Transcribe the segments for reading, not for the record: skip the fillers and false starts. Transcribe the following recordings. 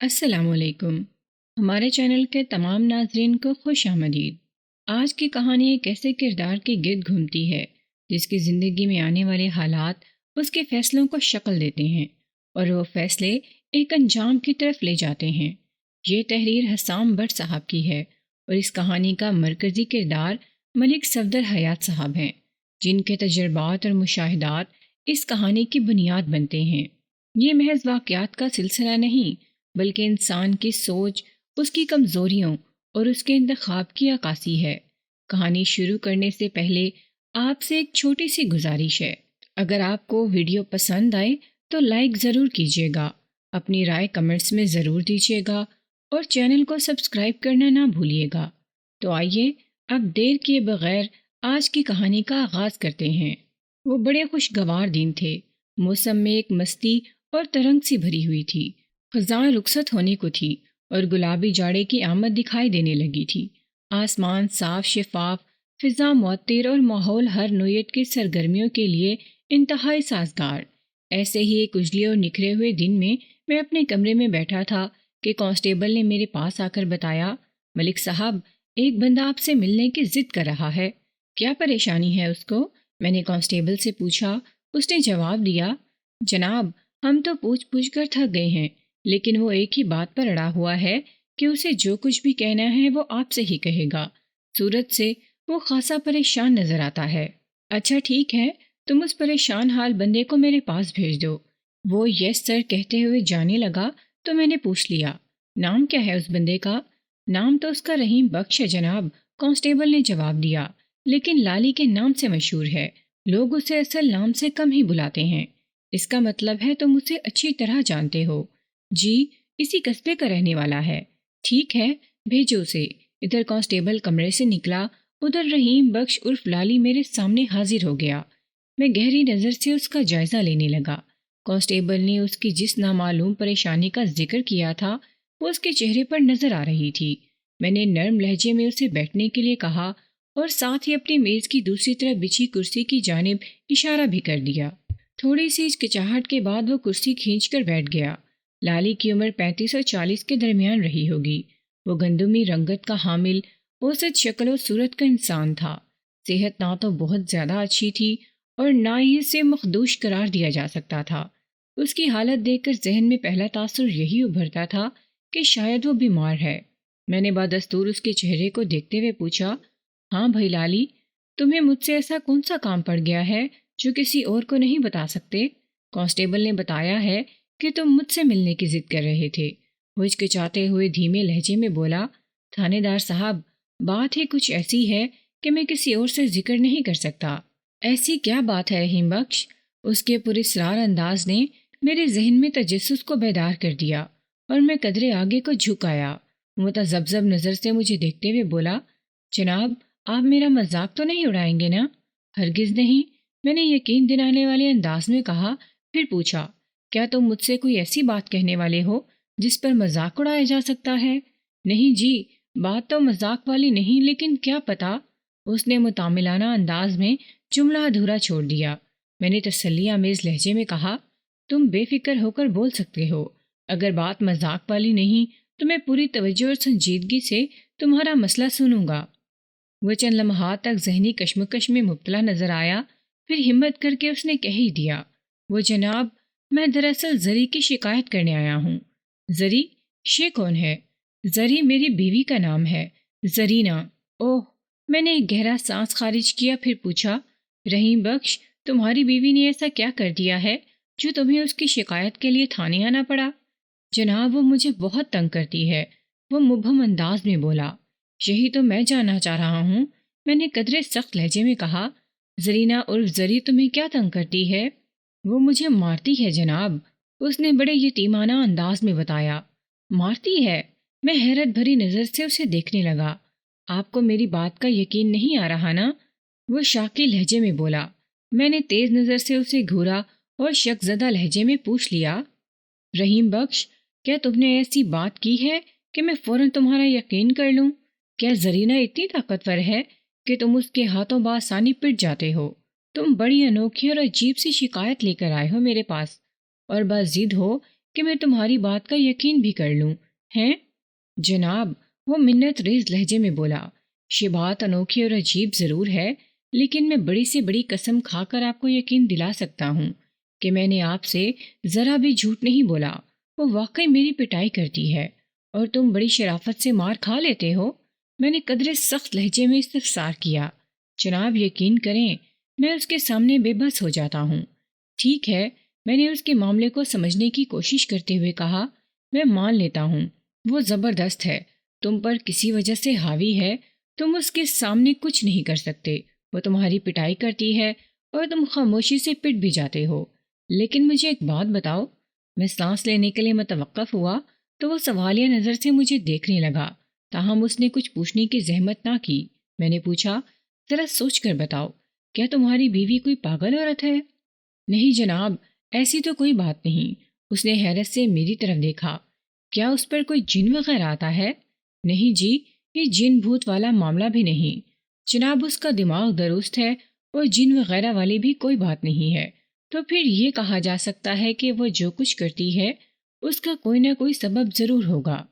السلام علیکم۔ ہمارے چینل کے تمام ناظرین کو خوش آمدید۔ آج کی کہانی ایک ایسے کردار کے گرد گھومتی ہے جس کی زندگی میں آنے والے حالات اس کے فیصلوں کو شکل دیتے ہیں اور وہ فیصلے ایک انجام کی طرف لے جاتے ہیں۔ یہ تحریر حسام بٹ صاحب کی ہے اور اس کہانی کا مرکزی کردار ملک صفدر حیات صاحب ہیں، جن کے تجربات اور مشاہدات اس کہانی کی بنیاد بنتے ہیں۔ یہ محض واقعات کا سلسلہ نہیں بلکہ انسان کی سوچ، اس کی کمزوریوں اور اس کے انتخاب کی عکاسی ہے۔ کہانی شروع کرنے سے پہلے آپ سے ایک چھوٹی سی گزارش ہے۔ اگر آپ کو ویڈیو پسند آئے تو لائک ضرور کیجیے گا، اپنی رائے کمنٹس میں ضرور دیجیے گا اور چینل کو سبسکرائب کرنا نہ بھولیے گا۔ تو آئیے اب دیر کیے بغیر آج کی کہانی کا آغاز کرتے ہیں۔ وہ بڑے خوشگوار دن تھے۔ موسم میں ایک مستی اور ترنگ سی بھری ہوئی تھی۔ خزاں رخصت ہونے کو تھی اور گلابی جاڑے کی آمد دکھائی دینے لگی تھی۔ آسمان صاف شفاف، فضا معطر اور ماحول ہر نوعیت کی سرگرمیوں کے لیے انتہائی سازگار۔ ایسے ہی ایک اجلے اور نکھرے ہوئے دن میں اپنے کمرے میں بیٹھا تھا کہ کانسٹیبل نے میرے پاس آ کر بتایا، ملک صاحب، ایک بندہ آپ سے ملنے کی ضد کر رہا ہے۔ کیا پریشانی ہے اس کو؟ میں نے کانسٹیبل سے پوچھا۔ اس نے جواب دیا، جناب، ہم تو پوچھ کر تھک گئے ہیں، لیکن وہ ایک ہی بات پر اڑا ہوا ہے کہ اسے جو کچھ بھی کہنا ہے وہ آپ سے ہی کہے گا۔ صورت سے وہ خاصا پریشان نظر آتا ہے۔ اچھا ٹھیک ہے، تم اس پریشان حال بندے کو میرے پاس بھیج دو۔ وہ یس سر کہتے ہوئے جانے لگا تو میں نے پوچھ لیا، نام کیا ہے اس بندے کا؟ نام تو اس کا رحیم بخش ہے جناب، کانسٹیبل نے جواب دیا، لیکن لالی کے نام سے مشہور ہے۔ لوگ اسے اصل نام سے کم ہی بلاتے ہیں۔ اس کا مطلب ہے تم اسے اچھی طرح جانتے ہو؟ جی، اسی قصبے کا رہنے والا ہے۔ ٹھیک ہے، بھیجو اسے۔ ادھر کانسٹیبل کمرے سے نکلا، ادھر رحیم بخش عرف لالی میرے سامنے حاضر ہو گیا۔ میں گہری نظر سے اس کا جائزہ لینے لگا۔ کانسٹیبل نے اس کی جس نامعلوم پریشانی کا ذکر کیا تھا وہ اس کے چہرے پر نظر آ رہی تھی۔ میں نے نرم لہجے میں اسے بیٹھنے کے لیے کہا اور ساتھ ہی اپنی میز کی دوسری طرف بچھی کرسی کی جانب اشارہ بھی کر دیا۔ تھوڑی سی ہچکچاہٹ کے بعد وہ کرسی کھینچ کر بیٹھ گیا۔ لالی کی عمر 35 اور 40 کے درمیان رہی ہوگی۔ وہ گندمی رنگت کا حامل، اوسط شکل و صورت کا انسان تھا۔ صحت نہ تو بہت زیادہ اچھی تھی اور نہ ہی اسے مخدوش قرار دیا جا سکتا تھا۔ اس کی حالت دیکھ کر ذہن میں پہلا تاثر یہی ابھرتا تھا کہ شاید وہ بیمار ہے۔ میں نے بدستور اس کے چہرے کو دیکھتے ہوئے پوچھا، ہاں بھائی لالی، تمہیں مجھ سے ایسا کون سا کام پڑ گیا ہے جو کسی اور کو نہیں بتا سکتے؟ کانسٹیبل نے بتایا ہے کہ تم مجھ سے ملنے کی ضد کر رہے تھے۔ وہ ہچکچاتے ہوئے دھیمے لہجے میں بولا، تھانے دار صاحب، بات ہی کچھ ایسی ہے کہ میں کسی اور سے ذکر نہیں کر سکتا۔ ایسی کیا بات ہے رحیم بخش؟ اس کے پراسرار انداز نے میرے ذہن میں تجسس کو بیدار کر دیا اور میں قدرے آگے کو جھکایا۔ متذبذب نظر سے مجھے دیکھتے ہوئے بولا، جناب، آپ میرا مذاق تو نہیں اڑائیں گے نا؟ ہرگز نہیں، میں نے یقین دلانے والے انداز میں کہا، پھر پوچھا، کیا تم مجھ سے کوئی ایسی بات کہنے والے ہو جس پر مذاق اڑایا جا سکتا ہے؟ نہیں جی، بات تو مذاق والی نہیں، لیکن کیا پتا؟ اس نے متعاملانہ انداز میں جملہ ادھورا چھوڑ دیا۔ میں نے تسلی آمیز لہجے میں کہا، تم بے فکر ہو کر بول سکتے ہو۔ اگر بات مذاق والی نہیں تو میں پوری توجہ اور سنجیدگی سے تمہارا مسئلہ سنوں گا۔ وہ چند لمحات تک ذہنی کشمکش میں مبتلا نظر آیا، پھر ہمت کر کے اس نے کہہ ہی دیا، وہ جناب، میں دراصل زری کی شکایت کرنے آیا ہوں۔ زری؟ یہ کون ہے؟ زری میری بیوی کا نام ہے، زرینہ۔ اوہ! میں نے ایک گہرا سانس خارج کیا، پھر پوچھا، رحیم بخش، تمہاری بیوی نے ایسا کیا کر دیا ہے جو تمہیں اس کی شکایت کے لیے تھانے آنا پڑا؟ جناب، وہ مجھے بہت تنگ کرتی ہے، وہ مبہم انداز میں بولا۔ یہی تو میں جاننا چاہ رہا ہوں، میں نے قدرے سخت لہجے میں کہا۔ زرینہ عرف زری تمہیں کیا تنگ کرتی ہے؟ وہ مجھے مارتی ہے جناب، اس نے بڑے یتیمانہ انداز میں بتایا۔ مارتی ہے؟ میں حیرت بھری نظر سے اسے دیکھنے لگا۔ آپ کو میری بات کا یقین نہیں آ رہا نا؟ وہ شاکی لہجے میں بولا۔ میں نے تیز نظر سے اسے گھورا اور شک زدہ لہجے میں پوچھ لیا، رحیم بخش، کیا تم نے ایسی بات کی ہے کہ میں فوراً تمہارا یقین کر لوں؟ کیا زرینہ اتنی طاقتور ہے کہ تم اس کے ہاتھوں بآسانی پٹ جاتے ہو؟ تم بڑی انوکھی اور عجیب سی شکایت لے کر آئے ہو میرے پاس اور بضد ہو کہ میں تمہاری بات کا یقین بھی کر لوں ہیں؟ جناب، وہ منت ریز لہجے میں بولا، یہ بات انوکھی اور عجیب ضرور ہے، لیکن میں بڑی سے بڑی قسم کھا کر آپ کو یقین دلا سکتا ہوں کہ میں نے آپ سے ذرا بھی جھوٹ نہیں بولا۔ وہ واقعی میری پٹائی کرتی ہے اور تم بڑی شرافت سے مار کھا لیتے ہو۔ میں نے قدرے سخت لہجے میں استفسار کیا۔ جناب یقین کریں، میں اس کے سامنے بے بس ہو جاتا ہوں۔ ٹھیک ہے، میں نے اس کے معاملے کو سمجھنے کی کوشش کرتے ہوئے کہا، میں مان لیتا ہوں وہ زبردست ہے، تم پر کسی وجہ سے حاوی ہے، تم اس کے سامنے کچھ نہیں کر سکتے، وہ تمہاری پٹائی کرتی ہے اور تم خاموشی سے پٹ بھی جاتے ہو۔ لیکن مجھے ایک بات بتاؤ۔ میں سانس لینے کے لیے متوقف ہوا تو وہ سوالیہ نظر سے مجھے دیکھنے لگا، تاہم اس نے کچھ پوچھنے کی زحمت نہ کی۔ میں نے پوچھا، ذرا سوچ کر بتاؤ، کیا تمہاری بیوی کوئی پاگل عورت ہے؟ نہیں جناب، ایسی تو کوئی بات نہیں۔ اس نے حیرت سے میری طرف دیکھا۔ کیا اس پر کوئی جن وغیرہ آتا ہے؟ نہیں جی، یہ جن بھوت والا معاملہ بھی نہیں جناب، اس کا دماغ درست ہے اور جن وغیرہ والی بھی کوئی بات نہیں ہے۔ تو پھر یہ کہا جا سکتا ہے کہ وہ جو کچھ کرتی ہے اس کا کوئی نہ کوئی سبب ضرور ہوگا۔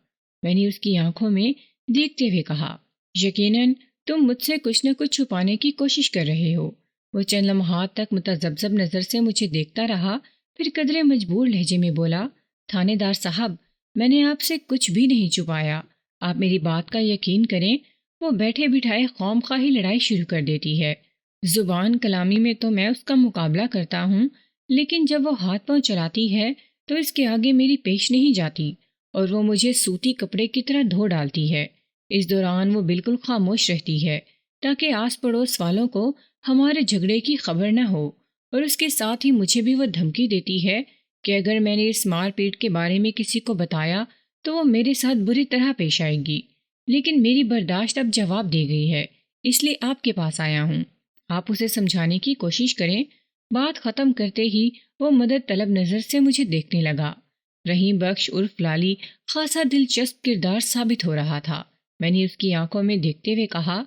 میں نے اس کی آنکھوں میں دیکھتے ہوئے کہا، یقیناً تم مجھ سے کچھ نہ کچھ چھپانے کی کوشش کر رہے ہو۔ وہ چند لمحات تک متذبذب نظر سے مجھے دیکھتا رہا، پھر قدرے مجبور لہجے میں بولا، تھانے دار صاحب، میں نے آپ سے کچھ بھی نہیں چھپایا، آپ میری بات کا یقین کریں، وہ بیٹھے بٹھائے خواہ خواہی لڑائی شروع کر دیتی ہے۔ زبان کلامی میں تو میں اس کا مقابلہ کرتا ہوں، لیکن جب وہ ہاتھ پاؤں چلاتی ہے تو اس کے آگے میری پیش نہیں جاتی اور وہ مجھے سوتی کپڑے کی طرح دھو ڈالتی ہے۔ اس دوران وہ بالکل خاموش رہتی ہے تاکہ آس پڑوس والوں کو ہمارے جھگڑے کی خبر نہ ہو، اور اس کے ساتھ ہی مجھے بھی وہ دھمکی دیتی ہے کہ اگر میں نے اس مار پیٹ کے بارے میں کسی کو بتایا تو وہ میرے ساتھ بری طرح پیش آئے گی۔ لیکن میری برداشت اب جواب دے گئی ہے، اس لیے آپ کے پاس آیا ہوں۔ آپ اسے سمجھانے کی کوشش کریں۔ بات ختم کرتے ہی وہ مدد طلب نظر سے مجھے دیکھنے لگا۔ رحیم بخش عرف لالی خاصا دلچسپ کردار ثابت ہو رہا تھا۔ میں نے اس کی آنکھوں میں دیکھتے ہوئے کہا،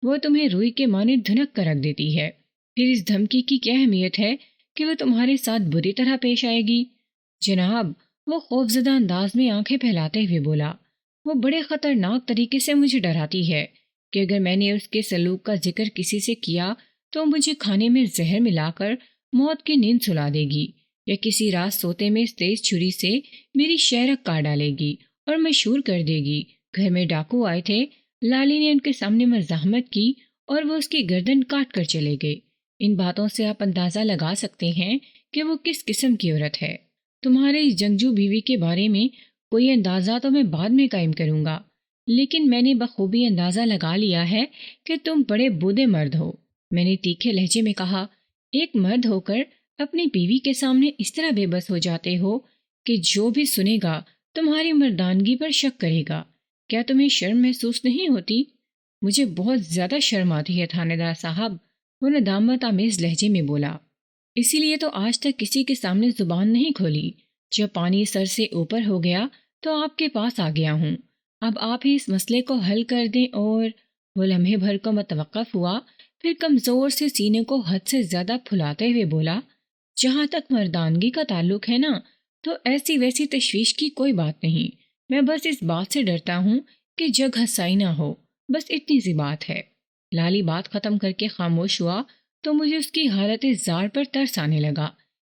وہ تمہیں روئی کے مانند دھنک کر رکھ دیتی ہے، پھر اس دھمکی کی کیا اہمیت ہے کہ وہ تمہارے ساتھ بری طرح پیش آئے گی؟ جناب، وہ خوفزدہ انداز میں آنکھیں پھیلاتے ہوئے بولا، وہ بڑے خطرناک طریقے سے مجھے ڈراتی ہے کہ اگر میں نے اس کے سلوک کا ذکر کسی سے کیا تو مجھے کھانے میں زہر ملا کر موت کی نیند سلا دے گی، یا کسی رات سوتے میں اس تیز چھری سے میری شہرک کاٹ ڈالے گی اور مشہور کر دے گی، گھر میں ڈاکو آئے تھے۔ لالی نے ان کے سامنے مزاحمت کی اور وہ اس کی گردن کاٹ کر چلے گئے۔ ان باتوں سے آپ اندازہ لگا سکتے ہیں کہ وہ کس قسم کی عورت ہے۔ تمہارے اس جنگجو بیوی کے بارے میں کوئی اندازہ تو میں بعد میں قائم کروں گا، لیکن میں نے بخوبی اندازہ لگا لیا ہے کہ تم بڑے بودے مرد ہو۔ میں نے تیکھے لہجے میں کہا، ایک مرد ہو کر اپنی بیوی کے سامنے اس طرح بے بس ہو جاتے ہو کہ جو بھی سنے گا تمہاری مردانگی پر شک کرے گا۔ کیا تمہیں شرم محسوس نہیں ہوتی؟ مجھے بہت زیادہ شرم آتی ہے تھانے دار صاحب، وہ ندامت آمیز لہجے میں بولا۔ اسی لیے تو آج تک کسی کے سامنے زبان نہیں کھولی۔ جب پانی سر سے اوپر ہو گیا تو آپ کے پاس آ گیا ہوں۔ اب آپ ہی اس مسئلے کو حل کر دیں۔ اور وہ لمحے بھر کو متوقف ہوا، پھر کمزور سے سینے کو حد سے زیادہ پھلاتے ہوئے بولا، جہاں تک مردانگی کا تعلق ہے نا، تو ایسی ویسی تشویش کی کوئی بات نہیں۔ میں بس اس بات سے ڈرتا ہوں کہ جگ ہنسائی نہ ہو، بس اتنی سی بات ہے۔ لالی بات ختم کر کے خاموش ہوا تو مجھے اس کی حالت زار پر ترس آنے لگا۔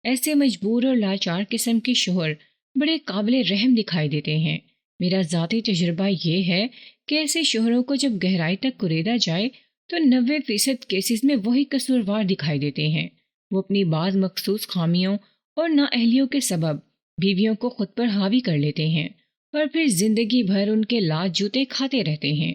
ایسے مجبور اور لاچار قسم کے شوہر بڑے قابل رحم دکھائی دیتے ہیں۔ میرا ذاتی تجربہ یہ ہے کہ ایسے شوہروں کو جب گہرائی تک کریدا جائے تو 90% کیسز میں وہی قصوروار دکھائی دیتے ہیں۔ وہ اپنی بعض مخصوص خامیوں اور نااہلیوں کے سبب بیویوں کو خود پر حاوی کر لیتے ہیں اور پھر زندگی بھر ان کے لات جوتے کھاتے رہتے ہیں۔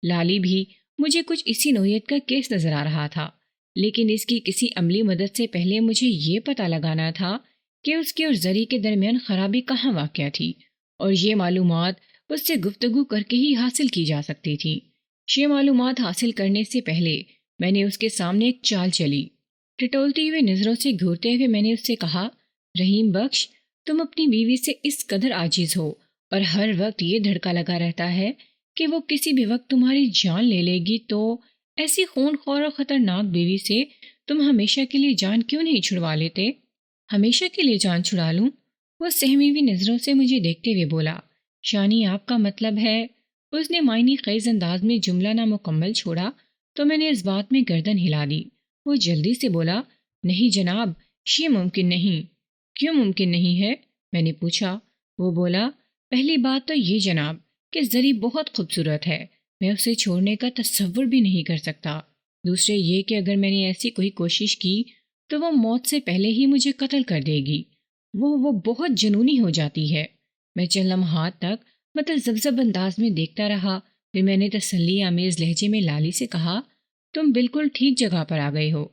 لالی بھی مجھے کچھ اسی نوعیت کا کیس نظر آ رہا تھا، لیکن اس کی کسی عملی مدد سے پہلے مجھے یہ پتہ لگانا تھا کہ اس کے اور زری کے درمیان خرابی کہاں واقع تھی، اور یہ معلومات اس سے گفتگو کر کے ہی حاصل کی جا سکتی تھی۔ یہ معلومات حاصل کرنے سے پہلے میں نے اس کے سامنے ایک چال چلی۔ ٹٹولتی ہوئے نظروں سے گھورتے ہوئے میں نے اس سے کہا، رحیم بخش، تم اپنی بیوی سے اس قدر عاجز ہو اور ہر وقت یہ دھڑکا لگا رہتا ہے کہ وہ کسی بھی وقت تمہاری جان لے لے گی، تو ایسی خون خوار اور خطرناک بیوی سے تم ہمیشہ کے لیے جان کیوں نہیں چھڑوا لیتے؟ ہمیشہ کے لیے جان چھڑا لوں؟ وہ سہمی ہوئی نظروں سے مجھے دیکھتے ہوئے بولا، شانی آپ کا مطلب ہے؟ اس نے معنی خیز انداز میں جملہ نامکمل چھوڑا تو میں نے اس بات میں گردن ہلا دی۔ وہ جلدی سے بولا، نہیں جناب، یہ ممکن نہیں۔ کیوں ممکن نہیں ہے؟ میں نے پوچھا۔ وہ بولا، پہلی بات تو یہ جناب کہ زری بہت خوبصورت ہے، میں اسے چھوڑنے کا تصور بھی نہیں کر سکتا۔ دوسرے یہ کہ اگر میں نے ایسی کوئی کوشش کی تو وہ موت سے پہلے ہی مجھے قتل کر دے گی۔ وہ بہت جنونی ہو جاتی ہے۔ میں چند لمحات تک متذبذب انداز میں دیکھتا رہا، پھر میں نے تسلی آمیز لہجے میں لالی سے کہا، تم بالکل ٹھیک جگہ پر آ گئے ہو۔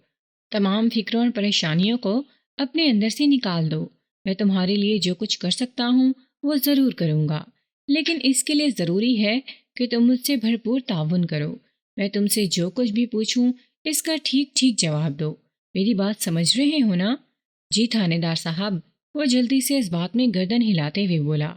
تمام فکروں اور پریشانیوں کو اپنے اندر سے نکال دو۔ میں تمہارے لیے جو کچھ کر سکتا ہوں وہ ضرور کروں گا، لیکن اس کے لیے ضروری ہے کہ تم مجھ سے بھرپور تعاون کرو۔ میں تم سے جو کچھ بھی پوچھوں اس کا ٹھیک ٹھیک جواب دو۔ میری بات سمجھ رہے ہو نا؟ جی تھانے دار صاحب، وہ جلدی سے اس بات میں گردن ہلاتے ہوئے بولا۔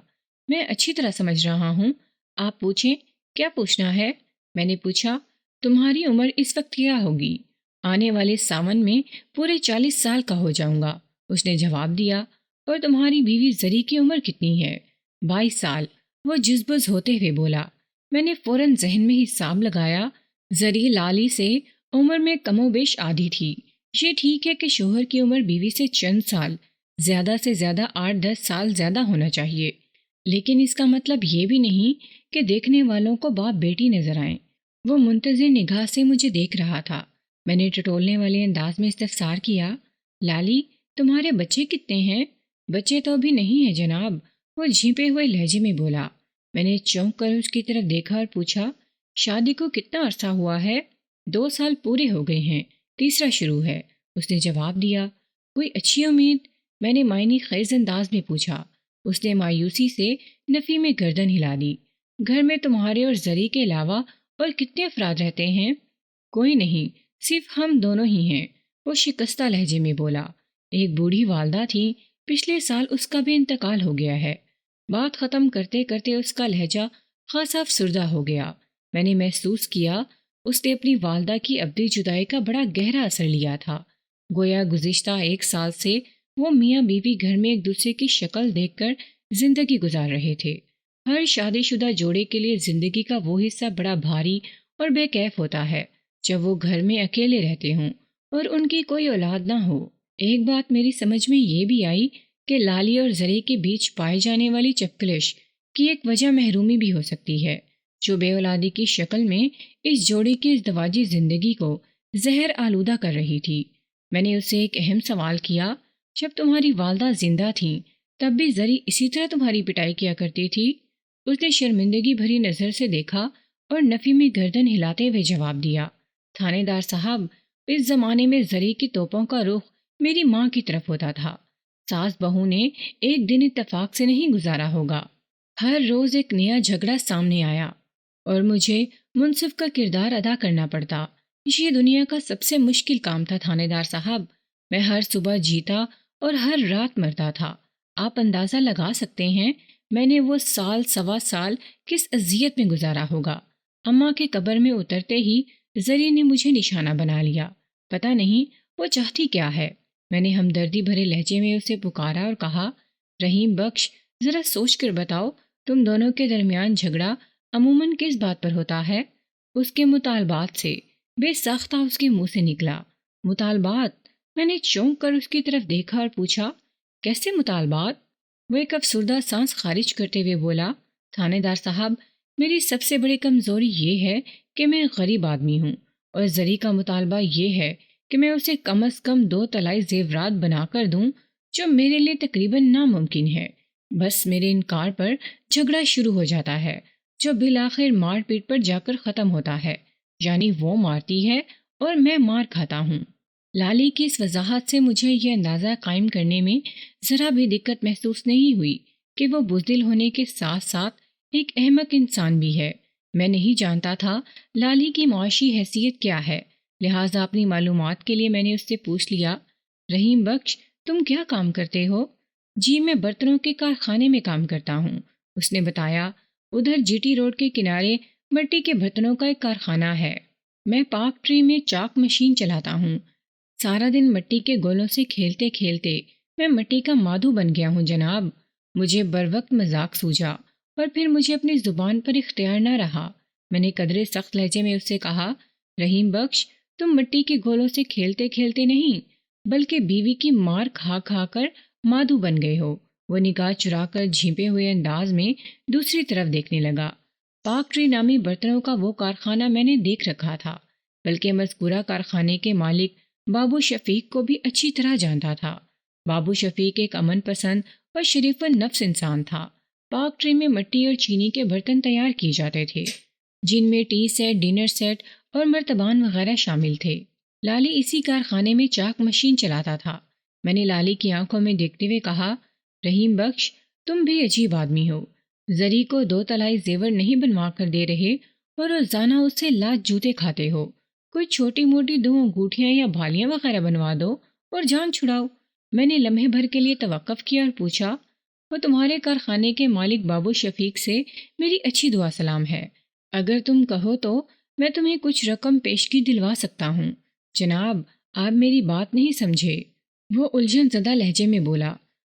میں اچھی طرح سمجھ رہا ہوں، آپ پوچھیں، کیا پوچھنا ہے؟ میں نے پوچھا، تمہاری عمر اس وقت کیا ہوگی؟ آنے والے ساون میں پورے 40 سال کا ہو جاؤں گا، اس نے جواب دیا۔ اور تمہاری بیوی زری کی عمر کتنی ہے؟ 22 سال، وہ جزبز ہوتے ہوئے بولا۔ میں نے فوراً ذہن میں حساب لگایا، زری لالی سے عمر میں کم و بیش آدھی تھی۔ یہ ٹھیک ہے کہ شوہر کی عمر بیوی سے چند سال، زیادہ سے زیادہ 8-10 سال زیادہ ہونا چاہیے، لیکن اس کا مطلب یہ بھی نہیں کہ دیکھنے والوں کو باپ بیٹی نظر آئیں۔ وہ منتظر نگاہ سے مجھے دیکھ رہا تھا۔ میں نے ٹٹولنے والے انداز میں استفسار کیا، لالی تمہارے بچے کتنے ہیں؟ بچے تو ابھی نہیں ہیں جناب، وہ جھیپے ہوئے لہجے میں بولا۔ میں نے چونک کر اس کی طرف دیکھا اور پوچھا، شادی کو کتنا عرصہ ہوا ہے؟ 2 سال پورے ہو گئے ہیں، تیسرا شروع ہے، اس نے جواب دیا۔ کوئی اچھی امید؟ میں نے معنی خیز انداز میں پوچھا۔ اس نے مایوسی سے نفی میں گردن ہلا دی۔ گھر میں تمہارے اور زری کے علاوہ اور کتنے افراد رہتے ہیں؟ کوئی نہیں، صرف ہم دونوں ہی ہیں، وہ شکستہ لہجے میں بولا۔ ایک بوڑھی والدہ تھی، پچھلے سال اس کا بھی انتقال ہو گیا ہے۔ بات ختم کرتے کرتے اس کا لہجہ خاصا افسردہ ہو گیا۔ میں نے محسوس کیا اس نے اپنی والدہ کی ابدی جدائی کا بڑا گہرا اثر لیا تھا۔ گویا گزشتہ 1 سال سے وہ میاں بیوی گھر میں ایک دوسرے کی شکل دیکھ کر زندگی گزار رہے تھے۔ ہر شادی شدہ جوڑے کے لیے زندگی کا وہ حصہ بڑا بھاری اور بے کیف ہوتا ہے جب وہ گھر میں اکیلے رہتے ہوں اور ان کی کوئی اولاد نہ ہو۔ ایک بات میری سمجھ میں یہ بھی آئی کہ لالی اور زری کے بیچ پائے جانے والی چپکلش کی ایک وجہ محرومی بھی ہو سکتی ہے، جو بے اولادی کی شکل میں اس جوڑے کی ازدواجی زندگی کو زہر آلودہ کر رہی تھی۔ میں نے اسے ایک اہم سوال کیا، جب تمہاری والدہ زندہ تھیں تب بھی زری اسی طرح تمہاری پٹائی کیا کرتی تھی؟ اس نے شرمندگی بھری نظر سے دیکھا اور نفی میں گردن ہلاتے ہوئے جواب دیا، تھانے دار صاحب، اس زمانے میں زری کی توپوں کا رخ میری ماں کی طرف ہوتا تھا۔ ساس بہو نے ایک دن اتفاق سے نہیں گزارا ہوگا، ہر روز ایک نیا جھگڑا سامنے آیا اور مجھے منصف کا کردار ادا کرنا پڑتا۔ یہ دنیا کا سب سے مشکل کام تھا تھانے دار صاحب، میں ہر صبح جیتا اور ہر رات مرتا تھا۔ آپ اندازہ لگا سکتے ہیں میں نے وہ 1.25 سال کس اذیت میں گزارا ہوگا۔ اماں کے قبر میں اترتے ہی زری نے مجھے نشانہ بنا لیا، پتہ نہیں وہ چاہتی کیا ہے۔ میں نے ہمدردی بھرے لہجے میں اسے پکارا اور کہا، رحیم بخش، ذرا سوچ کر بتاؤ، تم دونوں کے درمیان جھگڑا عموماً کس بات پر ہوتا ہے؟ اس کے مطالبات سے بے ساختہ اس کے منہ سے نکلا۔ مطالبات؟ میں نے چونک کر اس کی طرف دیکھا اور پوچھا، کیسے مطالبات؟ وہ ایک افسردہ سانس خارج کرتے ہوئے بولا، تھانے دار صاحب، میری سب سے بڑی کمزوری یہ ہے کہ میں غریب آدمی ہوں، اور زری کا مطالبہ یہ ہے کہ میں اسے کم از کم 2 طلائی زیورات بنا کر دوں، جو میرے لیے تقریباً ناممکن ہے۔ بس میرے انکار پر جھگڑا شروع ہو جاتا ہے، جو بالآخر مار پیٹ پر جا کر ختم ہوتا ہے، یعنی وہ مارتی ہے اور میں مار کھاتا ہوں۔ لالی کی اس وضاحت سے مجھے یہ اندازہ قائم کرنے میں ذرا بھی دقت محسوس نہیں ہوئی کہ وہ بزدل ہونے کے ساتھ ساتھ ایک احمق انسان بھی ہے۔ میں نہیں جانتا تھا لالی کی معاشی حیثیت کیا ہے، لہٰذا اپنی معلومات کے لیے میں نے اس سے پوچھ لیا، رحیم بخش، تم کیا کام کرتے ہو؟ جی میں برتنوں کے کارخانے میں کام کرتا ہوں، اس نے بتایا۔ ادھر جی ٹی روڈ کے کنارے مٹی کے برتنوں کا ایک کارخانہ ہے، میں پاک ٹری میں چاک مشین چلاتا ہوں۔ سارا دن مٹی کے گولوں سے کھیلتے کھیلتے میں مٹی کا مادھو بن گیا ہوں جناب، مجھے بروقت مذاق سوجا اور پھر مجھے اپنی زبان پر اختیار نہ رہا۔ میں نے قدرے سخت لہجے میں اس سے کہا، رحیم بخش، تم مٹی کے گولوں سے کھیلتے کھیلتے نہیں بلکہ بیوی کی مار کھا کھا کر مادو بن گئے ہو۔ وہ نگاہ چرا کر جھیپے ہوئے انداز میں دوسری طرف دیکھنے لگا۔ پاک ٹری نامی برتنوں کا وہ کارخانہ میں نے دیکھ رکھا تھا، بلکہ مذکورہ کارخانے کے مالک بابو شفیق کو بھی اچھی طرح جانتا تھا۔ بابو شفیق ایک امن پسند اور شریف النفس انسان تھا۔ پاک ٹری میں مٹی اور چینی کے برتن تیار کیے جاتے تھے، جن میں ٹی سیٹ، ڈنر سیٹ اور مرتبان وغیرہ شامل تھے۔ لالی اسی کارخانے میں چاک مشین چلاتا تھا۔ میں نے لالی کی آنکھوں میں دیکھتے ہوئے کہا، رحیم بخش، تم بھی عجیب آدمی ہو۔ زری کو 2 طلائی زیور نہیں بنوا کر دے رہے اور روزانہ اس سے لات جوتے کھاتے ہو۔ کوئی چھوٹی موٹی 2 انگوٹھیاں یا بھالیاں وغیرہ بنوا دو اور جان چھڑاؤ۔ میں نے لمحے بھر کے لیے توقف کیا اور پوچھا، وہ تمہارے کارخانے کے مالک بابو شفیق سے میری اچھی دعا سلام ہے۔ اگر تم کہو تو میں تمہیں کچھ رقم پیشگی دلوا سکتا ہوں۔ جناب، آپ میری بات نہیں سمجھے، وہ الجھن زدہ لہجے میں بولا۔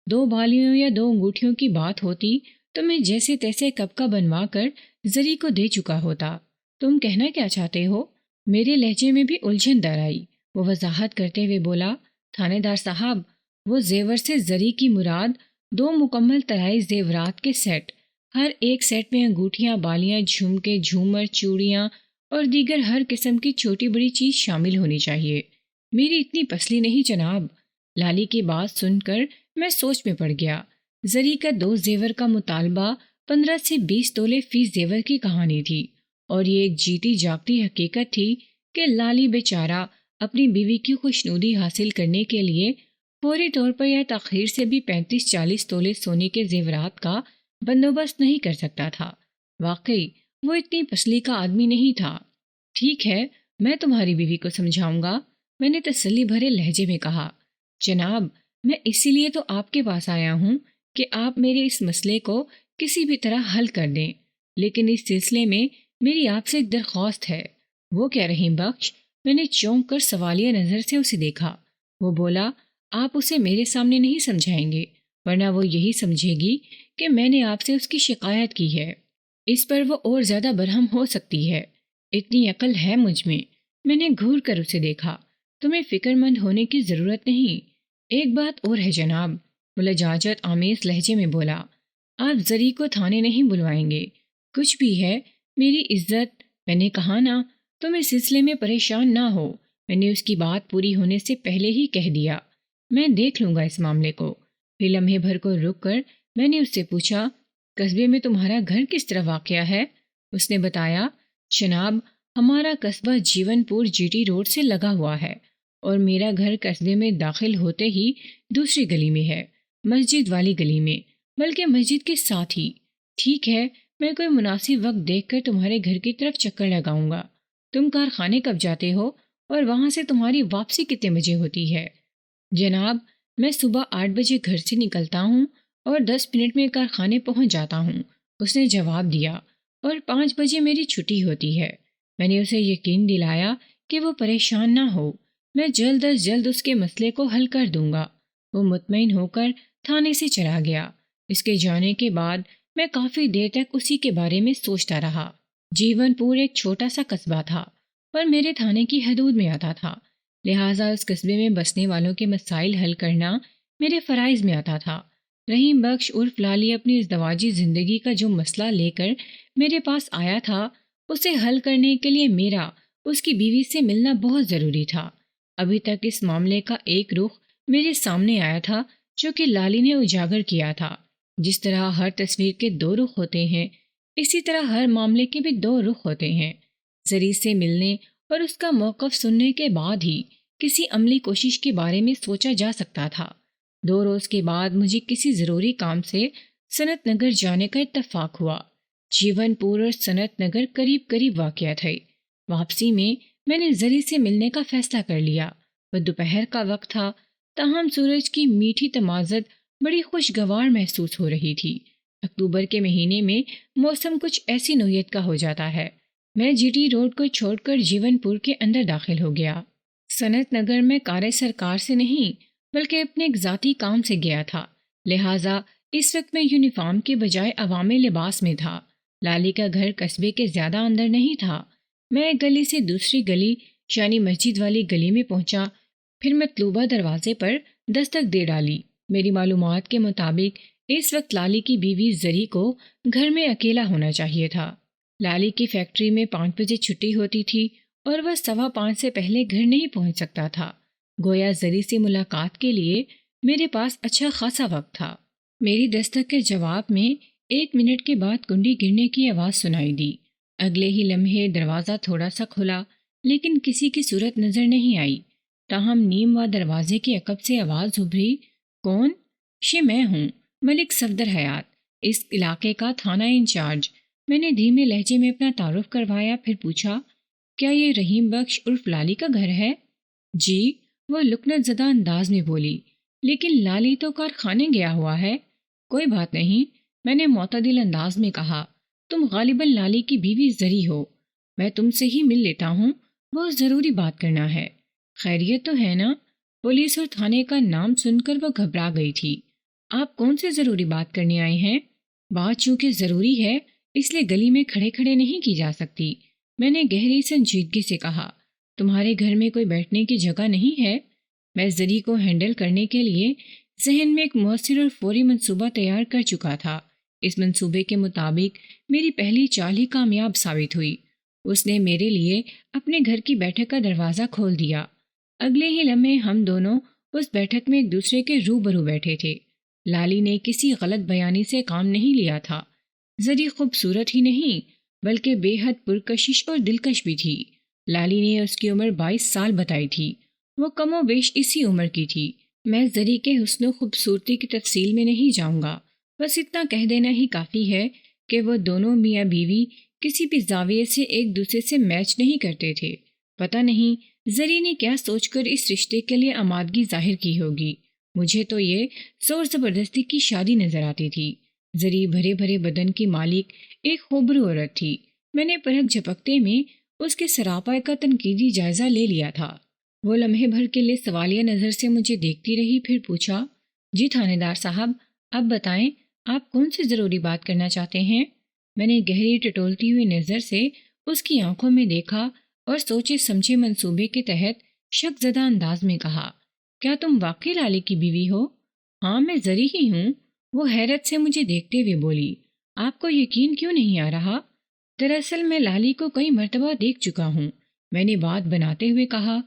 2 بالیوں یا 2 انگوٹھیوں کی بات ہوتی تو میں جیسے تیسے کب کا بنوا کر زری کو دے چکا ہوتا۔ تم کہنا کیا چاہتے ہو؟ میرے لہجے میں بھی الجھن در آئی۔ وہ وضاحت کرتے ہوئے بولا، تھانے دار صاحب، وہ زیور سے زری کی مراد 2 مکمل طلائی زیورات کے سیٹ، ہر ایک سیٹ میں انگوٹھیاں، بالیاں، جھمکے، جھومر، چوڑیاں اور دیگر ہر قسم کی چھوٹی بڑی چیز شامل ہونی چاہیے۔ میری اتنی پسلی نہیں جناب۔ لالی کی بات سن کر میں سوچ میں پڑ گیا۔ زری کا 2 زیور کا مطالبہ 15 سے 20 تولے فی زیور کی کہانی تھی، اور یہ ایک جیتی جاگتی حقیقت تھی کہ لالی بیچارہ اپنی بیوی کی خوشنودی حاصل کرنے کے لیے فوری طور پر یا تاخیر سے بھی 35-40 تولے سونے کے زیورات کا بندوبست نہیں کر سکتا تھا۔ واقعی وہ اتنی پسلی کا آدمی نہیں تھا۔ ٹھیک ہے، میں تمہاری بیوی کو سمجھاؤں گا، میں نے تسلی بھرے لہجے میں کہا۔ جناب، میں اسی لیے تو آپ کے پاس آیا ہوں کہ آپ میرے اس مسئلے کو کسی بھی طرح حل کر دیں، لیکن اس سلسلے میں میری آپ سے ایک درخواست ہے۔ وہ کیا رحیم بخش؟ میں نے چونک کر سوالیہ نظر سے اسے دیکھا۔ وہ بولا، آپ اسے میرے سامنے نہیں سمجھائیں گے، ورنہ وہ یہی سمجھے گی کہ میں نے آپ سے اس کی شکایت کی ہے۔ اس پر وہ اور زیادہ برہم ہو سکتی ہے۔ اتنی عقل ہے مجھ میں۔ میں نے گھور کر اسے دیکھا۔ تمہیں فکر مند ہونے کی ضرورت نہیں۔ ایک بات اور ہے جناب، وہ لجاجت آمیز لہجے میں بولا، آپ زری کو تھانے نہیں بلوائیں گے۔ کچھ بھی ہے، میری عزت، میں نے کہا نا، تم اس سلسلے میں پریشان نہ ہو۔ میں نے اس کی بات پوری ہونے سے پہلے ہی کہہ دیا، میں دیکھ لوں گا اس معاملے کو۔ پھر لمحے بھر کو رک کر میں نے اس سے پوچھا، قصبے میں تمہارا گھر کس طرح واقع ہے؟ اس نے بتایا، جناب، ہمارا قصبہ جیون پور جی ٹی روڈ سے لگا ہوا ہے، اور میرا گھر قصبے میں داخل ہوتے ہی دوسری گلی میں ہے، مسجد والی گلی میں، بلکہ مسجد کے ساتھ ہی۔ ٹھیک ہے، میں کوئی مناسب وقت دیکھ کر تمہارے گھر کی طرف چکر لگاؤں گا۔ تم کارخانے کب جاتے ہو اور وہاں سے تمہاری واپسی کتنے بجے ہوتی ہے؟ جناب، میں صبح 8 بجے گھر سے نکلتا ہوں اور 10 منٹ میں کارخانے پہنچ جاتا ہوں، اس نے جواب دیا، اور 5 بجے میری چھٹی ہوتی ہے۔ میں نے اسے یقین دلایا کہ وہ پریشان نہ ہو، میں جلد از جلد اس کے مسئلے کو حل کر دوں گا۔ وہ مطمئن ہو کر تھانے سے چلا گیا۔ اس کے جانے کے بعد میں کافی دیر تک اسی کے بارے میں سوچتا رہا۔ جیون پور ایک چھوٹا سا قصبہ تھا، پر میرے تھانے کی حدود میں آتا تھا، لہٰذا اس قصبے میں بسنے والوں کے مسائل حل کرنا میرے فرائض میں آتا تھا۔ رحیم بخش عرف لالی اپنی ازدواجی زندگی کا جو مسئلہ لے کر میرے پاس آیا تھا، اسے حل کرنے کے لیے میرا اس کی بیوی سے ملنا بہت ضروری تھا۔ ابھی تک اس معاملے کا ایک رخ میرے سامنے آیا تھا جو کہ لالی نے اجاگر کیا تھا۔ جس طرح ہر تصویر کے 2 رخ ہوتے ہیں، اسی طرح ہر معاملے کے بھی 2 رخ ہوتے ہیں۔ زری سے ملنے اور اس کا موقف سننے کے بعد ہی کسی عملی کوشش کے بارے میں سوچا جا سکتا تھا۔ 2 روز کے بعد مجھے کسی ضروری کام سے صنعت نگر جانے کا اتفاق ہوا۔ جیون پور اور صنعت نگر قریب قریب واقع تھے۔ واپسی میں نے زری سے ملنے کا فیصلہ کر لیا۔ وہ دوپہر کا وقت تھا، تاہم سورج کی میٹھی تمازت بڑی خوشگوار محسوس ہو رہی تھی۔ اکتوبر کے مہینے میں موسم کچھ ایسی نوعیت کا ہو جاتا ہے۔ میں جی ٹی روڈ کو چھوڑ کر جیون پور کے اندر داخل ہو گیا۔ صنعت نگر میں کار سرکار سے نہیں بلکہ اپنے ایک ذاتی کام سے گیا تھا، لہٰذا اس وقت میں یونیفارم کے بجائے عوامی لباس میں تھا۔ لالی کا گھر قصبے کے زیادہ اندر نہیں تھا۔ میں ایک گلی سے دوسری گلی یعنی مسجد والی گلی میں پہنچا، پھر مطلوبہ دروازے پر دستک دے ڈالی۔ میری معلومات کے مطابق اس وقت لالی کی بیوی زری کو گھر میں اکیلا ہونا چاہیے تھا۔ لالی کی فیکٹری میں 5 بجے چھٹی ہوتی تھی اور وہ 5:15 سے پہلے گھر نہیں پہنچ سکتا تھا۔ گویا زری سے ملاقات کے لیے میرے پاس اچھا خاصا وقت تھا۔ میری دستک کے جواب میں 1 منٹ کے بعد کنڈی گرنے کی آواز سنائی دی۔ اگلے ہی لمحے دروازہ تھوڑا سا کھلا، لیکن کسی کی صورت نظر نہیں آئی۔ تاہم نیم و دروازے کے عقب سے آواز ابھری، کون؟ یہ میں ہوں، ملک صفدر حیات، اس علاقے کا تھانہ انچارج۔ میں نے دھیمے لہجے میں اپنا تعارف کروایا، پھر پوچھا، کیا یہ رحیم بخش عرف لالی کا گھر ہے؟ جی، وہ لکنت زدہ انداز میں بولی، لیکن لالی تو کارخانے گیا ہوا ہے۔ کوئی بات نہیں، میں نے معتدل انداز میں کہا، تم غالباً لالی کی بیوی زری ہو، میں تم سے ہی مل لیتا ہوں، بہت ضروری بات کرنا ہے۔ خیریت تو ہے نا؟ پولیس اور تھانے کا نام سن کر وہ گھبرا گئی تھی۔ آپ کون سے ضروری بات کرنے آئے ہیں؟ بات چونکہ ضروری ہے اس لیے گلی میں کھڑے کھڑے نہیں کی جا سکتی، میں نے گہری سنجیدگی سے کہا۔ تمہارے گھر میں کوئی بیٹھنے کی جگہ نہیں ہے؟ میں زری کو ہینڈل کرنے کے لیے ذہن میں ایک مؤثر اور فوری منصوبہ تیار کر چکا تھا۔ اس منصوبے کے مطابق میری پہلی چال ہی کامیاب ثابت ہوئی۔ اس نے میرے لیے اپنے گھر کی بیٹھک کا دروازہ کھول دیا۔ اگلے ہی لمحے ہم دونوں اس بیٹھک میں ایک دوسرے کے روبرو بیٹھے تھے۔ لالی نے کسی غلط بیانی سے کام نہیں لیا تھا۔ زری خوبصورت ہی نہیں بلکہ بے حد پرکشش اور دلکش بھی تھی۔ لالی نے اس کی عمر 22 سال بتائی تھی۔ وہ کم و بیش اسی عمر کی تھی۔ میں زری کے حسن و خوبصورتی کی تفصیل میں نہیں جاؤں گا، بس اتنا کہہ دینا ہی کافی ہے کہ وہ دونوں میاں بیوی کسی بھی زاویے سے ایک دوسرے سے میچ نہیں کرتے تھے۔ پتہ نہیں زری نے کیا سوچ کر اس رشتے کے لیے آمادگی ظاہر کی ہوگی۔ مجھے تو یہ زور زبردستی کی شادی نظر آتی تھی۔ زری بھرے بھرے بدن کی مالک ایک خوبرو عورت تھی۔ میں نے پلک جھپکتے میں اس کے سراپا کا تنقیدی جائزہ لے لیا تھا۔ وہ لمحے بھر کے لیے سوالیہ نظر سے مجھے دیکھتی رہی، پھر پوچھا، جی تھانے دار صاحب، اب بتائیں آپ کون سی ضروری بات کرنا چاہتے ہیں؟ میں نے گہری ٹٹولتی ہوئی نظر سے اس کی آنکھوں میں دیکھا اور سوچے سمجھے منصوبے کے تحت شک زدہ انداز میں کہا، کیا تم واقعی لالی کی بیوی ہو؟ ہاں، میں زری ہی ہوں۔ وہ حیرت سے مجھے دیکھتے ہوئے بولی، آپ کو یقین کیوں نہیں آ رہا؟ دراصل میں لالی کو کئی مرتبہ دیکھ چکا ہوں، میں نے بات بناتے ہوئے کہا۔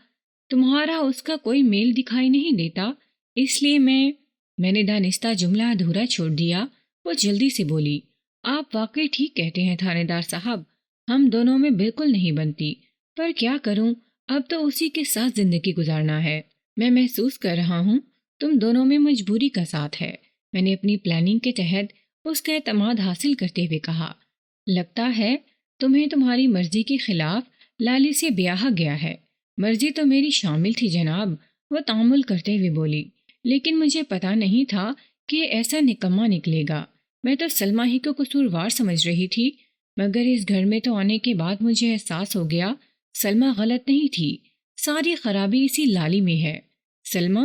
تمہارا اس کا کوئی میل دکھائی نہیں دیتا، اس لیے میں نے دانستہ جملہ ادھورا چھوڑ دیا۔ وہ جلدی سے بولی، آپ واقعی ٹھیک کہتے ہیں تھانے دار صاحب، ہم دونوں میں بالکل نہیں بنتی، پر کیا کروں، اب تو اسی کے ساتھ زندگی گزارنا ہے۔ میں محسوس کر رہا ہوں تم دونوں میں مجبوری کا ساتھ ہے، میں نے اپنی پلاننگ کے تحت اس کا اعتماد حاصل کرتے ہوئے کہا۔ لگتا ہے تمہیں تمہاری مرضی کے خلاف لالی سے بیاہا گیا ہے۔ مرضی تو میری شامل تھی جناب، وہ تعامل کرتے ہوئے بولی، لیکن مجھے پتا نہیں تھا کہ ایسا نکما نکلے گا۔ میں تو سلمہ ہی کو قصوروار سمجھ رہی تھی، مگر اس گھر میں تو آنے کے بعد مجھے احساس ہو گیا سلمہ غلط نہیں تھی، ساری خرابی اسی لالی میں ہے۔ سلمہ؟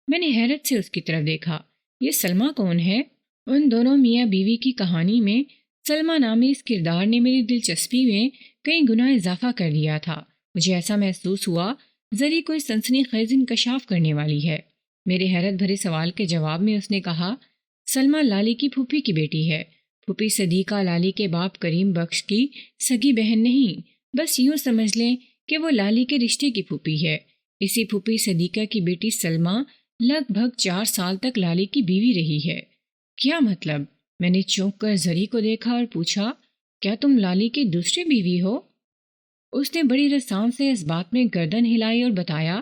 میں نے حیرت سے اس کی طرف دیکھا۔ یہ سلمہ کون ہے؟ ان دونوں میاں بیوی کی کہانی میں سلمہ نامی اس کردار نے میری دلچسپی میں کئی گنا اضافہ کر دیا تھا۔ مجھے ایسا محسوس ہوا زری کوئی سنسنی خیز انکشاف کرنے والی ہے۔ میرے حیرت بھرے سوال کے جواب میں اس نے کہا، سلمہ لالی کی پھوپھی کی بیٹی ہے۔ پھوپھی صدیقہ لالی کے باپ کریم بخش کی سگی بہن نہیں، بس یوں سمجھ لیں کہ وہ لالی کے رشتے کی پھوپھی ہے۔ اسی پھوپھی صدیقہ کی بیٹی سلمہ لگ بھگ 4 سال تک لالی کی بیوی رہی ہے۔ کیا مطلب؟ میں نے چونک کر زری کو دیکھا اور پوچھا، کیا تم لالی کی دوسری بیوی ہو؟ اس نے بڑی رسان سے اس بات میں گردن ہلائی اور بتایا،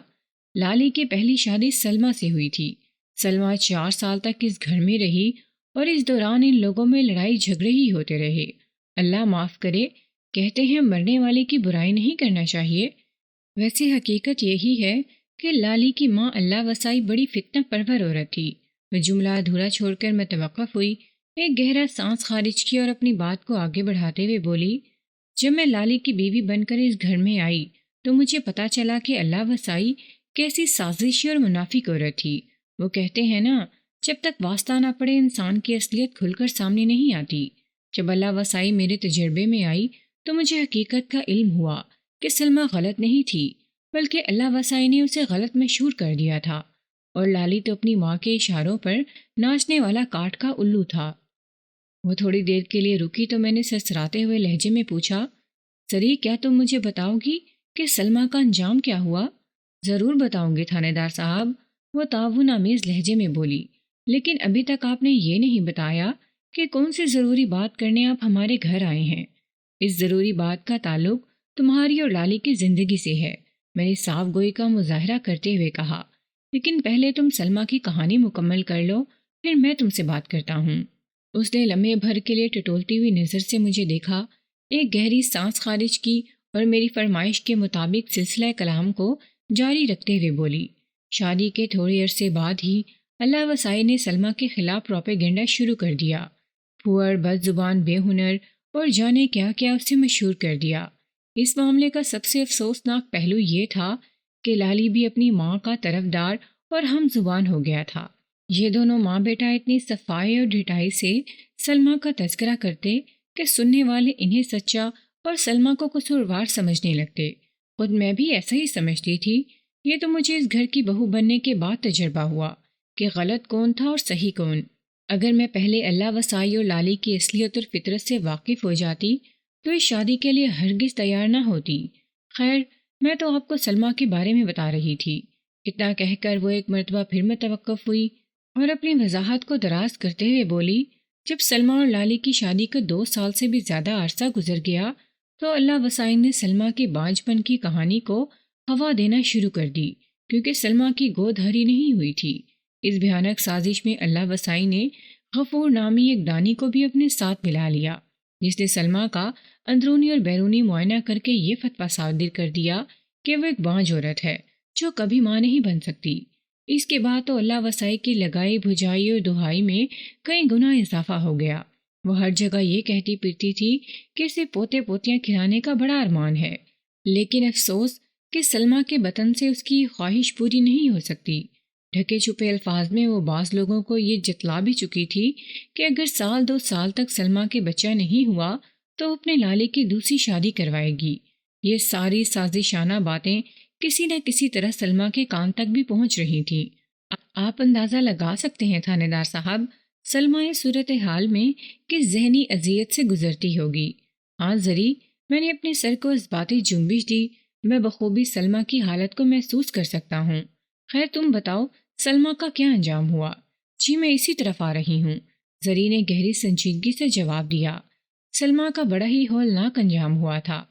لالی کی پہلی شادی سلمہ سے ہوئی تھی۔ سلمہ 4 سال تک اس گھر میں رہی اور اس دوران ان لوگوں میں لڑائی جھگڑے ہی ہوتے رہے۔ اللہ معاف کرے، کہتے ہیں مرنے والے کی برائی نہیں کرنا چاہیے۔ ویسے حقیقت یہی ہے کہ لالی کی ماں اللہ وسائی بڑی فتنہ پرور عورت تھی۔ وہ جملہ ادھورا چھوڑ کر میں توقف ہوئی، ایک گہرا سانس خارج کی اور اپنی بات کو آگے بڑھاتے ہوئے بولی، جب میں لالی کی بیوی بن کر اس گھر میں آئی تو مجھے پتا چلا کہ اللہ وسائی کیسی سازشی اور منافق عورت تھی۔ وہ کہتے ہیں نا، جب تک واسطہ نہ پڑے انسان کی اصلیت کھل کر سامنے نہیں آتی۔ جب اللہ وسائی میرے تجربے میں آئی تو مجھے حقیقت کا علم ہوا کہ سلمہ غلط نہیں تھی، بلکہ اللہ وسائی نے اسے غلط مشہور کر دیا تھا، اور لالی تو اپنی ماں کے اشاروں پر ناچنے والا کاٹ کا الو تھا۔ وہ تھوڑی دیر کے لیے رکی تو میں نے سرسراتے ہوئے لہجے میں پوچھا، سری کیا تم مجھے بتاؤ گی کہ سلمہ کا انجام کیا ہوا؟ ضرور بتاؤں گی تھانے دار صاحب، وہ تعاون آمیز لہجے میں بولی، لیکن ابھی تک آپ نے یہ نہیں بتایا کہ کون سی ضروری بات کرنے آپ ہمارے گھر آئے ہیں۔ اس ضروری بات کا تعلق تمہاری اور لالی کی زندگی سے ہے، میں نے صاف گوئی کا مظاہرہ کرتے ہوئے کہا، لیکن پہلے تم سلمہ کی کہانی مکمل کر لو، پھر میں تم سے بات کرتا ہوں۔ اس نے لمحے بھر کے لیے ٹٹولتی ہوئی نظر سے مجھے دیکھا، ایک گہری سانس خارج کی اور میری فرمائش کے مطابق سلسلہ کلام کو جاری رکھتے ہوئے بولی، شادی کے تھوڑے عرصے بعد ہی اللہ وسائی نے سلمہ کے خلاف پروپیگنڈا شروع کر دیا، پھوڑ، بد زبان، بے ہنر اور جانے کیا کیا اسے مشہور کر دیا۔ اس معاملے کا سب سے افسوسناک پہلو یہ تھا کہ لالی بھی اپنی ماں کا طرفدار اور ہم زبان ہو گیا تھا۔ یہ دونوں ماں بیٹا اتنی صفائی اور ڈھٹائی سے سلمہ کا تذکرہ کرتے کہ سننے والے انہیں سچا اور سلمہ کو قصوروار سمجھنے لگتے۔ خود میں بھی ایسا ہی سمجھتی تھی۔ یہ تو مجھے اس گھر کی بہو بننے کے بعد تجربہ ہوا کہ غلط کون تھا اور صحیح کون۔ اگر میں پہلے اللہ وسائی اور لالی کی اصلیت اور فطرت سے واقف ہو جاتی تو اس شادی کے لیے ہرگز تیار نہ ہوتی۔ خیر، میں تو آپ کو سلمہ کے بارے میں بتا رہی تھی۔ اتنا کہہ کر وہ ایک مرتبہ پھر متوقف ہوئی اور اپنی وضاحت کو دراز کرتے ہوئے بولی، جب سلمہ اور لالی کی شادی کو 2 سال سے بھی زیادہ عرصہ گزر گیا تو اللہ وسائی نے سلمہ کے بانجھ پن کی کہانی کو ہوا دینا شروع کر دی، کیونکہ سلمہ کی گود ہری نہیں ہوئی تھی۔ اس بھیانک سازش میں اللہ وسائی نے غفور نامی ایک دانی کو بھی اپنے ساتھ ملا لیا، جس نے سلمہ کا اندرونی اور بیرونی معائنہ کر کے یہ فتویٰ صادر کر دیا کہ وہ ایک بانجھ عورت ہے جو کبھی ماں نہیں بن سکتی۔ اس کے بعد تو اللہ وسائی کی لگائی بھجائی اور دہائی میں کئی گنا اضافہ ہو گیا۔ وہ ہر جگہ یہ کہتی پھرتی تھی کہ اسے پوتے پوتیاں کھلانے کا بڑا ارمان ہے، لیکن افسوس کہ سلمہ کے بطن سے اس کی خواہش پوری نہیں ہو سکتی۔ ڈھکے چھپے الفاظ میں وہ بعض لوگوں کو یہ جتلا بھی چکی تھی کہ اگر 1-2 سال تک سلمہ کے بچہ نہیں ہوا تو اپنے لالی کی دوسری شادی کروائے گی۔ یہ ساری سازشانہ باتیں کسی نہ کسی طرح سلمہ کے کان تک بھی پہنچ رہی تھیں۔ آپ اندازہ لگا سکتے ہیں تھانے دار صاحب، سلمہ اس صورتحال میں کس ذہنی اذیت سے گزرتی ہوگی۔ ہاں زری، میں نے اپنے سر کو اس باتی جنبش دی، میں بخوبی سلمہ کی حالت کو محسوس کر سکتا ہوں۔ خیر تم بتاؤ، سلمہ کا کیا انجام ہوا؟ جی میں اسی طرف آ رہی ہوں، زری نے گہری سنجیدگی سے جواب دیا۔ سلمہ کا بڑا ہی ہولناک انجام ہوا تھا۔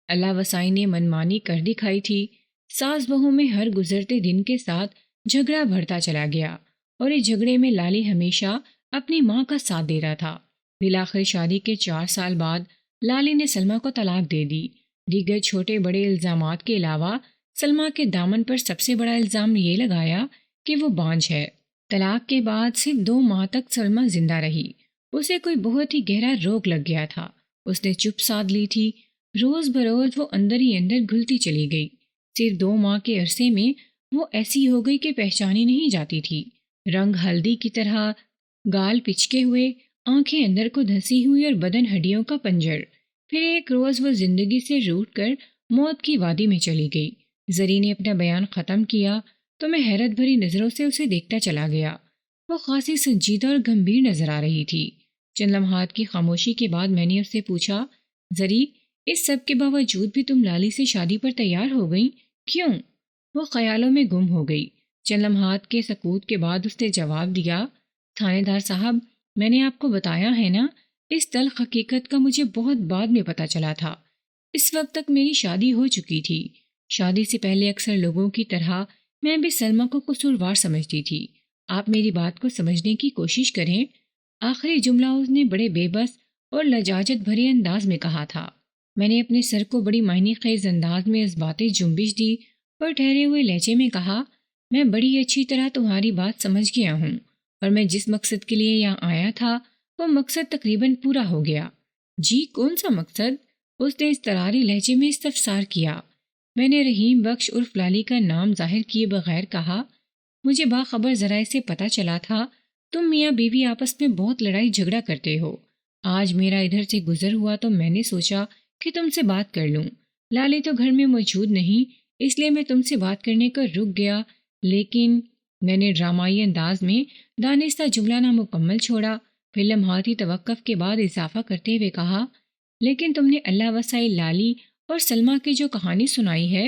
اللہ وسائی نے منمانی کر دکھائی تھی۔ ساس بہو میں ہر گزرتے دن کے ساتھ جھگڑا بڑھتا چلا گیا، اور اس جھگڑے میں لالی ہمیشہ اپنی ماں کا ساتھ دے رہا تھا۔ بالآخر شادی کے 4 سال بعد لالی نے سلمہ کو طلاق دے دی۔ دیگر چھوٹے بڑے الزامات کے علاوہ سلمہ کے دامن پر سب سے بڑا الزام یہ لگایا کہ وہ بانجھ ہے۔ طلاق کے بعد صرف 2 ماہ تک سلمہ زندہ رہی۔ اسے کوئی بہت ہی گہرا روگ لگ گیا تھا۔ اس نے چپ سادھ لی تھی۔ روز بروز وہ اندر ہی اندر گھلتی چلی گئی۔ صرف 2 ماہ کے عرصے میں وہ ایسی ہو گئی کہ پہچانی نہیں جاتی تھی۔ رنگ ہلدی کی طرح، گال پچکے ہوئے، آنکھیں اندر کو دھسی ہوئی اور بدن ہڈیوں کا پنجر۔ پھر ایک روز وہ زندگی سے روٹھ کر موت کی وادی میں چلی گئی۔ زری نے اپنا بیان ختم کیا تو میں حیرت بھری نظروں سے اسے دیکھتا چلا گیا۔ وہ خاصی سنجیدہ اور گمبھیر نظر آ رہی تھی۔ چند لمحات کی خاموشی کے بعد میں نے اس سے پوچھا، زری، اس سب کے باوجود بھی تم لالی سے شادی پر تیار ہو گئیں، کیوں؟ وہ خیالوں میں گم ہو گئی۔ چند لمحات کے سکوت کے بعد اس نے جواب دیا، تھانے دار صاحب، میں نے آپ کو بتایا ہے نا، اس تلخ حقیقت کا مجھے بہت بعد میں پتہ چلا تھا۔ اس وقت تک میری شادی ہو چکی تھی۔ شادی سے پہلے اکثر لوگوں کی طرح میں بھی سلمہ کو قصوروار سمجھتی تھی۔ آپ میری بات کو سمجھنے کی کوشش کریں۔ آخری جملہ اس نے بڑے بے بس اور لجاجت بھرے انداز میں کہا تھا۔ میں نے اپنے سر کو بڑی معنی خیز انداز میں اس باتیں جنبش دی اور ٹھہرے ہوئے لہجے میں کہا، میں بڑی اچھی طرح تمہاری بات سمجھ گیا ہوں، اور میں جس مقصد کے لیے یہاں آیا تھا وہ مقصد تقریباً پورا ہو گیا۔ جی کون سا مقصد؟ اس نے اضطراری لہجے میں استفسار کیا۔ میں نے رحیم بخش عرف لالی کا نام ظاہر کیے بغیر کہا، مجھے باخبر ذرائع سے پتہ چلا تھا تم میاں بیوی آپس میں بہت لڑائی جھگڑا کرتے ہو۔ آج میرا ادھر سے گزر ہوا تو میں نے سوچا کہ تم سے بات کر لوں۔ لالی تو گھر میں موجود نہیں، اس لیے میں تم سے بات کرنے کو رک گیا، لیکن میں نے ڈرامائی انداز میں دانستہ جملہ نامکمل چھوڑا، پھر لمحاتی توقف کے بعد اضافہ کرتے ہوئے کہا، لیکن تم نے اللہ وسائل لالی اور سلمہ کی جو کہانی سنائی ہے،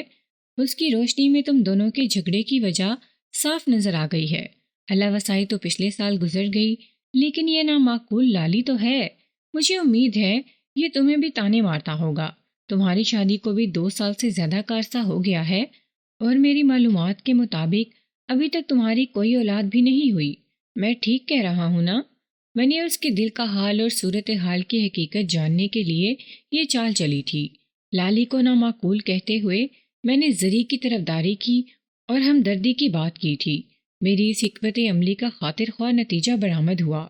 اس کی روشنی میں تم دونوں کے جھگڑے کی وجہ صاف نظر آ گئی ہے۔ اللہ وسائی تو پچھلے سال گزر گئی، لیکن یہ نامعقول لالی تو ہے۔ مجھے امید ہے یہ تمہیں بھی تانے مارتا ہوگا۔ تمہاری شادی کو بھی 2 سال سے زیادہ کا عرصہ ہو گیا ہے، اور میری معلومات کے مطابق ابھی تک تمہاری کوئی اولاد بھی نہیں ہوئی۔ میں ٹھیک کہہ رہا ہوں نا؟ میں نے اس کے دل کا حال اور صورتحال کی حقیقت جاننے کے لیے یہ چال چلی تھی۔ لالی کو نامعقول کہتے ہوئے میں نے زری کی طرفداری کی اور ہمدردی کی بات کی تھی۔ میری اس حکمت عملی کا خاطر خواہ نتیجہ برآمد ہوا۔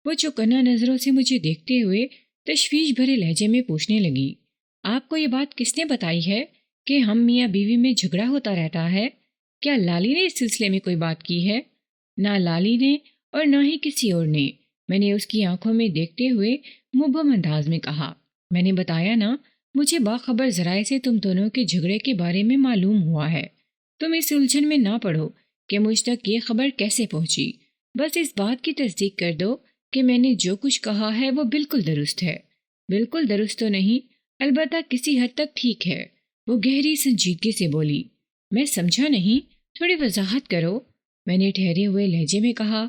وہ چوکنا نظروں سے مجھے دیکھتے ہوئے تشویش بھرے لہجے میں پوچھنے لگی، آپ کو یہ بات کس نے بتائی ہے کہ ہم میاں بیوی میں جھگڑا ہوتا رہتا ہے؟ کیا لالی نے اس سلسلے میں کوئی بات کی ہے؟ نہ لالی نے اور نہ ہی کسی اور نے، میں نے اس کی آنکھوں میں دیکھتے ہوئے مبہم انداز میں کہا۔ میں نے بتایا نا، مجھے باخبر ذرائع سے تم دونوں کے جھگڑے کے بارے میں معلوم ہوا ہے۔ تم اس الجھن میں نہ پڑو کہ مجھ تک یہ خبر کیسے پہنچی، بس اس بات کی تصدیق کر دو کہ میں نے جو کچھ کہا ہے وہ بالکل درست ہے۔ بالکل درست تو نہیں، البتہ کسی حد تک ٹھیک ہے، وہ گہری سنجیدگی سے بولی۔ میں سمجھا نہیں، تھوڑی وضاحت کرو، میں نے ٹھہرے ہوئے لہجے میں کہا۔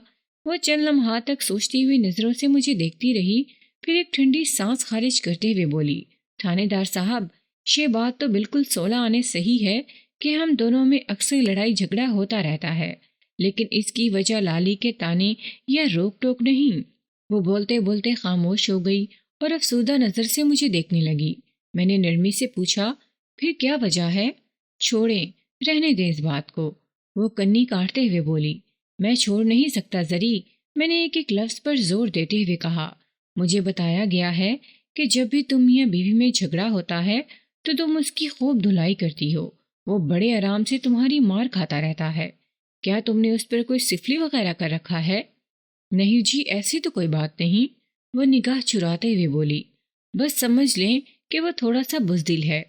وہ چند لمحات تک سوچتی ہوئی نظروں سے مجھے دیکھتی رہی، پھر ایک ٹھنڈی سانس خارج کرتے ہوئے بولی، تھانے دار صاحب، یہ بات تو بالکل 16 آنے صحیح ہے کہ ہم دونوں میں اکثر لڑائی جھگڑا ہوتا رہتا ہے، لیکن اس کی وجہ لالی کے تانے یا روک ٹوک نہیں۔ وہ بولتے بولتے خاموش ہو گئی اور افسردہ نظر سے مجھے دیکھنے لگی۔ میں نے نرمی سے پوچھا، پھر کیا وجہ ہے؟ چھوڑیں، رہنے دیں اس بات کو، وہ کنی کاٹتے ہوئے بولی۔ میں چھوڑ نہیں سکتا زری، میں نے ایک ایک لفظ پر زور دیتے ہوئے کہا۔ مجھے بتایا گیا ہے کہ جب بھی تم میاں بیوی میں جھگڑا ہوتا ہے تو تم اس کی خوب دھلائی کرتی ہو، وہ بڑے آرام سے تمہاری مار کھاتا رہتا ہے۔ کیا تم نے اس پر کوئی سفلی وغیرہ کر رکھا ہے؟ نہیں جی، ایسی تو کوئی بات نہیں، وہ نگاہ چراتے ہوئے بولی۔ بس سمجھ لیں کہ وہ تھوڑا سا بزدل ہے۔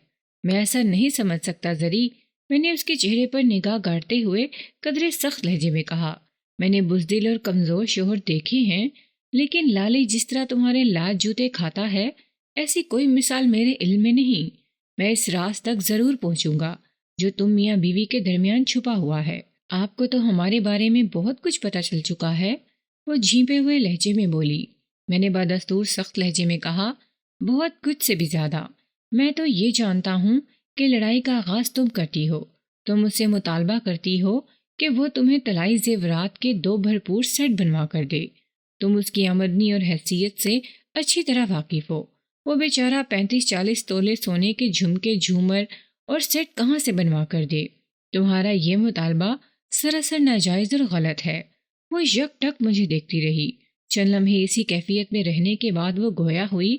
میں ایسا نہیں سمجھ سکتا زری، میں نے اس کے چہرے پر نگاہ گاڑتے ہوئے قدرے سخت لہجے میں کہا۔ میں نے بزدل اور کمزور شوہر دیکھے ہیں، لیکن لالی جس طرح تمہارے لات جوتے کھاتا ہے، ایسی کوئی مثال میرے علم میں نہیں۔ میں اس راز تک ضرور پہنچوں گا جو تم میاں بیوی کے درمیان چھپا ہوا ہے۔ آپ کو تو ہمارے بارے میں بہت کچھ پتہ چل چکا ہے، وہ جھینپے ہوئے لہجے میں بولی۔ میں نے بدستور سخت لہجے میں کہا، بہت کچھ سے بھی زیادہ۔ میں تو یہ جانتا ہوں کہ لڑائی کا آغاز تم کرتی ہو، تم اس سے مطالبہ کرتی ہو کہ وہ تمہیں طلائی زیورات کے 2 بھرپور سیٹ بنوا کر دے۔ تم اس کی آمدنی اور حیثیت سے اچھی طرح واقف ہو۔ وہ بیچارہ 35-40 تولے سونے کے جھمکے، جھومر اور سیٹ کہاں سے بنوا کر دے؟ تمہارا یہ مطالبہ سراسر ناجائز اور غلط ہے۔ وہ یک ٹک مجھے دیکھتی رہی۔ چند لمحے اسی کیفیت میں رہنے کے بعد وہ گویا ہوئی۔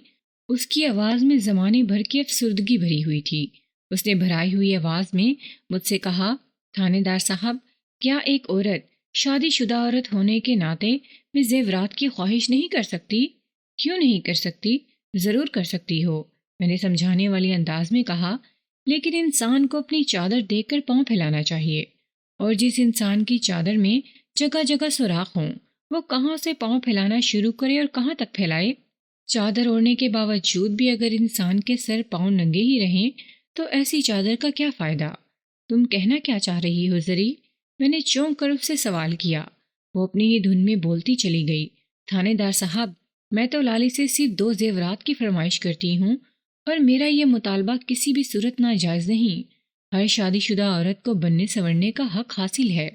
اس کی آواز میں زمانے بھر کی افسردگی بھری ہوئی تھی۔ اس نے بھرائی ہوئی آواز میں مجھ سے کہا، تھانے دار صاحب، کیا ایک عورت، شادی شدہ عورت ہونے کے ناطے میں زیورات کی خواہش نہیں کر سکتی؟ کیوں نہیں کر سکتی؟ ضرور کر سکتی ہو، میں نے سمجھانے والے انداز میں کہا، لیکن انسان کو اپنی چادر دیکھ کر پاؤں پھیلانا چاہیے، اور جس انسان کی چادر میں جگہ جگہ سوراخ ہوں، وہ کہاں سے پاؤں پھیلانا شروع کرے اور کہاں تک پھیلائے؟ چادر اوڑھنے کے باوجود بھی اگر انسان کے سر پاؤں ننگے ہی رہیں تو ایسی چادر کا کیا فائدہ؟ تم کہنا کیا چاہ رہی ہو زری؟ میں نے چونک کر اس سے سوال کیا۔ وہ اپنی ہی دھن میں بولتی چلی گئی، تھانے دار صاحب، میں تو لالی سے صرف 2 زیورات کی فرمائش کرتی ہوں، اور میرا یہ مطالبہ کسی بھی صورت ناجائز نہیں۔ ہر شادی شدہ عورت کو بننے سنورنے کا حق حاصل ہے،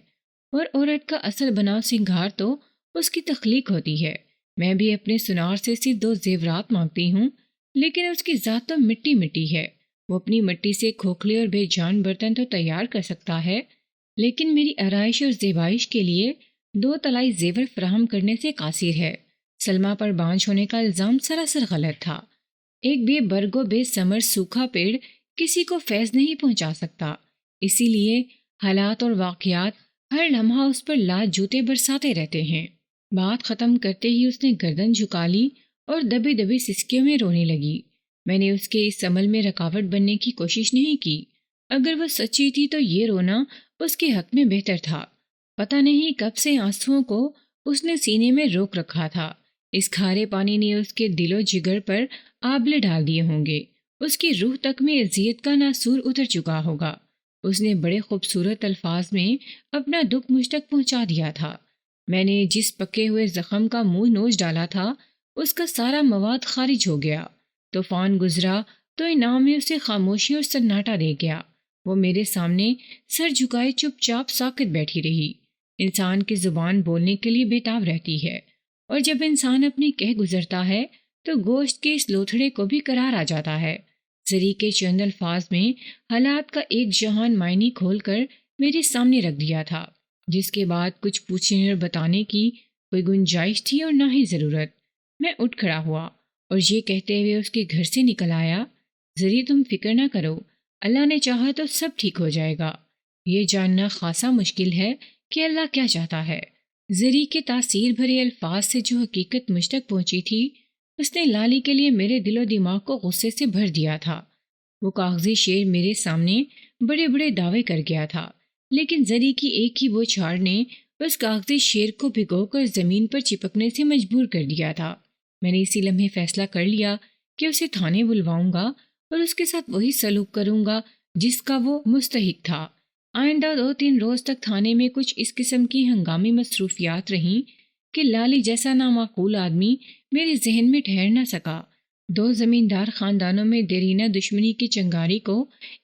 اور عورت کا اصل بناؤ سنگھار تو اس کی تخلیق ہوتی ہے۔ میں بھی اپنے سنار سے صرف 2 زیورات مانگتی ہوں، لیکن اس کی ذات تو مٹی مٹی ہے۔ وہ اپنی مٹی سے کھوکھلے اور بے جان برتن تو تیار کر سکتا ہے، لیکن میری آرائش اور زیبائش کے لیے 2 طلائی زیور فراہم کرنے سے قاصر ہے۔ سلمہ پر بانجھ ہونے کا الزام سراسر غلط تھا۔ ایک بے برگ و بے ثمر سوکھا پیڑ کسی کو فیض نہیں پہنچا سکتا، اسی لیے حالات اور واقعات ہر لمحہ اس پر لات جوتے برساتے رہتے ہیں۔ بات ختم کرتے ہی اس نے گردن جھکا لی اور دبے دبے سسکیوں میں رونے لگی۔ میں نے اس کے اس عمل میں رکاوٹ بننے کی کوشش نہیں کی۔ اگر وہ سچی تھی تو یہ رونا اس کے حق میں بہتر تھا۔ پتہ نہیں کب سے آنسوؤں کو اس نے سینے میں روک رکھا تھا۔ اس کھارے پانی نے اس کے دل و جگر پر آبلے ڈال دیے ہوں گے۔ اس کی روح تک میں اذیت کا ناسور اتر چکا ہوگا۔ اس نے بڑے خوبصورت الفاظ میں اپنا دکھ مجھ تک پہنچا دیا تھا۔ میں نے جس پکے ہوئے زخم کا منہ نوچ ڈالا تھا اس کا سارا مواد خارج ہو گیا۔ طوفان گزرا تو انعام میں اسے خاموشی اور سناٹا دے گیا۔ وہ میرے سامنے سر جھکائے چپ چاپ ساکت بیٹھی رہی۔ انسان کی زبان بولنے کے لیے بےتاب رہتی ہے، اور جب انسان اپنے کہہ گزرتا ہے تو گوشت کے اس لوتھڑے کو بھی قرار آ جاتا ہے۔ زری کے چند الفاظ میں حالات کا ایک جہان معنی کھول کر میرے سامنے رکھ دیا تھا، جس کے بعد کچھ پوچھنے اور بتانے کی کوئی گنجائش تھی اور نہ ہی ضرورت۔ میں اٹھ کھڑا ہوا اور یہ کہتے ہوئے اس کے گھر سے نکل آیا، زری تم فکر نہ کرو، اللہ نے چاہا تو سب ٹھیک ہو جائے گا۔ یہ جاننا خاصا مشکل ہے کہ اللہ کیا چاہتا ہے۔ زری کے تاثیر بھرے الفاظ سے جو حقیقت مجھ تک پہنچی تھی، اس نے لالی کے لیے میرے دل و دماغ کو غصے سے بھر دیا تھا۔ وہ کاغذی شیر میرے سامنے بڑے بڑے دعوے کر گیا تھا، لیکن زری کی ایک ہی بوچھاڑ نے اس کاغذی شیر کو بھگو کر زمین پر چپکنے سے مجبور کر دیا تھا۔ میں نے اسی لمحے فیصلہ کر لیا کہ اسے تھانے بلواؤں گا اور اس کے ساتھ وہی سلوک کروں گا جس کا وہ مستحق تھا۔ آئندہ 2-3 روز تک تھانے میں کچھ اس قسم کی ہنگامی مصروفیات رہیں کہ لالی جیسا نامعقول آدمی میرے ذہن میں ٹھہر نہ سکا۔ 2 زمیندار خاندانوں میں دیرینہ دشمنی کی چنگاری کو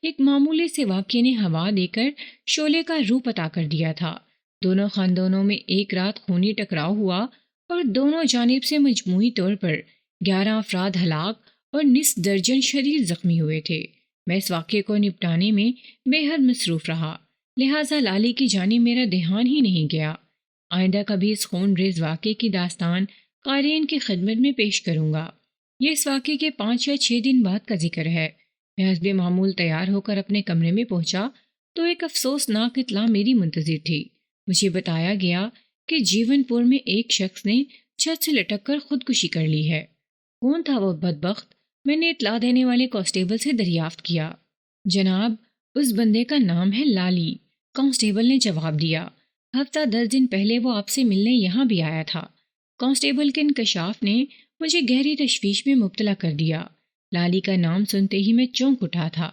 ایک معمولی سے واقعے نے ہوا دے کر شعلے کا روپ عطا کر دیا تھا۔ دونوں خاندانوں میں ایک رات خونی ٹکراؤ ہوا اور دونوں جانب سے مجموعی طور پر 11 افراد ہلاک اور نصف درجن شدید زخمی ہوئے تھے۔ میں اس واقعے کو نپٹانے میں بے حد مصروف رہا، لہٰذا لالی کی جانب میرا دھیان ہی نہیں گیا۔ آئندہ کبھی اس خون ریز واقعے کی داستان قارئین کی خدمت میں پیش کروں گا۔ یہ اس واقعے کے 5 یا 6 دن بعد کا ذکر ہے۔ میں حسب معمول تیار ہو کر اپنے کمرے میں پہنچا تو ایک افسوسناک اطلاع میری منتظر تھی۔ مجھے بتایا گیا کہ جیون پور میں ایک شخص نے چھت سے لٹک کر خودکشی کر لی ہے۔ کون تھا وہ بدبخت؟ میں نے اطلاع دینے والے کانسٹیبل سے دریافت کیا۔ جناب، اس بندے کا نام ہے لالی، کانسٹیبل نے جواب دیا۔ ہفتہ 10 دن پہلے وہ آپ سے ملنے یہاں بھی آیا تھا۔ کانسٹیبل کے انکشاف نے مجھے گہری تشویش میں مبتلا کر دیا۔ لالی کا نام سنتے ہی میں چونک اٹھا تھا،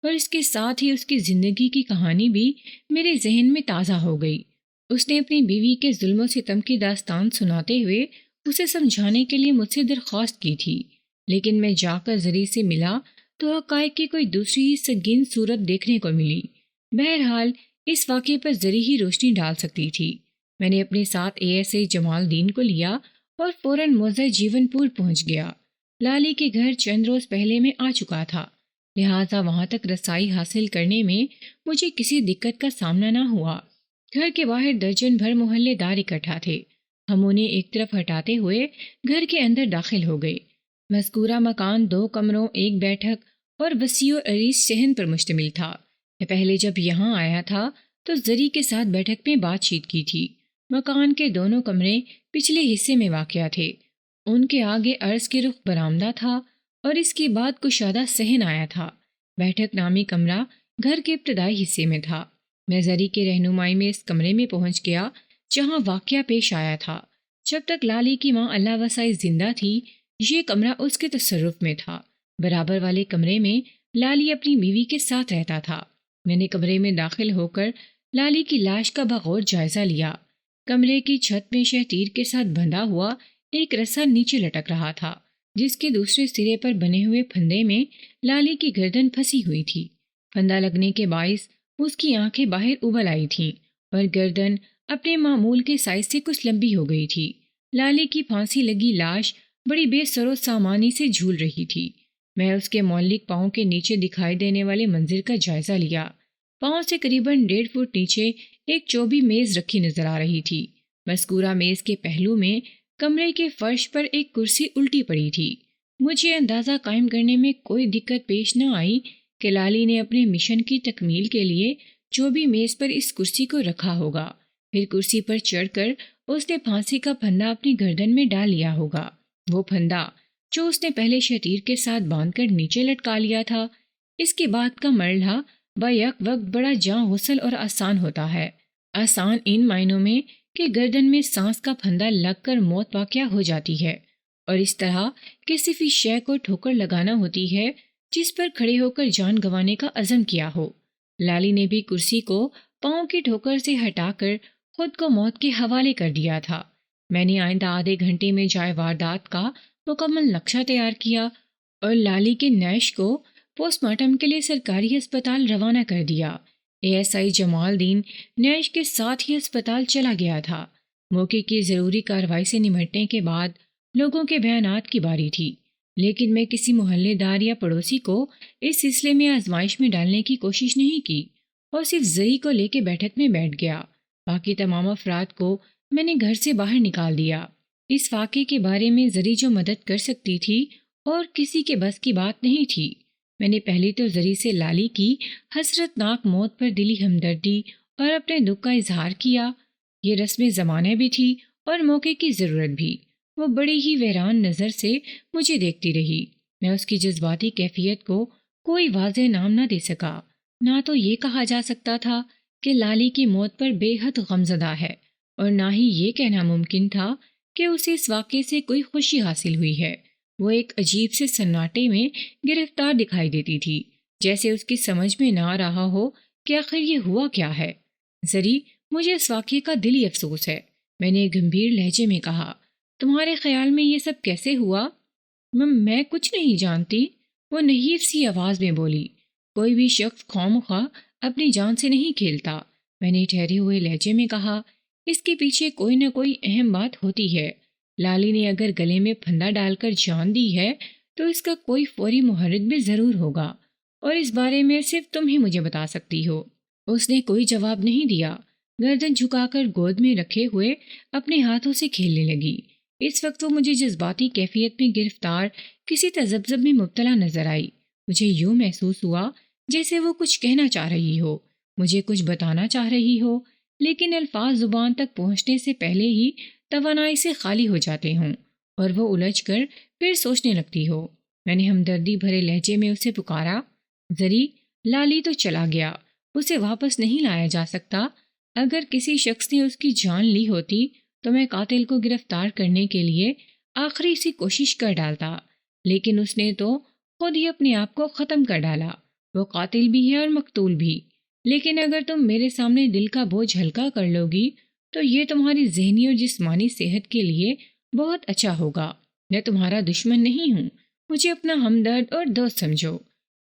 اور اس کے ساتھ ہی اس کی زندگی کی کہانی بھی میرے ذہن میں تازہ ہو گئی۔ اس نے اپنی بیوی کے ظلم و ستم کی داستان سناتے ہوئے اسے سمجھانے کے لیے مجھ سے درخواست کی تھی، لیکن میں جا کر زری سے ملا تو حقائق کی کوئی دوسری ہی سنگین صورت دیکھنے کو ملی۔ بہرحال اس واقعے پر زری ہی روشنی ڈال سکتی تھی۔ میں نے اپنے ساتھ ASI جمال الدین کو لیا اور فوراً موضع جیون پور پہنچ گیا۔ لالی کے گھر چند روز پہلے میں آ چکا تھا، لہٰذا وہاں تک رسائی حاصل کرنے میں مجھے کسی دقت کا سامنا نہ ہوا۔ گھر کے باہر درجن بھر محلے دار اکٹھا تھے۔ ہم انہیں ایک طرف ہٹاتے ہوئے گھر کے اندر داخل ہو گئے۔ مذکورہ مکان 2 کمروں، ایک بیٹھک اور وسیع و عریض صحن پر مشتمل تھا۔ میں پہلے جب یہاں آیا تھا تو زری کے ساتھ بیٹھک میں بات چیت کی تھی۔ مکان کے دونوں کمرے پچھلے حصے میں واقع تھے۔ ان کے آگے عرض کے رخ برآمدہ تھا اور اس کے بعد کشادہ صحن آیا تھا۔ بیٹھک نامی کمرہ گھر کے ابتدائی حصے میں تھا۔ میں زری کے رہنمائی میں اس کمرے میں پہنچ گیا جہاں واقعہ پیش آیا تھا۔ جب تک لالی کی ماں اللہ وسائی زندہ تھی، یہ کمرہ اس کے تصرف میں تھا۔ برابر والے کمرے میں لالی اپنی بیوی کے ساتھ رہتا تھا۔ میں نے کمرے میں داخل ہو کر لالی کی لاش کا بغور جائزہ لیا۔ کمرے کی چھت میں شہتیر کے ساتھ بندھا ہوا ایک رسا نیچے لٹک رہا تھا، جس کے دوسرے سرے پر بنے ہوئے پھندے میں لالی کی گردن پھنسی ہوئی تھی۔ پھندا لگنے کے باعث اس کی آنکھیں باہر ابل آئی تھیں اور گردن اپنے معمول کے سائز سے کچھ لمبی ہو گئی تھی۔ لالی کی پھانسی لگی لاش بڑی بے سر و سامانی سے جھول رہی تھی۔ میں اس کے معلق پاؤں کے نیچے دکھائی دینے والے منظر کا جائزہ لیا۔ پاؤں سے قریباً 1.5 فٹ نیچے ایک چوبی میز رکھی نظر آ رہی تھی۔ مذکورہ میز کے پہلو میں کمرے کے فرش پر ایک کرسی الٹی پڑی تھی۔ مجھے اندازہ قائم کرنے میں کوئی دقت پیش نہ آئی کہ لالی نے اپنے مشن کی تکمیل کے لیے چوبی میز پر اس کرسی کو رکھا ہوگا، پھر کرسی پر چڑھ کر اس نے پھانسی کا پھندا اپنی گردن میں ڈال لیا ہوگا، وہ پھندا جو اس نے پہلے شتیر کے ساتھ باندھ کر نیچے لٹکا لیا تھا۔ اس کے بعد کا مرحلہ بیک وقت بڑا جاں غسل اور آسان ہوتا ہے۔ آسان ان معنوں میں کہ گردن میں سانس کا پھندا لگ کر موت واقع ہو جاتی ہے، اور اس طرح کسی بھی شے کو ٹھوکر لگانا ہوتی ہے جس پر کھڑے ہو کر جان گنوانے کا عزم کیا ہو۔ لالی نے بھی کرسی کو پاؤں کی ٹھوکر سے ہٹا کر خود کو موت کے حوالے کر دیا تھا۔ میں نے آئندہ آدھے گھنٹے میں جائے واردات کا مکمل نقشہ تیار کیا اور لالی کے نیش کو پوسٹ مارٹم کے لیے سرکاری ہسپتال روانہ کر دیا۔ ASI جمال الدین نیش کے ساتھ ہی ہسپتال چلا گیا تھا۔ موقع کی ضروری کارروائی سے نمٹنے کے بعد لوگوں کے بیانات کی باری تھی، لیکن میں کسی محلے دار یا پڑوسی کو اس سلسلے میں آزمائش میں ڈالنے کی کوشش نہیں کی اور صرف زری کو لے کے بیٹھک میں بیٹھ گیا۔ باقی تمام افراد کو میں نے گھر سے باہر نکال دیا۔ اس واقعے کے بارے میں زری جو مدد کر سکتی تھی اور کسی کے بس کی بات نہیں تھی۔ میں نے پہلے تو زری سے لالی کی حسرت ناک موت پر دلی ہمدردی اور اپنے دکھ کا اظہار کیا۔ یہ رسم زمانے بھی تھی اور موقع کی ضرورت بھی۔ وہ بڑی ہی ویران نظر سے مجھے دیکھتی رہی۔ میں اس کی جذباتی کیفیت کو کوئی واضح نام نہ دے سکا۔ نہ تو یہ کہا جا سکتا تھا کہ لالی کی موت پر بے حد غمزدہ ہے، اور نہ ہی یہ کہنا ممکن تھا کہ اسے اس واقعے سے کوئی خوشی حاصل ہوئی ہے۔ وہ ایک عجیب سے سناٹے میں گرفتار دکھائی دیتی تھی، جیسے اس کی سمجھ میں نہ آ رہا ہو کہ آخر یہ ہوا کیا ہے۔ زری، مجھے اس واقعے کا دلی افسوس ہے، میں نے گمبھیر لہجے میں کہا۔ تمہارے خیال میں یہ سب کیسے ہوا؟ میں کچھ نہیں جانتی، وہ نحیف سی آواز میں بولی۔ کوئی بھی شخص خواہ اپنی جان سے نہیں کھیلتا، میں نے ٹھہرے ہوئے لہجے میں کہا۔ اس کے پیچھے کوئی نہ کوئی اہم بات ہوتی ہے۔ لالی نے اگر گلے میں پھندا ڈال کر جان دی ہے تو اس کا کوئی فوری محرک بھی ضرور ہوگا، اور اس بارے میں صرف تم ہی مجھے بتا سکتی ہو۔ اس نے کوئی جواب نہیں دیا، گردن جھکا کر گود میں رکھے ہوئے اپنے ہاتھوں سے کھیلنے لگی۔ اس وقت وہ مجھے جذباتی کیفیت میں گرفتار کسی تذبذب میں مبتلا نظر آئی۔ مجھے یوں محسوس ہوا جیسے وہ کچھ کہنا چاہ رہی ہو، مجھے کچھ بتانا چاہ رہی ہو، لیکن الفاظ زبان تک پہنچنے سے پہلے ہی توانائی سے خالی ہو جاتے ہوں اور وہ الجھ کر پھر سوچنے لگتی ہو۔ میں نے ہمدردی بھرے لہجے میں اسے پکارا، زری، لالی تو چلا گیا، اسے واپس نہیں لایا جا سکتا۔ اگر کسی شخص نے اس کی جان لی ہوتی تو میں قاتل کو گرفتار کرنے کے لیے آخری سی کوشش کر ڈالتا، لیکن اس نے تو خود ہی اپنے آپ کو ختم کر ڈالا۔ وہ قاتل بھی ہے اور مقتول بھی، لیکن اگر تم میرے سامنے دل کا بوجھ ہلکا کر لو گی تو یہ تمہاری ذہنی اور جسمانی صحت کے لیے بہت اچھا ہوگا۔ میں تمہارا دشمن نہیں ہوں، مجھے اپنا ہمدرد اور دوست سمجھو۔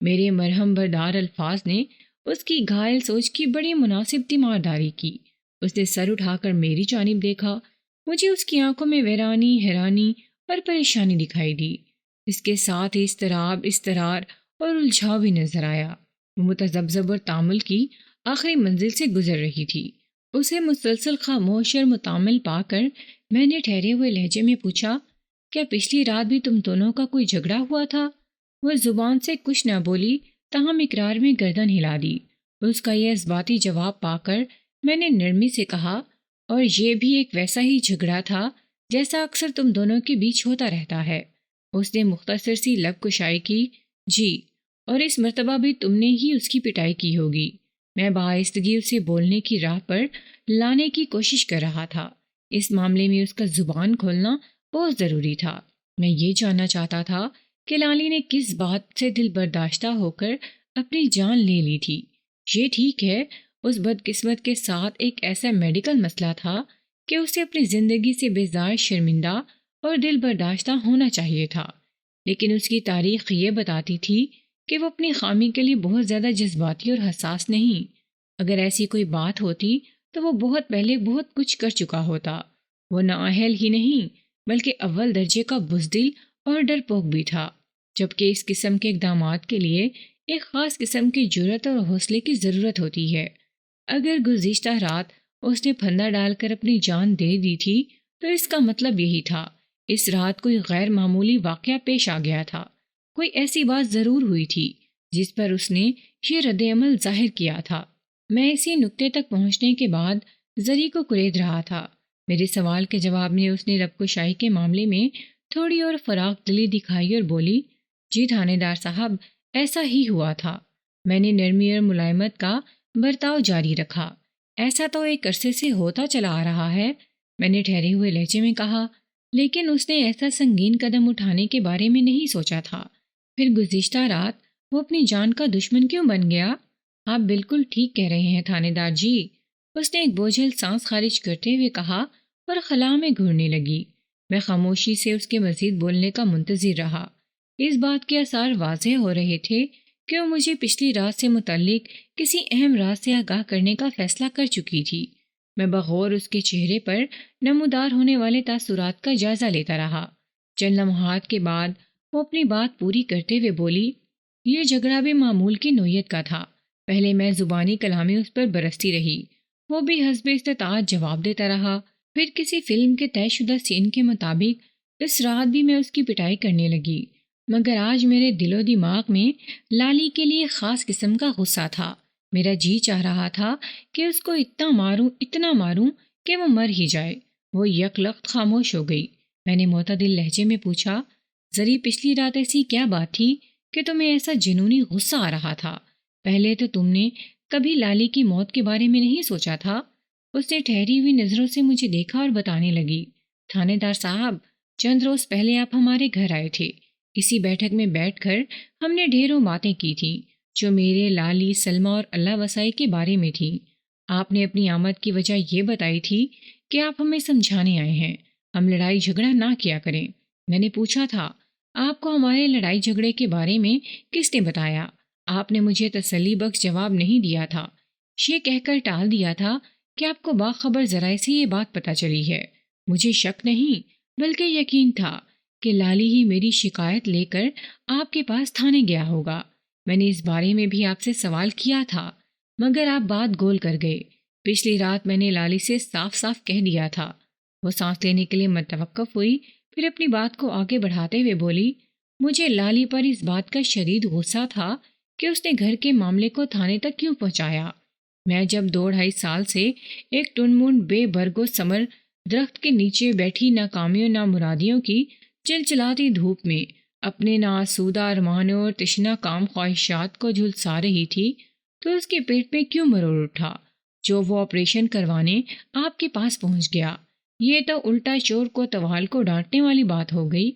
میرے مرہم بردار الفاظ نے اس کی گھائل سوچ کی بڑی مناسب تیمارداری کی۔ اس نے سر اٹھا کر میری جانب دیکھا۔ مجھے اس کی آنکھوں میں ویرانی، حیرانی اور پریشانی دکھائی دی۔ اس کے ساتھ ہی اضطراب، اضطرار اور الجھاؤ بھی نظر آیا۔ وہ متذبذب اور تامل کی آخری منزل سے گزر رہی تھی۔ اسے مسلسل خاموش اور متامل پا کر میں نے ٹھہرے ہوئے لہجے میں پوچھا، کیا پچھلی رات بھی تم دونوں کا کوئی جھگڑا ہوا تھا؟ وہ زبان سے کچھ نہ بولی، تاہم اقرار میں گردن ہلا دی۔ اس کا یہ اثباتی جواب پا کر میں نے نرمی سے کہا، اور یہ بھی ایک ویسا ہی جھگڑا تھا جیسا اکثر تم دونوں کے بیچ ہوتا رہتا ہے۔ اس نے مختصر سی لب کشائی کی۔ جی، اور اس مرتبہ بھی تم نے ہی اس کی پٹائی کی ہوگی۔ میں بآہستگی اسے بولنے کی راہ پر لانے کی کوشش کر رہا تھا۔ اس معاملے میں اس کا زبان کھولنا بہت ضروری تھا۔ میں یہ جاننا چاہتا تھا کہ لالی نے کس بات سے دل برداشتہ ہو کر اپنی جان لے لی تھی۔ یہ ٹھیک ہے، اس بدقسمت کے ساتھ ایک ایسا میڈیکل مسئلہ تھا کہ اسے اپنی زندگی سے بیزار، شرمندہ اور دل برداشتہ ہونا چاہیے تھا، لیکن اس کی تاریخ یہ بتاتی تھی کہ وہ اپنی خامی کے لیے بہت زیادہ جذباتی اور حساس نہیں۔ اگر ایسی کوئی بات ہوتی تو وہ بہت پہلے بہت کچھ کر چکا ہوتا۔ وہ نااہل ہی نہیں بلکہ اول درجے کا بزدل اور ڈرپوک بھی تھا، جبکہ اس قسم کے اقدامات کے لیے ایک خاص قسم کی جرأت اور حوصلے کی ضرورت ہوتی ہے۔ اگر گزشتہ رات اس نے پھندا ڈال کر اپنی جان دے دی تھی تو اس کا مطلب یہی تھا، اس رات کوئی غیر معمولی واقعہ پیش آ گیا تھا، کوئی ایسی بات ضرور ہوئی تھی جس پر اس نے یہ رد عمل ظاہر کیا تھا۔ میں اسی نقطے تک پہنچنے کے بعد زری کو کلید رہا تھا۔ میرے سوال کے جواب میں اس نے رب کشائی کے معاملے میں تھوڑی اور فراغ دلی دکھائی اور بولی، جی تھانے دار صاحب، ایسا ہی ہوا تھا۔ میں نے نرمی اور ملائمت کا برتاؤ جاری رکھا۔ ایسا تو ایک عرصے سے ہوتا چلا آ رہا ہے، میں نے ٹھہرے ہوئے لہجے میں کہا، لیکن اس نے ایسا سنگین قدم اٹھانے کے بارے میں نہیں سوچا تھا۔ پھر گزشتہ رات وہ اپنی جان کا دشمن کیوں بن گیا؟ آپ بالکل ٹھیک کہہ رہے ہیں تھانے دار جی، اس نے ایک بوجھل سانس خارج کرتے ہوئے کہا اور خلا میں گھورنے لگی۔ میں خاموشی سے اس کے مزید بولنے کا منتظر رہا۔ اس بات کے آثار واضح ہو رہے تھے کہ وہ مجھے پچھلی رات سے متعلق کسی اہم راز سے آگاہ کرنے کا فیصلہ کر چکی تھی۔ میں بغور اس کے چہرے پر نمودار ہونے والے تاثرات کا جائزہ لیتا رہا۔ چند لمحات کے بعد وہ اپنی بات پوری کرتے ہوئے بولی، یہ جھگڑا بھی معمول کی نوعیت کا تھا۔ پہلے میں زبانی کلامی اس پر برستی رہی، وہ بھی حسب استطاعت جواب دیتا رہا۔ پھر کسی فلم کے طے شدہ سین کے مطابق اس رات بھی میں اس کی پٹائی کرنے لگی، مگر آج میرے دل و دماغ میں لالی کے لیے خاص قسم کا غصہ تھا۔ میرا جی چاہ رہا تھا کہ اس کو اتنا ماروں کہ وہ مر ہی جائے۔ وہ یک لخت خاموش ہو گئی۔ میں نے معتدل لہجے میں پوچھا، زری پچھلی رات ایسی کیا بات تھی کہ تمہیں ایسا جنونی غصہ آ رہا تھا؟ پہلے تو تم نے کبھی لالی کی موت کے بارے میں نہیں سوچا تھا؟ اس نے ٹھہری ہوئی نظروں سے مجھے دیکھا اور بتانے لگی، تھانے دار صاحب، چند روز پہلے آپ ہمارے گھر آئے تھے۔ اسی بیٹھک میں بیٹھ کر ہم نے ڈھیروں باتیں کی تھیں جو میرے، لالی، سلمہ اور اللہ وسائی کے بارے میں تھیں۔ آپ نے اپنی آمد کی وجہ یہ بتائی تھی کہ آپ ہمیں سمجھانے آئے ہیں ہم لڑائی جھگڑا نہ کیا کریں۔ میں نے پوچھا تھا، آپ کو ہمارے لڑائی جھگڑے کے بارے میں کس نے بتایا؟ آپ نے مجھے تسلی بخش جواب نہیں دیا تھا، یہ کہہ کر ٹال دیا تھا کہ آپ کو باخبر ذرائع سے یہ بات پتہ چلی ہے۔ مجھے شک نہیں بلکہ یقین تھا کہ لالی ہی میری شکایت لے کر آپ کے پاس تھانے گیا ہوگا۔ میں نے اس بارے میں بھی آپ سے سوال کیا تھا، مگر آپ بات گول کر گئے۔ پچھلی رات میں نے لالی سے صاف صاف کہہ دیا تھا۔ وہ سانس لینے کے لیے متوقف ہوئی، پھر اپنی بات کو آگے بڑھاتے ہوئے بولی، مجھے لالی پر اس بات کا شدید غصہ تھا کہ اس نے گھر کے معاملے کو تھانے تک کیوں پہنچایا۔ میں جب 2-2.5 سال سے ایک ٹنمن بے برگ و ثمر درخت کے نیچے بیٹھی ناکامیوں نامرادیوں کی چلچلاتی دھوپ میں اپنے ناآسودہ ارمانوں اور تشنہ کام خواہشات کو جھلسا رہی تھی، تو اس کے پیٹ میں کیوں مرور اٹھا جو وہ آپریشن کروانے آپ کے پاس پہنچ گیا؟ یہ تو الٹا چور کو توال کو ڈانٹنے والی بات ہو گئی۔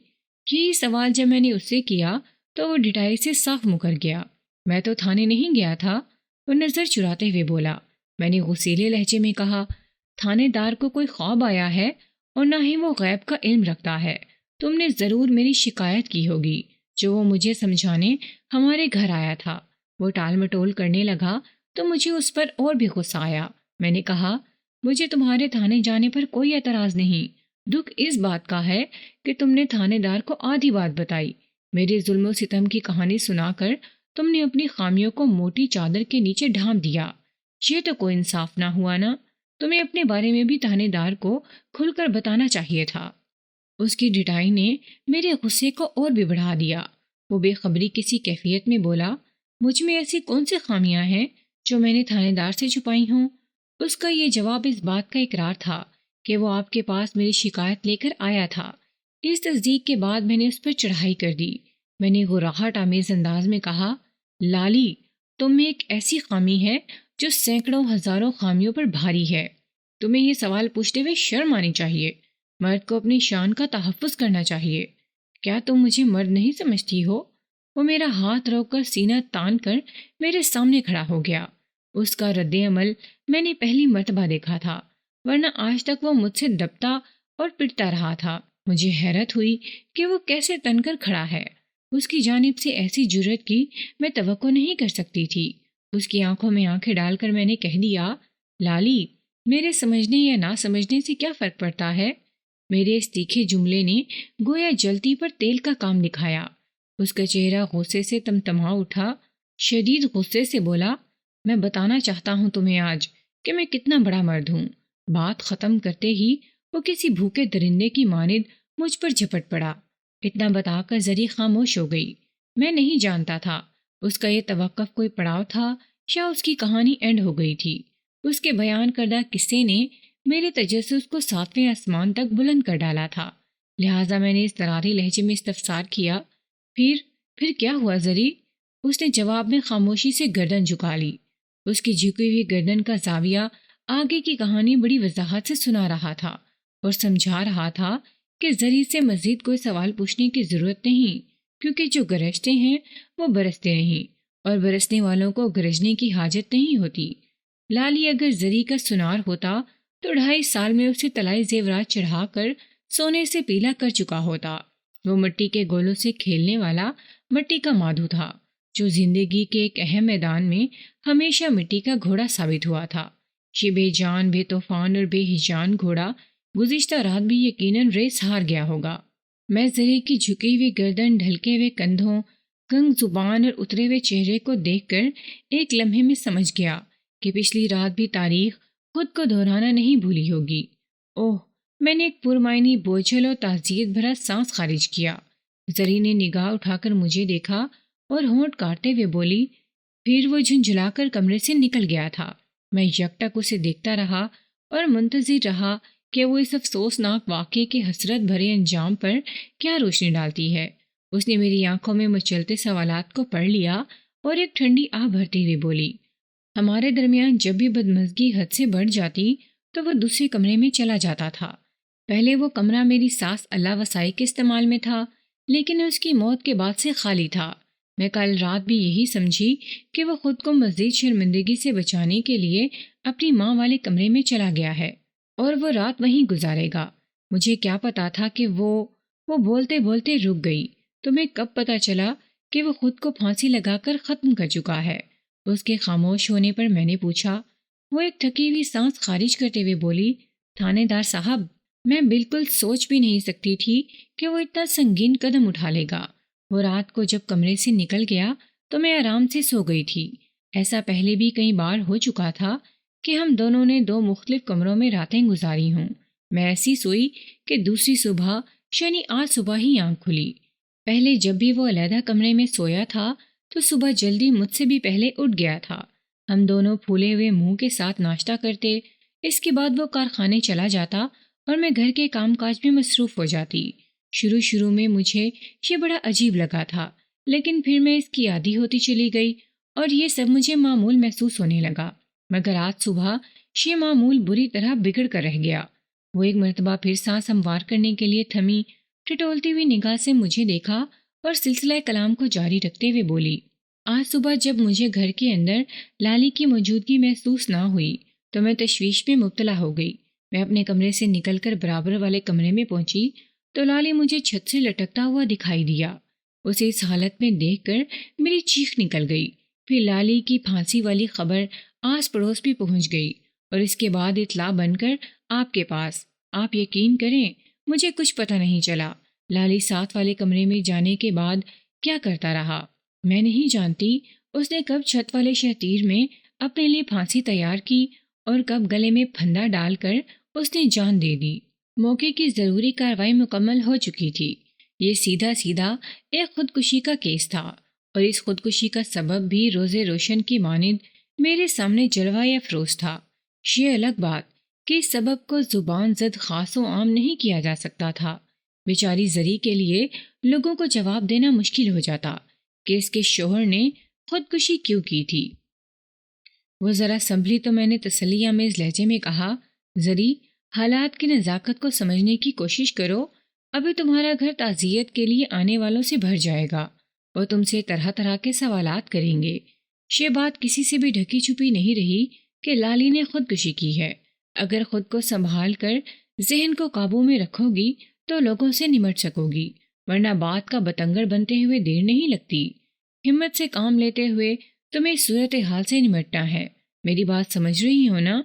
یہی سوال جب میں نے اس سے کیا تو وہ ڈٹائی سے صاف مکر گیا۔ میں تو تھانے نہیں گیا تھا، وہ نظر چراتے ہوئے بولا۔ میں نے غصیلے لہجے میں کہا، تھانے دار کو کوئی خواب آیا ہے اور نہ ہی وہ غیب کا علم رکھتا ہے۔ تم نے ضرور میری شکایت کی ہوگی جو وہ مجھے سمجھانے ہمارے گھر آیا تھا۔ وہ ٹال مٹول کرنے لگا تو مجھے اس پر اور بھی غصہ آیا۔ میں نے کہا، مجھے تمہارے تھانے جانے پر کوئی اعتراض نہیں، دکھ اس بات کا ہے کہ تم نے تھانے دار کو آدھی بات بتائی۔ میرے ظلم و ستم کی کہانی سنا کر تم نے اپنی خامیوں کو موٹی چادر کے نیچے ڈھانپ دیا۔ یہ تو کوئی انصاف نہ ہوا نا؟ تمہیں اپنے بارے میں بھی تھانے دار کو کھل کر بتانا چاہیے تھا۔ اس کی ڈٹائی نے میرے غصے کو اور بھی بڑھا دیا۔ وہ بے خبری کسی کیفیت میں بولا، مجھ میں ایسی کون سی خامیاں ہیں جو میں نے تھانے دار سے چھپائی ہوں؟ اس کا یہ جواب اس بات کا اقرار تھا کہ وہ آپ کے پاس میری شکایت لے کر آیا تھا۔ اس تصدیق کے بعد میں نے اس پر چڑھائی کر دی۔ میں نے غراہٹ آمیز انداز میں کہا، لالی، تم میں ایک ایسی خامی ہے جو سینکڑوں ہزاروں خامیوں پر بھاری ہے۔ تمہیں یہ سوال پوچھتے ہوئے شرم آنی چاہیے۔ مرد کو اپنی شان کا تحفظ کرنا چاہیے۔ کیا تم مجھے مرد نہیں سمجھتی ہو؟ وہ میرا ہاتھ روک کر سینہ تان کر میرے سامنے کھڑا ہو گیا۔ اس کا رد عمل میں نے پہلی مرتبہ دیکھا تھا، ورنہ آج تک وہ مجھ سے دبتا اور پٹتا رہا تھا۔ مجھے حیرت ہوئی کہ وہ کیسے تن کر کھڑا ہے۔ اس کی جانب سے ایسی جرأت کی میں توقع نہیں کر سکتی تھی۔ اس کی آنکھوں میں آنکھیں ڈال کر میں نے کہہ دیا، لالی، میرے سمجھنے یا نہ سمجھنے سے کیا فرق پڑتا ہے؟ میرے اس تیکھے جملے نے گویا جلتی پر تیل کا کام دکھایا۔ اس کا چہرہ غصے سے تمتما اٹھا، شدید غصے سے بولا، میں بتانا چاہتا ہوں تمہیں آج کہ میں کتنا بڑا مرد ہوں۔ بات ختم کرتے ہی وہ کسی بھوکے درندے کی مانند مجھ پر جھپٹ پڑا۔ اتنا بتا کر زری خاموش ہو گئی۔ میں نہیں جانتا تھا اس کا یہ توقف کوئی پڑاؤ تھا یا اس کی کہانی اینڈ ہو گئی تھی۔ اس کے بیان کردہ قصے نے میرے تجسس کو 7ویں آسمان تک بلند کر ڈالا تھا، لہٰذا میں نے اس تراری لہجے میں استفسار کیا، پھر کیا ہوا زری؟ اس نے جواب میں خاموشی سے گردن جھکا لی۔ اس کی جھکی ہوئی گردن کا زاویہ آگے کی کہانی بڑی وضاحت سے سنا رہا تھا اور سمجھا رہا تھا کہ زری سے مزید کوئی سوال پوچھنے کی ضرورت نہیں، کیونکہ جو گرجتے ہیں وہ برستے نہیں، اور برسنے والوں کو گرجنے کی حاجت نہیں ہوتی۔ لالی اگر زری کا سنار ہوتا تو 2.5 سال میں اسے طلائی زیورات چڑھا کر سونے سے پیلا کر چکا ہوتا۔ وہ مٹی کے گولوں سے کھیلنے والا مٹی کا مادھو تھا، جو زندگی کے ایک اہم میدان میں ہمیشہ مٹی کا گھوڑا ثابت ہوا تھا۔ یہ بے جان، بے طوفان اور بے ہیجان گھوڑا گزشتہ رات بھی یقیناً ریس ہار گیا ہوگا۔ میں زری کی جھکی ہوئی گردن، ڈھلکے ہوئے کندھوں، گنگ زبان اور اترے ہوئے چہرے کو دیکھ کر ایک لمحے میں سمجھ گیا کہ پچھلی رات بھی تاریخ خود کو دہرانا نہیں بھولی ہوگی۔ اوہ! میں نے ایک پرمعنی بوجھل اور تعزیت بھرا سانس خارج کیا۔ زری نے نگاہ اٹھا کر مجھے دیکھا اور ہونٹ کاٹتے ہوئے بولی، پھر وہ جھنجھلا کر کمرے سے نکل گیا تھا۔ میں یکٹک اسے دیکھتا رہا اور منتظر رہا کہ وہ اس افسوسناک واقعے کے حسرت بھرے انجام پر کیا روشنی ڈالتی ہے۔ اس نے میری آنکھوں میں مچلتے سوالات کو پڑھ لیا اور ایک ٹھنڈی آہ بھرتے ہوئے بولی، ہمارے درمیان جب بھی بدمزگی حد سے بڑھ جاتی تو وہ دوسرے کمرے میں چلا جاتا تھا۔ پہلے وہ کمرہ میری ساس اللہ وسائی کے استعمال میں تھا، لیکن اس کی موت کے بعد سے خالی تھا۔ میں کل رات بھی یہی سمجھی کہ وہ خود کو مزید شرمندگی سے بچانے کے لیے اپنی ماں والے کمرے میں چلا گیا ہے اور وہ رات وہیں گزارے گا۔ مجھے کیا پتا تھا کہ وہ بولتے بولتے رک گئی۔ تمہیں کب پتا چلا کہ وہ خود کو پھانسی لگا کر ختم کر چکا ہے؟ اس کے خاموش ہونے پر میں نے پوچھا۔ وہ ایک تھکی ہوئی سانس خارج کرتے ہوئے بولی، تھانے دار صاحب، میں بالکل سوچ بھی نہیں سکتی تھی کہ وہ اتنا سنگین قدم اٹھا لے گا۔ وہ رات کو جب کمرے سے نکل گیا تو میں آرام سے سو گئی تھی۔ ایسا پہلے بھی کئی بار ہو چکا تھا کہ ہم دونوں نے 2 مختلف کمروں میں راتیں گزاری ہوں۔ میں ایسی سوئی کہ دوسری صبح یعنی آج صبح ہی آنکھ کھلی۔ پہلے جب بھی وہ علیحدہ کمرے میں سویا تھا تو صبح جلدی مجھ سے بھی پہلے اٹھ گیا تھا۔ ہم دونوں پھولے ہوئے منہ کے ساتھ ناشتہ کرتے، اس کے بعد وہ کارخانے چلا جاتا اور میں گھر کے کام کاج میں مصروف ہو جاتی۔ شروع میں مجھے یہ بڑا عجیب لگا تھا، لیکن پھر میں اس کی عادی ہوتی چلی گئی اور یہ سب مجھے معمول محسوس ہونے لگا۔ مگر آج صبح یہ معمول بری طرح بگڑ کر رہ گیا۔ وہ ایک مرتبہ پھر سانس ہموار کرنے کے لیے تھمی، ٹٹولتی ہوئی نگاہ سے مجھے دیکھا اور سلسلہ کلام کو جاری رکھتے ہوئے بولی، آج صبح جب مجھے گھر کے اندر لالی کی موجودگی محسوس نہ ہوئی تو میں تشویش میں مبتلا ہو گئی۔ میں اپنے کمرے سے نکل کر برابر والے کمرے میں پہنچی تو لالی مجھے چھت سے لٹکتا ہوا دکھائی دیا۔ اسے اس حالت میں دیکھ کر میری چیخ نکل گئی۔ پھر لالی کی پھانسی والی خبر آس پڑوس بھی پہنچ گئی اور اس کے بعد اطلاع بن کر آپ کے پاس۔ آپ یقین کریں مجھے کچھ پتہ نہیں چلا۔ لالی 7 والے کمرے میں جانے کے بعد کیا کرتا رہا میں نہیں جانتی۔ اس نے کب چھت والے شہتیر میں اپنے لیے پھانسی تیار کی اور کب گلے میں پھندا ڈال کر اس نے جان دے دی۔ موقع کی ضروری کارروائی مکمل ہو چکی تھی۔ یہ سیدھا ایک خودکشی کا کیس تھا اور اس خودکشی کا سبب بھی روز روشن کی مانند میرے سامنے جلوہ افروز تھا۔ یہ الگ بات کہ اس سبب کو زبان زد خاص و عام نہیں کیا جا سکتا تھا۔ بیچاری زری کے لیے لوگوں کو جواب دینا مشکل ہو جاتا کہ اس کے شوہر نے خودکشی کیوں کی تھی۔ وہ ذرا سنبھلی تو میں نے تسلی آمیز لہجے میں کہا، زری، حالات کی نزاکت کو سمجھنے کی کوشش کرو۔ ابھی تمہارا گھر تعزیت کے لیے آنے والوں سے بھر جائے گا اور تم سے طرح طرح کے سوالات کریں گے۔ یہ بات کسی سے بھی ڈھکی چھپی نہیں رہی کہ لالی نے خودکشی کی ہے۔ اگر خود کو سنبھال کر ذہن کو قابو میں رکھو گی تو لوگوں سے نمٹ سکو گی، ورنہ بات کا بتنگڑ بنتے ہوئے دیر نہیں لگتی۔ ہمت سے کام لیتے ہوئے تمہیں صورتحال سے نمٹنا ہے۔ میری بات سمجھ رہی ہو نا؟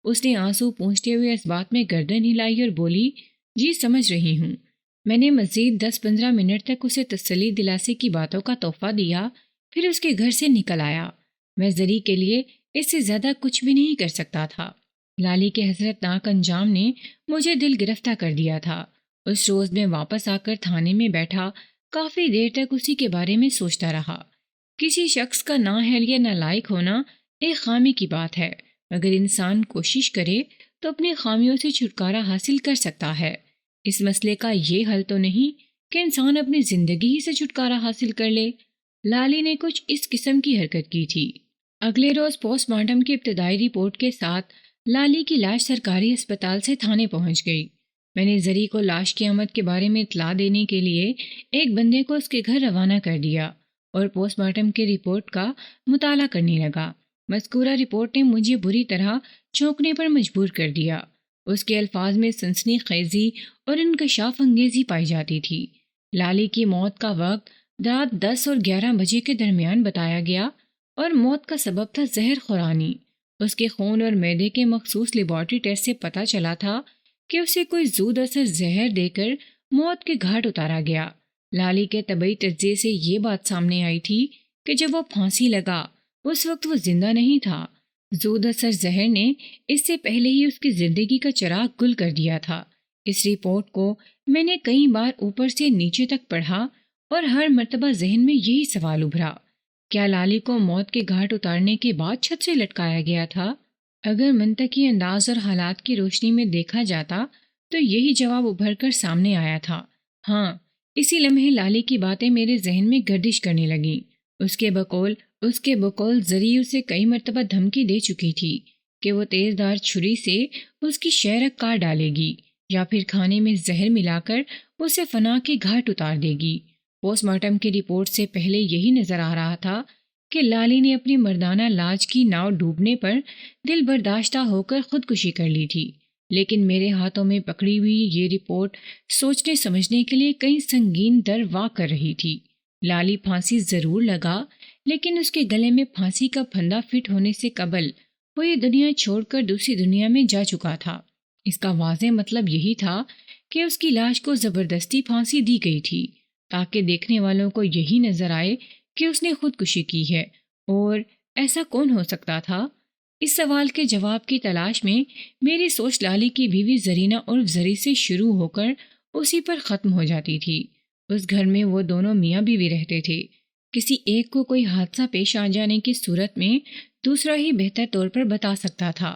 اس نے آنسو پونچھتے ہوئے اس بات میں گردن ہلائی اور بولی، جی سمجھ رہی ہوں۔ میں نے مزید 10-15 منٹ تک اسے تسلی دلانے کی باتوں کا تحفہ دیا، پھر اس کے گھر سے نکل آیا۔ میں زری کے لیے اس سے زیادہ کچھ بھی نہیں کر سکتا تھا۔ لالی کے حسرت ناک انجام نے مجھے دل گرفتہ کر دیا تھا۔ اس روز میں واپس آ کر تھانے میں بیٹھا کافی دیر تک اسی کے بارے میں سوچتا رہا۔ کسی شخص کا نااہل یا نالائق ہونا ایک خامی کی بات ہے، مگر انسان کوشش کرے تو اپنی خامیوں سے چھٹکارا حاصل کر سکتا ہے۔ اس مسئلے کا یہ حل تو نہیں کہ انسان اپنی زندگی ہی سے چھٹکارا حاصل کر لے۔ لالی نے کچھ اس قسم کی حرکت کی تھی۔ اگلے روز پوسٹ مارٹم کی ابتدائی رپورٹ کے ساتھ لالی کی لاش سرکاری اسپتال سے تھانے پہنچ گئی۔ میں نے زری کو لاش کی آمد کے بارے میں اطلاع دینے کے لیے ایک بندے کو اس کے گھر روانہ کر دیا اور پوسٹ مارٹم کی رپورٹ کا مطالعہ کرنے لگا۔ مذکورہ رپورٹ نے مجھے بری طرح چونکنے پر مجبور کر دیا۔ اس کے الفاظ میں سنسنی خیزی اور انکشاف انگیزی پائی جاتی تھی۔ لالی کی موت کا وقت رات 10 اور 11 بجے کے درمیان بتایا گیا اور موت کا سبب تھا زہر خورانی۔ اس کے خون اور معدے کے مخصوص لیبارٹری ٹیسٹ سے پتہ چلا تھا کہ اسے کوئی زود اثر زہر دے کر موت کے گھاٹ اتارا گیا۔ لالی کے طبی تجزیے سے یہ بات سامنے آئی تھی کہ جب وہ پھانسی لگا اس وقت وہ زندہ نہیں تھا۔ زود اثر زہر نے اس سے پہلے ہی اس کی زندگی کا چراغ گل کر دیا تھا۔ اس رپورٹ کو میں نے کئی بار اوپر سے نیچے تک پڑھا اور ہر مرتبہ ذہن میں یہی سوال ابھرا، کیا لالی کو موت کے گھاٹ اتارنے کے بعد چھت سے لٹکایا گیا تھا؟ اگر منطقی انداز اور حالات کی روشنی میں دیکھا جاتا تو یہی جواب ابھر کر سامنے آیا تھا۔ ہاں، اسی لمحے لالی کی باتیں میرے ذہن میں گردش کرنے لگیں۔ اس کے بقول زری اسے کئی مرتبہ دھمکی دے چکی تھی کہ وہ تیز دھار چھری سے اس کی شہرک کاٹ ڈالے گی یا پھر کھانے میں زہر ملا کر اسے فنا کے گھاٹ اتار دے گی۔ پوسٹ مارٹم کی رپورٹ سے پہلے یہی نظر آ رہا تھا کہ لالی نے اپنی مردانہ لاج کی ناؤ ڈوبنے پر دل برداشتہ ہو کر خودکشی کر لی تھی، لیکن میرے ہاتھوں میں پکڑی ہوئی یہ رپورٹ سوچنے سمجھنے کے لیے کئی سنگین در وا کر رہی تھی۔ لالی پھانسی ضرور لگا، لیکن اس کے گلے میں پھانسی کا پھندا فٹ ہونے سے قبل وہ یہ دنیا چھوڑ کر دوسری دنیا میں جا چکا تھا۔ اس کا واضح مطلب یہی تھا کہ اس کی لاش کو زبردستی پھانسی دی گئی تھی تاکہ دیکھنے والوں کو یہی نظر آئے کہ اس نے خودکشی کی ہے، اور ایسا کون ہو سکتا تھا؟ اس سوال کے جواب کی تلاش میں میری سوچ لالی کی بیوی زرینہ عرف زری سے شروع ہو کر اسی پر ختم ہو جاتی تھی۔ اس گھر میں وہ دونوں میاں بیوی رہتے تھے۔ کسی ایک کو کوئی حادثہ پیش آ جانے کی صورت میں دوسرا ہی بہتر طور پر بتا سکتا تھا،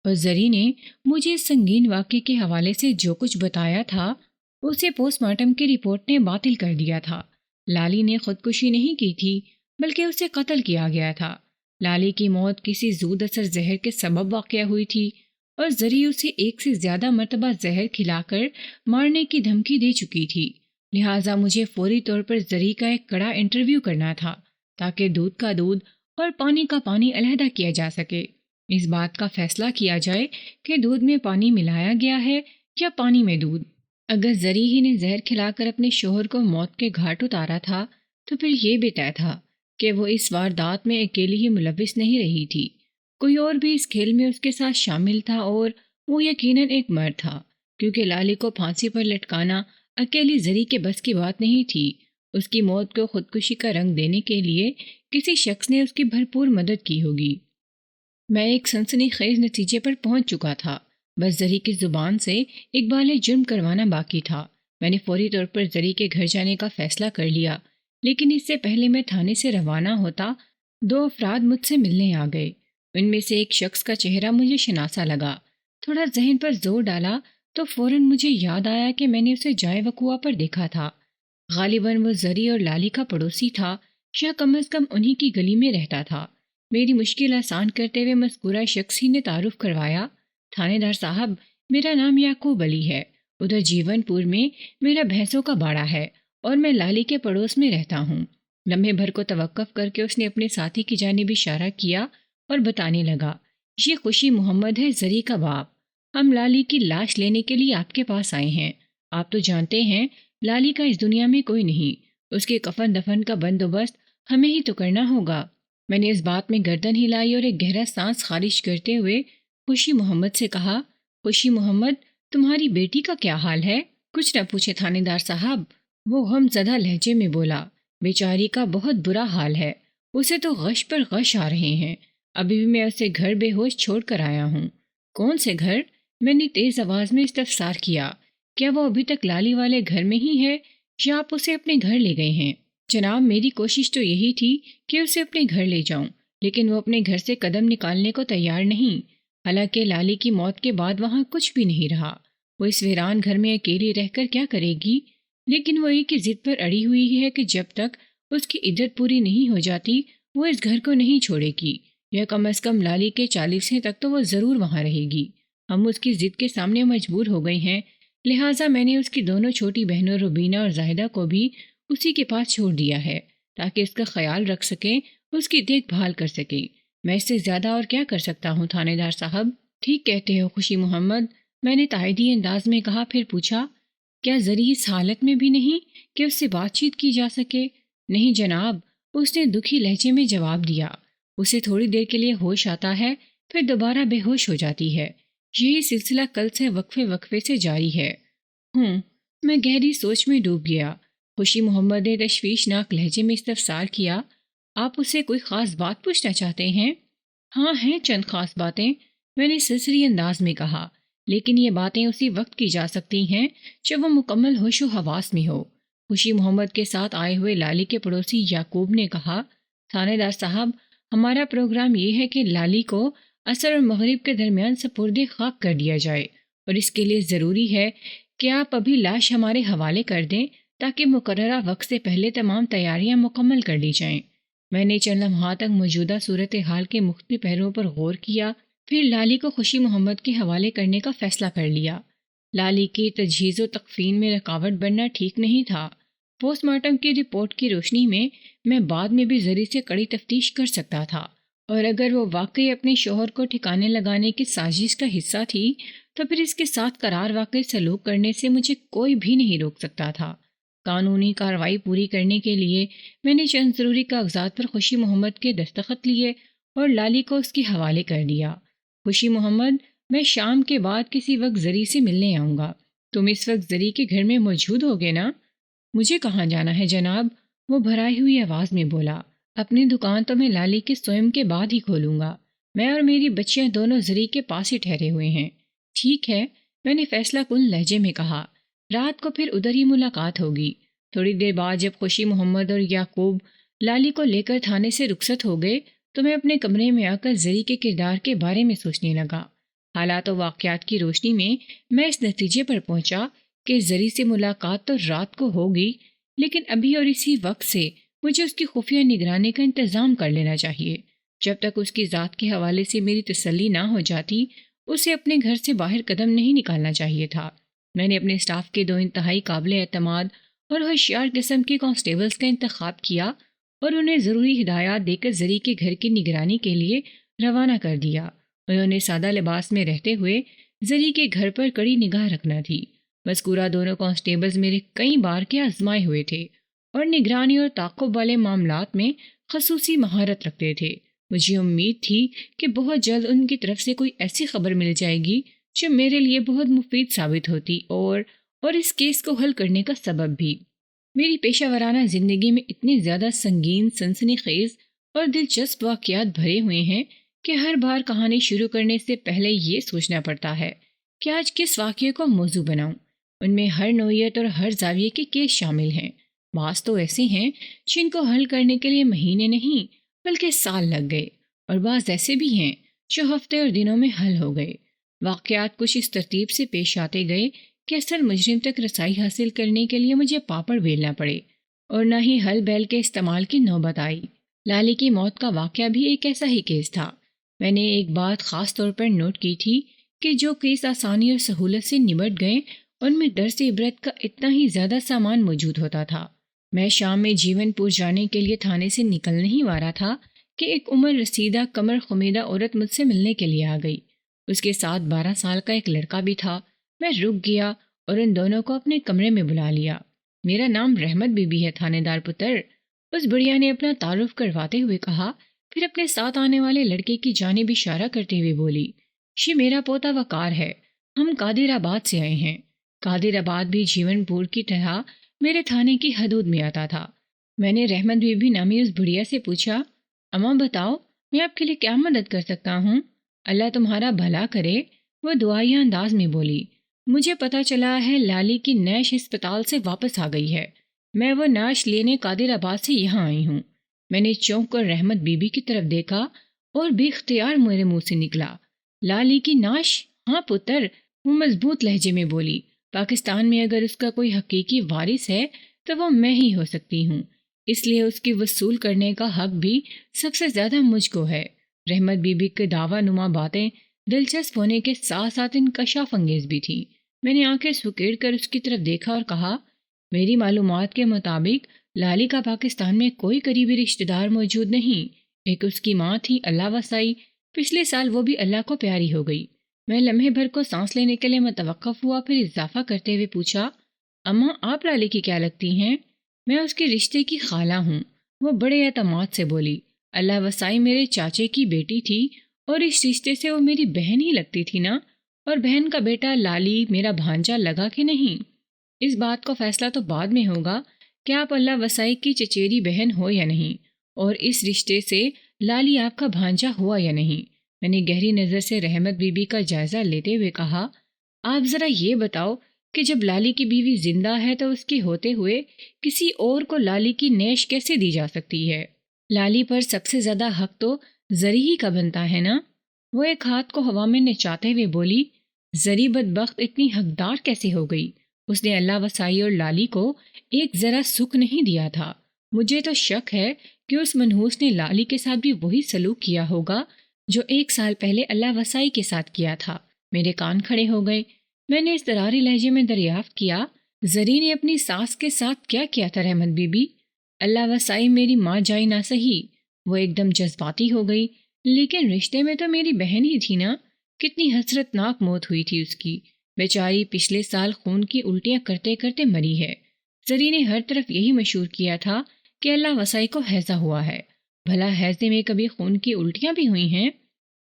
اور زری نے مجھے اس سنگین واقعے کے حوالے سے جو کچھ بتایا تھا اسے پوسٹ مارٹم کی رپورٹ نے باطل کر دیا تھا۔ لالی نے خودکشی نہیں کی تھی بلکہ اسے قتل کیا گیا تھا۔ لالی کی موت کسی زود اثر زہر کے سبب واقع ہوئی تھی اور زری اسے ایک سے زیادہ مرتبہ زہر کھلا کر مارنے کی دھمکی دے چکی تھی، لہٰذا مجھے فوری طور پر زری کا ایک کڑا انٹرویو کرنا تھا تاکہ دودھ کا دودھ اور پانی کا پانی علیحدہ کیا جا سکے۔ اس بات کا فیصلہ کیا جائے کہ دودھ میں پانی ملایا گیا ہے یا پانی میں دودھ۔ اگر زری ہی نے زہر کھلا کر اپنے شوہر کو موت کے گھاٹ اتارا تھا تو پھر یہ بھی طے تھا کہ وہ اس واردات میں اکیلی ہی ملوث نہیں رہی تھی، کوئی اور بھی اس کھیل میں اس کے ساتھ شامل تھا، اور وہ یقیناً ایک مرد تھا، کیونکہ لالی کو پھانسی پر لٹکانا اکیلی زری کے بس کی بات نہیں تھی۔ اس کی موت کو خودکشی کا رنگ دینے کے لیے کسی شخص نے اس کی بھرپور مدد کی ہوگی۔ میں ایک سنسنی خیز نتیجے پر پہنچ چکا تھا، بس زری کی زبان سے اقبال جرم کروانا باقی تھا۔ میں نے فوری طور پر زری کے گھر جانے کا فیصلہ کر لیا، لیکن اس سے پہلے میں تھانے سے روانہ ہوتا 2 افراد مجھ سے ملنے آ گئے۔ ان میں سے ایک شخص کا چہرہ مجھے شناسا لگا۔ تھوڑا ذہن پر زور ڈالا تو فوراً مجھے یاد آیا کہ میں نے اسے جائے وقوع پر دیکھا تھا۔ غالباً وہ زری اور لالی کا پڑوسی تھا یا کم از کم انہی کی گلی میں رہتا تھا۔ میری مشکل آسان کرتے ہوئے مذکورہ شخص ہی نے تعارف کروایا، تھانے دار صاحب، میرا نام یعقوب علی ہے، ادھر جیون پور میں میرا بھینسوں کا باڑا ہے اور میں لالی کے پڑوس میں رہتا ہوں۔ لمحے بھر کو توقف کر کے اس نے اپنے ساتھی کی جانب اشارہ کیا اور بتانے لگا، یہ خوشی محمد ہے، زری کا باپ۔ ہم لالی کی لاش لینے کے لیے آپ کے پاس آئے ہیں۔ آپ تو جانتے ہیں لالی کا اس دنیا میں کوئی نہیں، اس کے کفن دفن کا بندوبست ہمیں ہی تو کرنا ہوگا۔ میں نے اس بات میں گردن ہلائی اور ایک گہرا سانس خارج کرتے ہوئے خوشی محمد سے کہا، خوشی محمد، تمہاری بیٹی کا کیا حال ہے؟ کچھ نہ پوچھے تھانے دار صاحب، وہ غم زدہ لہجے میں بولا، بیچاری کا بہت برا حال ہے، اسے تو غش پر غش آ رہے ہیں، ابھی بھی میں اسے گھر بے ہوش چھوڑ کر آیا ہوں۔ کون سے گھر؟ میں نے تیز آواز میں استفسار کیا، کیا وہ ابھی تک لالی والے گھر میں ہی ہے یا آپ اسے اپنے گھر لے گئے ہیں؟ جناب، میری کوشش تو یہی تھی کہ اسے اپنے گھر لے جاؤں، لیکن وہ اپنے گھر سے قدم نکالنے کو تیار نہیں۔ حالانکہ لالی کی موت کے بعد وہاں کچھ بھی نہیں رہا۔ وہ اس ویران گھر میں اکیلی رہ کر کیا کرے گی؟ لیکن وہ ایک ہی ضد پر اڑی ہوئی ہے کہ جب تک اس کی عدت پوری نہیں ہو جاتی وہ اس گھر کو نہیں چھوڑے گی، یا کم از کم لالی کے 40 تک تو وہ ضرور وہاں رہے گی۔ ہم اس کی ضد کے سامنے مجبور ہو گئے ہیں، لہٰذا میں نے اس کی دونوں چھوٹی بہنوں روبینہ اور زاہدہ کو بھی اسی کے پاس چھوڑ دیا ہے تاکہ اس کا خیال رکھ سکیں، اس کی دیکھ بھال کر سکیں۔ میں اس سے زیادہ اور کیا کر سکتا ہوں تھانے دار صاحب؟ ٹھیک کہتے ہو خوشی محمد، میں نے تائیدی انداز میں کہا۔ پھر پوچھا، کیا زری اس حالت میں بھی نہیں کہ اس سے بات چیت کی جا سکے؟ نہیں جناب، اس نے دکھی لہجے میں جواب دیا۔ اسے تھوڑی دیر کے لیے ہوش آتا ہے، پھر دوبارہ بے ہوش ہو جاتی ہے۔ یہی سلسلہ کل سے وقفے سے جاری ہے۔ میں گہری سوچ میں ڈوب گیا۔ خوشی محمد نے تشویشناک لہجے میں استفسار کیا، آپ اسے کوئی خاص بات پوچھنا چاہتے ہیں؟ ہاں، ہیں چند خاص باتیں، میں نے سرسری انداز میں کہا، لیکن یہ باتیں اسی وقت کی جا سکتی ہیں جب وہ مکمل ہوش و حواس میں ہو۔ خوشی محمد کے ساتھ آئے ہوئے لالی کے پڑوسی یعقوب نے کہا، تھانے دار صاحب، ہمارا پروگرام یہ ہے کہ لالی کو عصر اور مغرب کے درمیان سپرد خاک کر دیا جائے، اور اس کے لیے ضروری ہے کہ آپ ابھی لاش ہمارے حوالے کر دیں تاکہ مقررہ وقت سے پہلے تمام تیاریاں مکمل کر لی جائیں۔ میں نے چند لمحات تک موجودہ صورتحال کے مختلف پہلوؤں پر غور کیا، پھر لالی کو خوشی محمد کے حوالے کرنے کا فیصلہ کر لیا۔ لالی کی تجہیز و تکفین میں رکاوٹ بننا ٹھیک نہیں تھا۔ پوسٹ مارٹم کی رپورٹ کی روشنی میں بعد میں بھی زری سے کڑی تفتیش کر سکتا تھا، اور اگر وہ واقعی اپنے شوہر کو ٹھکانے لگانے کی سازش کا حصہ تھی تو پھر اس کے ساتھ قرار واقعی سلوک کرنے سے مجھے کوئی بھی نہیں روک سکتا تھا۔ قانونی کارروائی پوری کرنے کے لیے میں نے چند ضروری کاغذات پر خوشی محمد کے دستخط لیے اور لالی کو اس کے حوالے کر دیا۔ خوشی محمد، میں شام کے بعد کسی وقت زری سے ملنے آؤں گا۔ تم اس وقت زری کے گھر میں موجود ہوگے نا؟ مجھے کہاں جانا ہے جناب، وہ بھرائی ہوئی آواز میں بولا۔ اپنی دکان تو میں لالی کے سوئم کے بعد ہی کھولوں گا۔ میں اور میری بچیاں دونوں زری کے پاس ہی ٹھہرے ہوئے ہیں۔ ٹھیک ہے، میں نے فیصلہ کن لہجے میں کہا۔ رات کو پھر ادھر ہی ملاقات ہوگی۔ تھوڑی دیر بعد جب خوشی محمد اور یعقوب لالی کو لے کر تھانے سے رخصت ہو گئے تو میں اپنے کمرے میں آ کر زری کے کردار کے بارے میں سوچنے لگا۔ حالات و واقعات کی روشنی میں اس نتیجے پر پہنچا کہ زری سے ملاقات تو رات کو ہوگی، لیکن ابھی اور اسی وقت سے مجھے اس کی خفیہ نگرانی کا انتظام کر لینا چاہیے۔ جب تک اس کی ذات کے حوالے سے میری تسلی نہ ہو جاتی اسے اپنے گھر سے باہر قدم نہیں نکالنا چاہیے تھا۔ میں نے اپنے اسٹاف کے 2 انتہائی قابل اعتماد اور ہوشیار قسم کے کانسٹیبلز کا انتخاب کیا اور انہیں ضروری ہدایات دے کر زری کے گھر کی نگرانی کے لیے روانہ کر دیا۔ انہوں نے سادہ لباس میں رہتے ہوئے زری کے گھر پر کڑی نگاہ رکھنا تھی۔ مذکورہ دونوں کانسٹیبلز میرے کئی بار کے آزمائے ہوئے تھے اور نگرانی اور تعاقب والے معاملات میں خصوصی مہارت رکھتے تھے۔ مجھے امید تھی کہ بہت جلد ان کی طرف سے کوئی ایسی خبر مل جائے گی جو میرے لیے بہت مفید ثابت ہوتی اور اس کیس کو حل کرنے کا سبب بھی۔ میری پیشہ ورانہ زندگی میں اتنی زیادہ سنگین، سنسنی خیز اور دلچسپ واقعات بھرے ہوئے ہیں کہ ہر بار کہانی شروع کرنے سے پہلے یہ سوچنا پڑتا ہے کہ آج کس واقعے کو موضوع بناؤں۔ ان میں ہر نوعیت اور ہر زاویے کے کیس شامل ہیں۔ بعض تو ایسے ہیں جن کو حل کرنے کے لیے مہینے نہیں بلکہ سال لگ گئے، اور بعض ایسے بھی ہیں جو ہفتے اور دنوں میں حل ہو گئے۔ واقعات کچھ اس ترتیب سے پیش آتے گئے کہ اصل مجرم تک رسائی حاصل کرنے کے لیے مجھے پاپڑ بیلنا پڑے اور نہ ہی ہل بیل کے استعمال کی نوبت آئی۔ لالی کی موت کا واقعہ بھی ایک ایسا ہی کیس تھا۔ میں نے ایک بات خاص طور پر نوٹ کی تھی کہ جو کیس آسانی اور سہولت سے نمٹ گئے ان میں درس عبرت کا اتنا ہی زیادہ سامان موجود ہوتا تھا۔ میں شام میں جیون پور جانے کے لیے تھانے سے نکل نہیں وارا تھا کہ ایک عمر رسیدہ کمر خمیدہ عورت مجھ سے ملنے کے لیے آ گئی۔ اس کے ساتھ 12 سال کا ایک لڑکا بھی تھا۔ میں رک گیا اور ان دونوں کو اپنے کمرے میں بلا لیا۔ میرا نام رحمت بی بی ہے تھانے دار پتر، اس بڑھیا نے اپنا تعارف کرواتے ہوئے کہا، پھر اپنے ساتھ آنے والے لڑکے کی جانب اشارہ کرتے ہوئے بولی، یہ میرا پوتا وقار ہے، ہم قادر آباد سے آئے ہیں۔ قادر آباد بھی جیون پور کی طرح میرے تھانے کی حدود میں آتا تھا۔ میں نے رحمت بی بی نامی اس بڑھیا سے پوچھا، اماں بتاؤ میں آپ کے لیے کیا مدد کر سکتا ہوں؟ اللہ تمہارا بھلا کرے، وہ دعائیہ انداز میں بولی۔ مجھے پتہ چلا ہے لالی کی نیش ہسپتال سے واپس آ گئی ہے۔ میں وہ نعش لینے قادر آباد سے یہاں آئی ہوں۔ میں نے چونک کر رحمت بی بی کی طرف دیکھا اور بے اختیار میرے منہ سے نکلا، لالی کی نعش؟ ہاں پتر، وہ مضبوط لہجے میں بولی۔ پاکستان میں اگر اس کا کوئی حقیقی وارث ہے تو وہ میں ہی ہو سکتی ہوں، اس لیے اس کی وصول کرنے کا حق بھی سب سے زیادہ مجھ کو ہے۔ رحمت بی بی کے دعویٰ نما باتیں دلچسپ ہونے کے ساتھ ساتھ انکشاف انگیز بھی تھیں۔ میں نے آنکھیں سکیڑ کر اس کی طرف دیکھا اور کہا، میری معلومات کے مطابق لالی کا پاکستان میں کوئی قریبی رشتہ دار موجود نہیں۔ ایک اس کی ماں تھی، اللہ وسائی، پچھلے سال وہ بھی اللہ کو پیاری ہو گئی۔ میں لمحے بھر کو سانس لینے کے لیے متوقف ہوا، پھر اضافہ کرتے ہوئے پوچھا، اماں آپ لالی کی کیا لگتی ہیں؟ میں اس کے رشتے کی خالہ ہوں، وہ بڑے اعتماد سے بولی۔ اللہ وسائی میرے چاچے کی بیٹی تھی اور اس رشتے سے وہ میری بہن ہی لگتی تھی نا، اور بہن کا بیٹا لالی میرا بھانجا لگا کہ نہیں؟ اس بات کا فیصلہ تو بعد میں ہوگا کہ آپ اللہ وسائی کی چچیری بہن ہو یا نہیں، اور اس رشتے سے لالی آپ کا بھانجا ہوا یا نہیں۔ میں نے گہری نظر سے رحمت بی بی کا جائزہ لیتے ہوئے کہا، آپ ذرا یہ بتاؤ کہ جب لالی کی بیوی زندہ ہے تو اس کے ہوتے ہوئے کسی اور کو لالی کی نیش کیسے دی جا سکتی ہے؟ لالی پر سب سے زیادہ حق تو زری ہی کا بنتا ہے نا؟ وہ ایک ہاتھ کو ہوا میں نچاتے ہوئے بولی، زری بدبخت اتنی حقدار کیسے ہو گئی؟ اس نے اللہ وسائی اور لالی کو ایک ذرا سکھ نہیں دیا تھا۔ مجھے تو شک ہے کہ اس منحوس نے لالی کے ساتھ بھی وہی سلوک کیا ہوگا جو 1 سال پہلے اللہ وسائی کے ساتھ کیا تھا۔ میرے کان کھڑے ہو گئے۔ میں نے اس دراری لہجے میں دریافت کیا، زری نے اپنی ساس کے ساتھ کیا کیا تھا رحمت بی بی؟ اللہ وسائی میری ماں جائی نہ سہی۔ وہ ایک دم جذباتی ہو گئی، لیکن رشتے میں تو میری بہن ہی تھی نا۔ کتنی حسرت ناک موت ہوئی تھی اس کی، بیچاری پچھلے سال خون کی الٹیاں کرتے کرتے مری ہے۔ زری نے ہر طرف یہی مشہور کیا تھا کہ اللہ وسائی کو ہیضہ ہوا ہے۔ بھلا ہیضے میں کبھی خون کی الٹیاں بھی ہوئی ہیں؟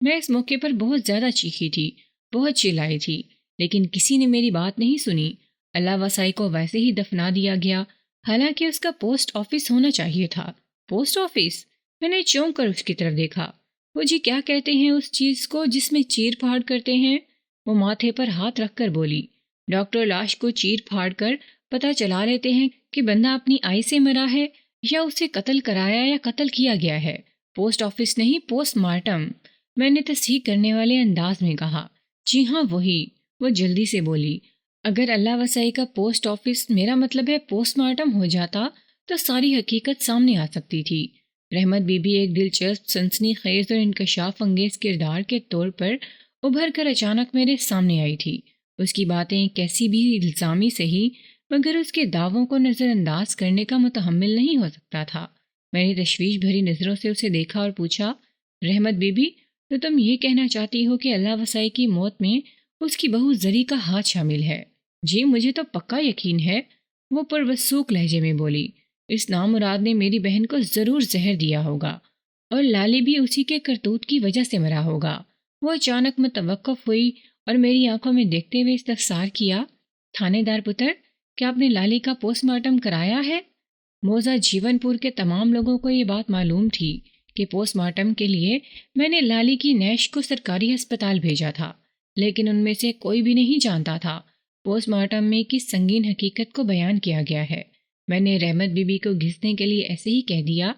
میں اس موقع پر بہت زیادہ چیخی تھی، بہت چلائی تھی، لیکن کسی نے میری بات نہیں سنی۔ اللہ وسائی کو ویسے ہی دفنا دیا گیا، حالانکہ اس کا پوسٹ آفس ہونا چاہیے تھا۔ Post office? میں نے چونک کر اس کی طرف دیکھا۔ وہ جی کیا کہتے ہیں اس چیز کو جس میں چیر پھاڑ کرتے ہیں؟ وہ ماتھے پر ہاتھ رکھ کر بولی، ڈاکٹر لاش کو چیر پھاڑ کر پتہ چلا لیتے ہیں کہ بندہ اپنی آئی سے مرا ہے یا اسے قتل کرایا یا قتل کیا گیا ہے۔ پوسٹ آفس نہیں، پوسٹ مارٹم، میں نے تصحیح کرنے والے انداز میں کہا۔ جی ہاں وہی، وہ جلدی سے بولی۔ اگر اللہ وسائی کا پوسٹ آفس میرا مطلب ہے پوسٹ مارٹم ہو جاتا تو ساری حقیقت سامنے آ سکتی تھی۔ رحمت بی بی ایک دلچسپ، سنسنی خیز اور انکشاف انگیز کردار کے طور پر ابھر کر اچانک میرے سامنے آئی تھی۔ اس کی باتیں کیسی بھی الزامی سہی، مگر اس کے دعووں کو نظر انداز کرنے کا متحمل نہیں ہو سکتا تھا۔ میں نے تشویش بھری نظروں سے اسے دیکھا اور پوچھا، رحمت بی بی، تو تم یہ کہنا چاہتی ہو کہ اللہ وسائی کی موت میں اس کی بہو زری کا ہاتھ شامل ہے؟ جی مجھے تو پکا یقین ہے، وہ پروسوک لہجے میں بولی۔ اس نامراد نے میری بہن کو ضرور زہر دیا ہوگا، اور لالی بھی اسی کے کرتوت کی وجہ سے مرا ہوگا۔ وہ اچانک متوقف ہوئی اور میری آنکھوں میں دیکھتے ہوئے استفسار کیا، تھانے دار پتر، کیا آپ نے لالی کا پوسٹ مارٹم کرایا ہے؟ موزہ جیون پور کے تمام لوگوں کو یہ بات معلوم تھی کہ پوسٹ مارٹم کے لیے میں نے لالی کی نیش کو سرکاری ہسپتال بھیجا تھا، لیکن ان میں سے کوئی بھی نہیں جانتا تھا پوسٹ مارٹم میں کس سنگین حقیقت کو بیان کیا گیا ہے۔ میں نے رحمت بی بی کو گھسنے کے لیے ایسے ہی کہہ دیا،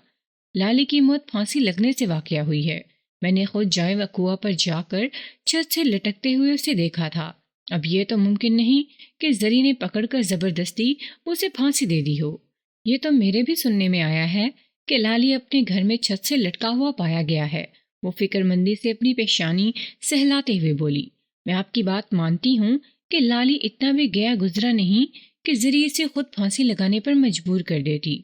لالی کی موت پھانسی لگنے سے واقع ہوئی ہے۔ میں نے خود جائے وقوع پر جا کر چھت سے لٹکتے ہوئے اسے دیکھا تھا۔ اب یہ تو ممکن نہیں کہ زری نے پکڑ کر زبردستی اسے پھانسی دے دی ہو۔ یہ تو میرے بھی سننے میں آیا ہے کہ لالی اپنے گھر میں چھت سے لٹکا ہوا پایا گیا ہے۔ وہ فکر مندی سے اپنی پیشانی سہلاتے ہوئے بولی، میں آپ کی بات مانتی ہوں کہ لالی اتنا بھی گیا گزرا نہیں کہ زری سے خود پھانسی لگانے پر مجبور کر دیتی۔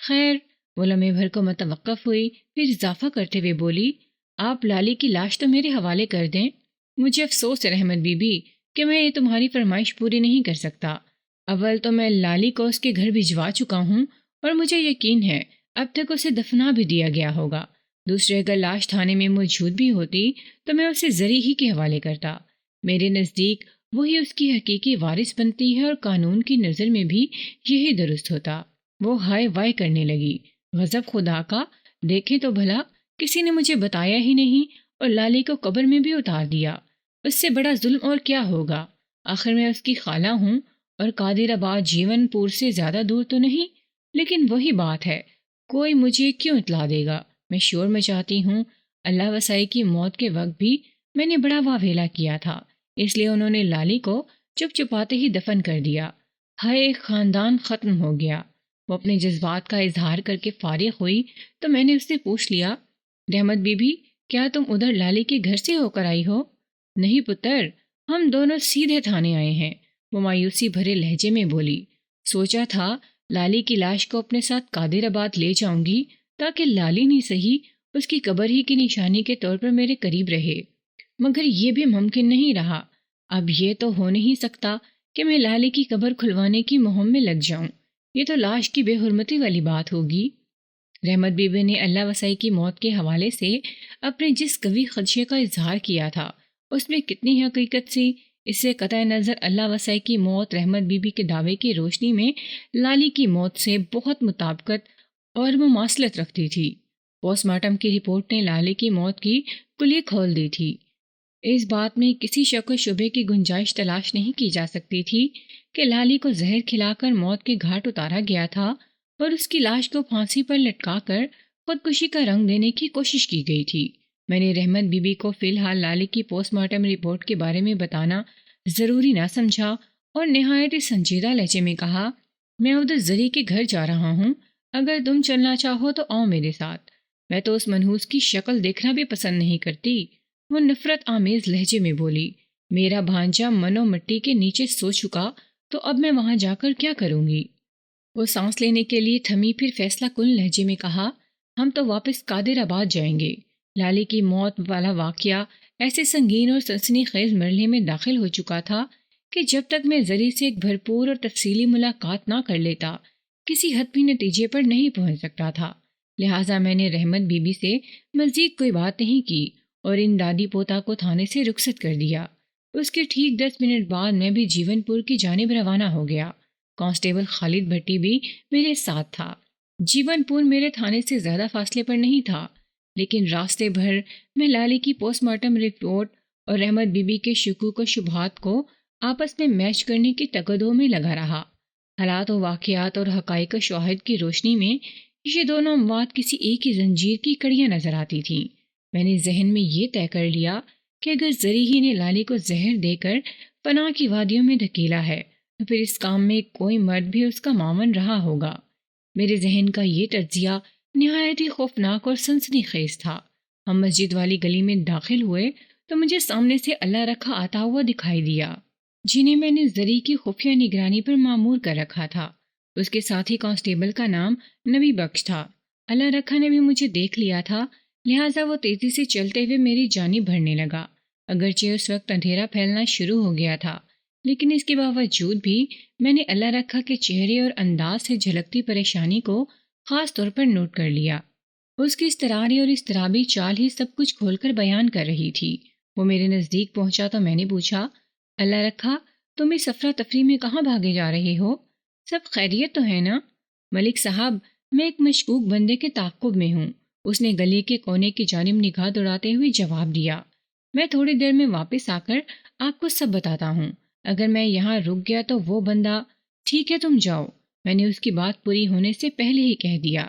خیر، وہ لمحے بھر کو متوقف ہوئی، پھر اضافہ کرتے ہوئے بولی، آپ لالی کی لاش تو میرے حوالے کر دیں۔ مجھے افسوس ہے رحمت بی بی کہ میں یہ تمہاری فرمائش پوری نہیں کر سکتا۔ اول تو میں لالی کو اس کے گھر بھجوا چکا ہوں اور مجھے یقین ہے اب تک اسے دفنا بھی دیا گیا ہوگا۔ دوسرے اگر لاش تھانے میں موجود بھی ہوتی تو میں اسے زری ہی کے حوالے کرتا۔ میرے نزدیک وہی اس کی حقیقی وارث بنتی ہے اور قانون کی نظر میں بھی یہی درست ہوتا۔ وہ ہائے وائے کرنے لگی، غضب خدا کا، دیکھیں تو بھلا، کسی نے مجھے بتایا ہی نہیں اور لالی کو قبر میں بھی اتار دیا۔ اس سے بڑا ظلم اور کیا ہوگا؟ آخر میں اس کی خالہ ہوں اور قادر آباد جیون پور سے زیادہ دور تو نہیں، لیکن وہی بات ہے، کوئی مجھے کیوں اطلاع دے گا؟ میں شور مچاتی ہوں۔ اللہ وسائی کی موت کے وقت بھی میں نے بڑا واویلا کیا تھا، اس لیے انہوں نے لالی کو چپ چپاتے ہی دفن کر دیا۔ ہائے، خاندان ختم ہو گیا۔ وہ اپنے جذبات کا اظہار کر کے فارغ ہوئی تو میں نے اس سے پوچھ لیا، رحمت بی بی، کیا تم ادھر لالی کے گھر سے ہو کر آئی ہو؟ نہیں پتر، ہم دونوں سیدھے تھانے آئے ہیں، وہ مایوسی بھرے لہجے میں بولی۔ سوچا تھا لالی کی لاش کو اپنے ساتھ قادر آباد لے جاؤں گی تاکہ لالی نہیں سہی اس کی قبر ہی کی نشانی کے طور پر میرے قریب رہے، مگر یہ بھی ممکن نہیں رہا۔ اب یہ تو ہو نہیں سکتا کہ میں لالی کی قبر کھلوانے کی مہم میں لگ جاؤں، یہ تو لاش کی بے حرمتی والی بات ہوگی۔ رحمت بی بی نے اللہ وسائی کی موت کے حوالے سے اپنے جس قوی خدشے کا اظہار کیا تھا اس میں کتنی حقیقت سی، اس سے قطع نظر اللہ وسائی کی موت رحمت بی بی کے دعوے کی روشنی میں لالی کی موت سے بہت مطابقت اور مماثلت رکھتی تھی۔ پوسٹ مارٹم کی رپورٹ نے لالی کی موت کی کلی کھول دی تھی۔ اس بات میں کسی شک و شبے کی گنجائش تلاش نہیں کی جا سکتی تھی کہ لالی کو زہر کھلا کر موت کے گھاٹ اتارا گیا تھا اور اس کی لاش کو پھانسی پر لٹکا کر خودکشی کا رنگ دینے کی کوشش کی گئی تھی۔ میں نے رحمت بی بی کو فی الحال لالی کی پوسٹ مارٹم رپورٹ کے بارے میں بتانا ضروری نہ سمجھا اور نہایت سنجیدہ لہجے میں کہا، میں ادھر زری کے گھر جا رہا ہوں، اگر تم چلنا چاہو تو آؤ میرے ساتھ۔ میں تو اس منحوس کی شکل دیکھنا بھی پسند نہیں کرتی، وہ نفرت آمیز لہجے میں بولی۔ میرا بھانجا منو مٹی کے نیچے سو چکا تو اب میں وہاں جا کر کیا کروں گی؟ وہ سانس لینے کے لیے تھمی، پھر فیصلہ کن لہجے میں کہا، ہم تو واپس قادر آباد جائیں گے۔ لالی کی موت والا واقعہ ایسے سنگین اور سنسنی خیز مرحلے میں داخل ہو چکا تھا کہ جب تک میں زری سے ایک بھرپور اور تفصیلی ملاقات نہ کر لیتا کسی حتمی نتیجے پر نہیں پہنچ سکتا تھا، لہٰذا میں نے رحمت بی بی سے مزید کوئی بات نہیں کی اور ان دادی پوتا کو تھانے سے رخصت کر دیا۔ اس کے ٹھیک 10 منٹ بعد میں بھی جیون پور کی جانب روانہ ہو گیا۔ کانسٹیبل خالد بھٹی بھی میرے ساتھ تھا۔ جیون پور میرے تھانے سے زیادہ فاصلے پر نہیں تھا، لیکن راستے بھر میں لالی کی پوسٹ مارٹم رپورٹ اور رحمت بی بی کے شکوک و شبہات کو آپس میں میچ کرنے کی تقدوں میں لگا رہا۔ حالات و واقعات اور حقائق و شواہد کی روشنی میں یہ دونوں اموات کسی ایک ہی زنجیر کی کڑیاں نظر آتی تھیں۔ میں نے ذہن میں یہ طے کر لیا کہ اگر زری ہی نے لالی کو زہر دے کر پناہ کی وادیوں میں دھکیلا ہے تو پھر اس کام میں کوئی مرد بھی اس کا معاون رہا ہوگا۔ میرے ذہن کا یہ تجزیہ نہایت ہی خوفناک اور سنسنی خیز تھا۔ ہم مسجد والی گلی میں داخل ہوئے تو مجھے سامنے سے اللہ رکھا آتا ہوا دکھائی دیا، جنہیں میں نے زری کی خفیہ نگرانی پر معمور کر رکھا تھا۔ اس کے ساتھی کانسٹیبل کا نام نبی بخش تھا۔ اللہ رکھا نے بھی مجھے دیکھ لیا تھا، لہٰذا وہ تیزی سے چلتے ہوئے میری جانب بڑھنے لگا۔ اگرچہ اس وقت اندھیرا پھیلنا شروع ہو گیا تھا، لیکن اس کے باوجود بھی میں نے اللہ رکھا کے چہرے اور انداز سے جھلکتی پریشانی کو خاص طور پر نوٹ کر لیا۔ اس کی اضطراری اور اضطرابی چال ہی سب کچھ کھول کر بیان کر رہی تھی۔ وہ میرے نزدیک پہنچا تو میں نے پوچھا، اللہ رکھا، تم اس افراتفری میں کہاں بھاگے جا رہے ہو؟ سب خیریت تو ہے نا؟ ملک صاحب، میں ایک مشکوک بندے کے تعاقب میں ہوں، اس نے گلی کے کونے کی جانب نگاہ دوڑاتے ہوئے جواب دیا۔ میں تھوڑی دیر میں واپس آ کر آپ کو سب بتاتا ہوں۔ اگر میں یہاں رک گیا تو وہ بندہ… ٹھیک ہے، تم جاؤ، میں نے اس کی بات پوری ہونے سے پہلے ہی کہہ دیا،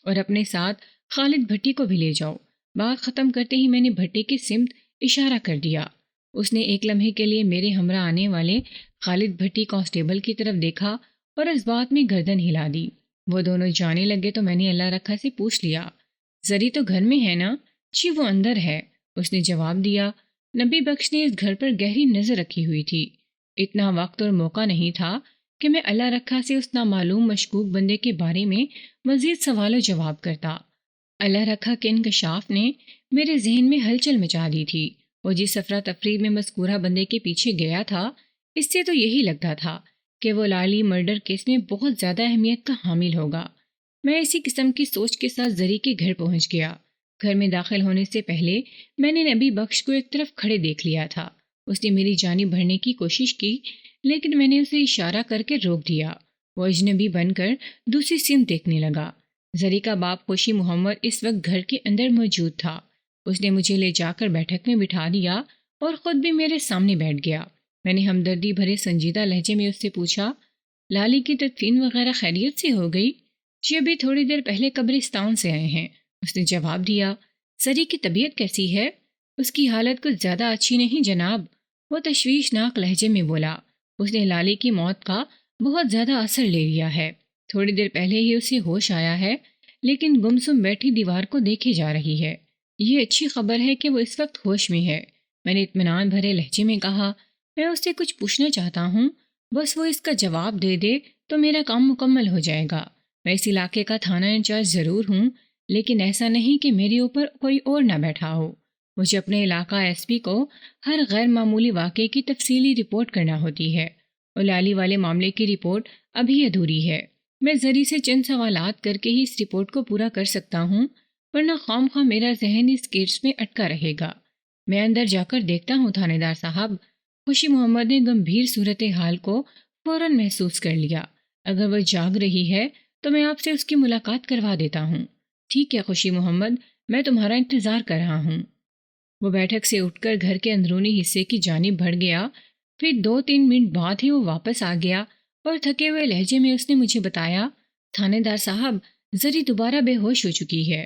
اور اپنے ساتھ خالد بھٹی کو بھی لے جاؤ۔ بات ختم کرتے ہی میں نے بھٹی کی سمت اشارہ کر دیا۔ اس نے ایک لمحے کے لیے میرے ہمراہ آنے والے خالد بھٹی کانسٹیبل کی طرف دیکھا اور اس بات میں گردن ہلا دی۔ وہ دونوں جانے لگے تو میں نے اللہ رکھا سے پوچھ لیا، زری تو گھر میں ہے نا؟ جی، وہ اندر ہے، اس نے جواب دیا۔ نبی بخش نے اس گھر پر گہری نظر رکھی ہوئی تھی۔ اتنا وقت اور موقع نہیں تھا کہ میں اللہ رکھا سے اس نامعلوم مشکوک بندے کے بارے میں مزید سوال و جواب کرتا۔ اللہ رکھا کے انکشاف نے میرے ذہن میں ہلچل مچا دی تھی۔ وہ جس افراتفری میں مذکورہ بندے کے پیچھے گیا تھا، اس سے تو یہی لگتا تھا کہ وہ لالی مرڈر کیس میں بہت زیادہ اہمیت کا حامل ہوگا۔ میں اسی قسم کی سوچ کے ساتھ زری کے گھر پہنچ گیا۔ گھر میں داخل ہونے سے پہلے میں نے نبی بخش کو ایک طرف کھڑے دیکھ لیا تھا۔ اس نے میری جانب بڑھنے کی کوشش کی، لیکن میں نے اسے اشارہ کر کے روک دیا۔ وہ اجنبی بن کر دوسری سمت دیکھنے لگا۔ زری کا باپ خوشی محمد اس وقت گھر کے اندر موجود تھا۔ اس نے مجھے لے جا کر بیٹھک میں بٹھا دیا اور خود بھی میرے سامنے بیٹھ گیا۔ میں نے ہمدردی بھرے سنجیدہ لہجے میں اس سے پوچھا، لالی کی تدفین وغیرہ خیریت سے ہو گئی؟ جی، ابھی تھوڑی دیر پہلے قبرستان سے آئے ہیں، اس نے جواب دیا۔ زری کی طبیعت کیسی ہے؟ اس کی حالت کچھ زیادہ اچھی نہیں جناب، وہ تشویشناک لہجے میں بولا۔ اس نے لالی کی موت کا بہت زیادہ اثر لے لیا ہے، تھوڑی دیر پہلے ہی اسے ہوش آیا ہے، لیکن گمسم بیٹھی دیوار کو دیکھے جا رہی ہے۔ یہ اچھی خبر ہے کہ وہ اس وقت ہوش میں ہے، میں نے اطمینان بھرے لہجے میں کہا۔ میں اس سے کچھ پوچھنا چاہتا ہوں، بس وہ اس کا جواب دے دے تو میرا کام مکمل ہو جائے گا۔ میں اس علاقے کا تھانہ انچارج ضرور ہوں، لیکن ایسا نہیں کہ میرے اوپر کوئی اور نہ بیٹھا ہو۔ مجھے اپنے علاقہ ایس پی کو ہر غیر معمولی واقعے کی تفصیلی رپورٹ کرنا ہوتی ہے، اور لالی والے معاملے کی رپورٹ ابھی ادھوری ہے۔ میں ذریعے سے چند سوالات کر کے ہی اس رپورٹ کو پورا کر سکتا ہوں، ورنہ خام خواہ میرا ذہن اس کیس میں اٹکا رہے گا۔ میں اندر جا کر دیکھتا ہوں تھانے دار صاحب۔ خوشی محمد نے گمبھیر صورتحال کو فوراً محسوس کر لیا۔ اگر وہ جاگ رہی ہے تو میں آپ سے اس کی ملاقات کروا دیتا ہوں۔ ٹھیک ہے خوشی محمد، میں تمہارا انتظار کر رہا ہوں۔ وہ بیٹھک سے اٹھ کر گھر کے اندرونی حصے کی جانب بڑھ گیا، پھر 2-3 منٹ بعد ہی وہ واپس آ گیا اور تھکے ہوئے لہجے میں اس نے مجھے بتایا، تھانے دار صاحب، زری دوبارہ بے ہوش ہو چکی ہے۔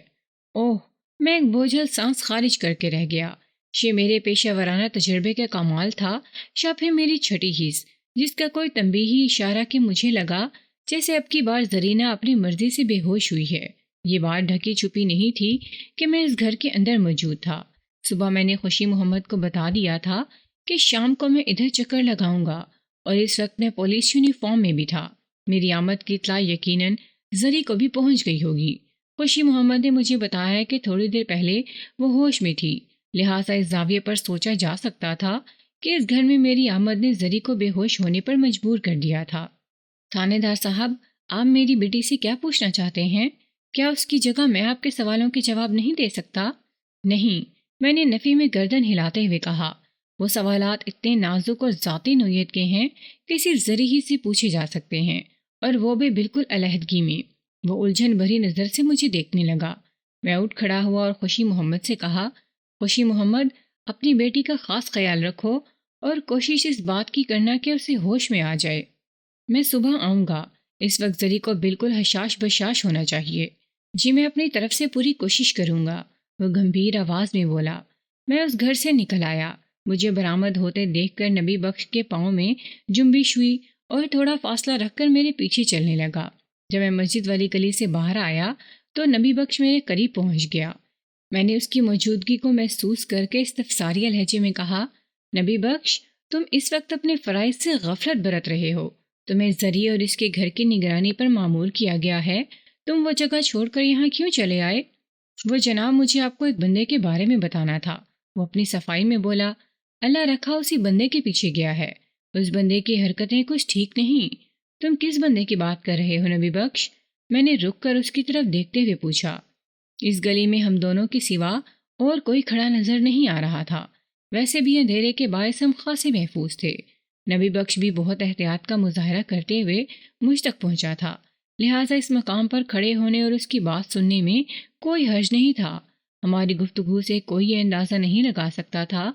اوہ، میں ایک بوجھل سانس خارج کر کے رہ گیا۔ یہ میرے پیشہ ورانہ تجربے کا کمال تھا، یا پھر میری چھٹی حس، جس کا کوئی تنبیہی اشارہ کہ مجھے لگا جیسے اب کی بار زرینہ اپنی مرضی سے بے ہوش ہوئی ہے۔ یہ بات ڈھکی چھپی نہیں تھی کہ میں اس گھر کے اندر موجود تھا۔ صبح میں نے خوشی محمد کو بتا دیا تھا کہ شام کو میں ادھر چکر لگاؤں گا، اور اس وقت میں پولیس یونیفارم میں بھی تھا۔ میری آمد کی اطلاع یقیناً زری کو بھی پہنچ گئی ہوگی۔ خوشی محمد نے مجھے بتایا کہ تھوڑی دیر پہلے وہ ہوش میں تھی، لہٰذا اس زاویے پر سوچا جا سکتا تھا کہ اس گھر میں میری آمد نے زری کو بے ہوش ہونے پر مجبور کر دیا تھا۔ تھانے دار صاحب، آپ میری بیٹی سے کیا پوچھنا چاہتے ہیں؟ کیا اس کی جگہ میں آپ کے سوالوں کے جواب نہیں دے سکتا؟ نہیں، میں نے نفی میں گردن ہلاتے ہوئے کہا۔ وہ سوالات اتنے نازک اور ذاتی نوعیت کے ہیں کہ صرف زری ہی سے پوچھے جا سکتے ہیں، اور وہ بھی بالکل علیحدگی میں۔ وہ الجھن بھری نظر سے مجھے دیکھنے لگا۔ میں اٹھ کھڑا ہوا اور خوشی محمد سے کہا، خوشی محمد، اپنی بیٹی کا خاص خیال رکھو اور کوشش اس بات کی کرنا کہ اسے ہوش میں آ جائے۔ میں صبح آؤں گا۔ اس وقت زری کو بالکل حشاش بشاش ہونا چاہیے۔ جی، میں اپنی طرف سے پوری کوشش کروں گا، وہ گمبھیر آواز میں بولا۔ میں اس گھر سے نکل آیا۔ مجھے برآمد ہوتے دیکھ کر نبی بخش کے پاؤں میں جنبش ہوئی اور تھوڑا فاصلہ رکھ کر میرے پیچھے چلنے لگا۔ جب میں مسجد والی گلی سے باہر آیا تو نبی بخش میرے قریب پہنچ گیا۔ میں نے اس کی موجودگی کو محسوس کر کے استفساریہ لہجے میں کہا، نبی بخش، تم اس وقت اپنے فرائض سے غفلت برت رہے ہو۔ تمہیں زری اور اس کے گھر کی نگرانی پر معمور کیا گیا ہے، تم وہ جگہ چھوڑ کر یہاں کیوں چلے آئے؟ وہ جناب، مجھے آپ کو ایک بندے کے بارے میں بتانا تھا، وہ اپنی صفائی میں بولا۔ اللہ رکھا اسی بندے کے پیچھے گیا ہے، اس بندے کی حرکتیں کچھ ٹھیک نہیں۔ تم کس بندے کی بات کر رہے ہو نبی بخش؟ میں نے رک کر اس کی طرف دیکھتے ہوئے پوچھا۔ اس گلی میں ہم دونوں کے سوا اور کوئی کھڑا نظر نہیں آ رہا تھا، ویسے بھی اندھیرے کے باعث ہم خاصے محفوظ تھے۔ نبی بخش بھی بہت احتیاط کا مظاہرہ کرتے ہوئے مجھ تک پہنچا تھا، لہٰذا اس مقام پر کھڑے ہونے اور اس کی بات سننے میں کوئی حرج نہیں تھا۔ ہماری گفتگو سے کوئی یہ اندازہ نہیں لگا سکتا تھا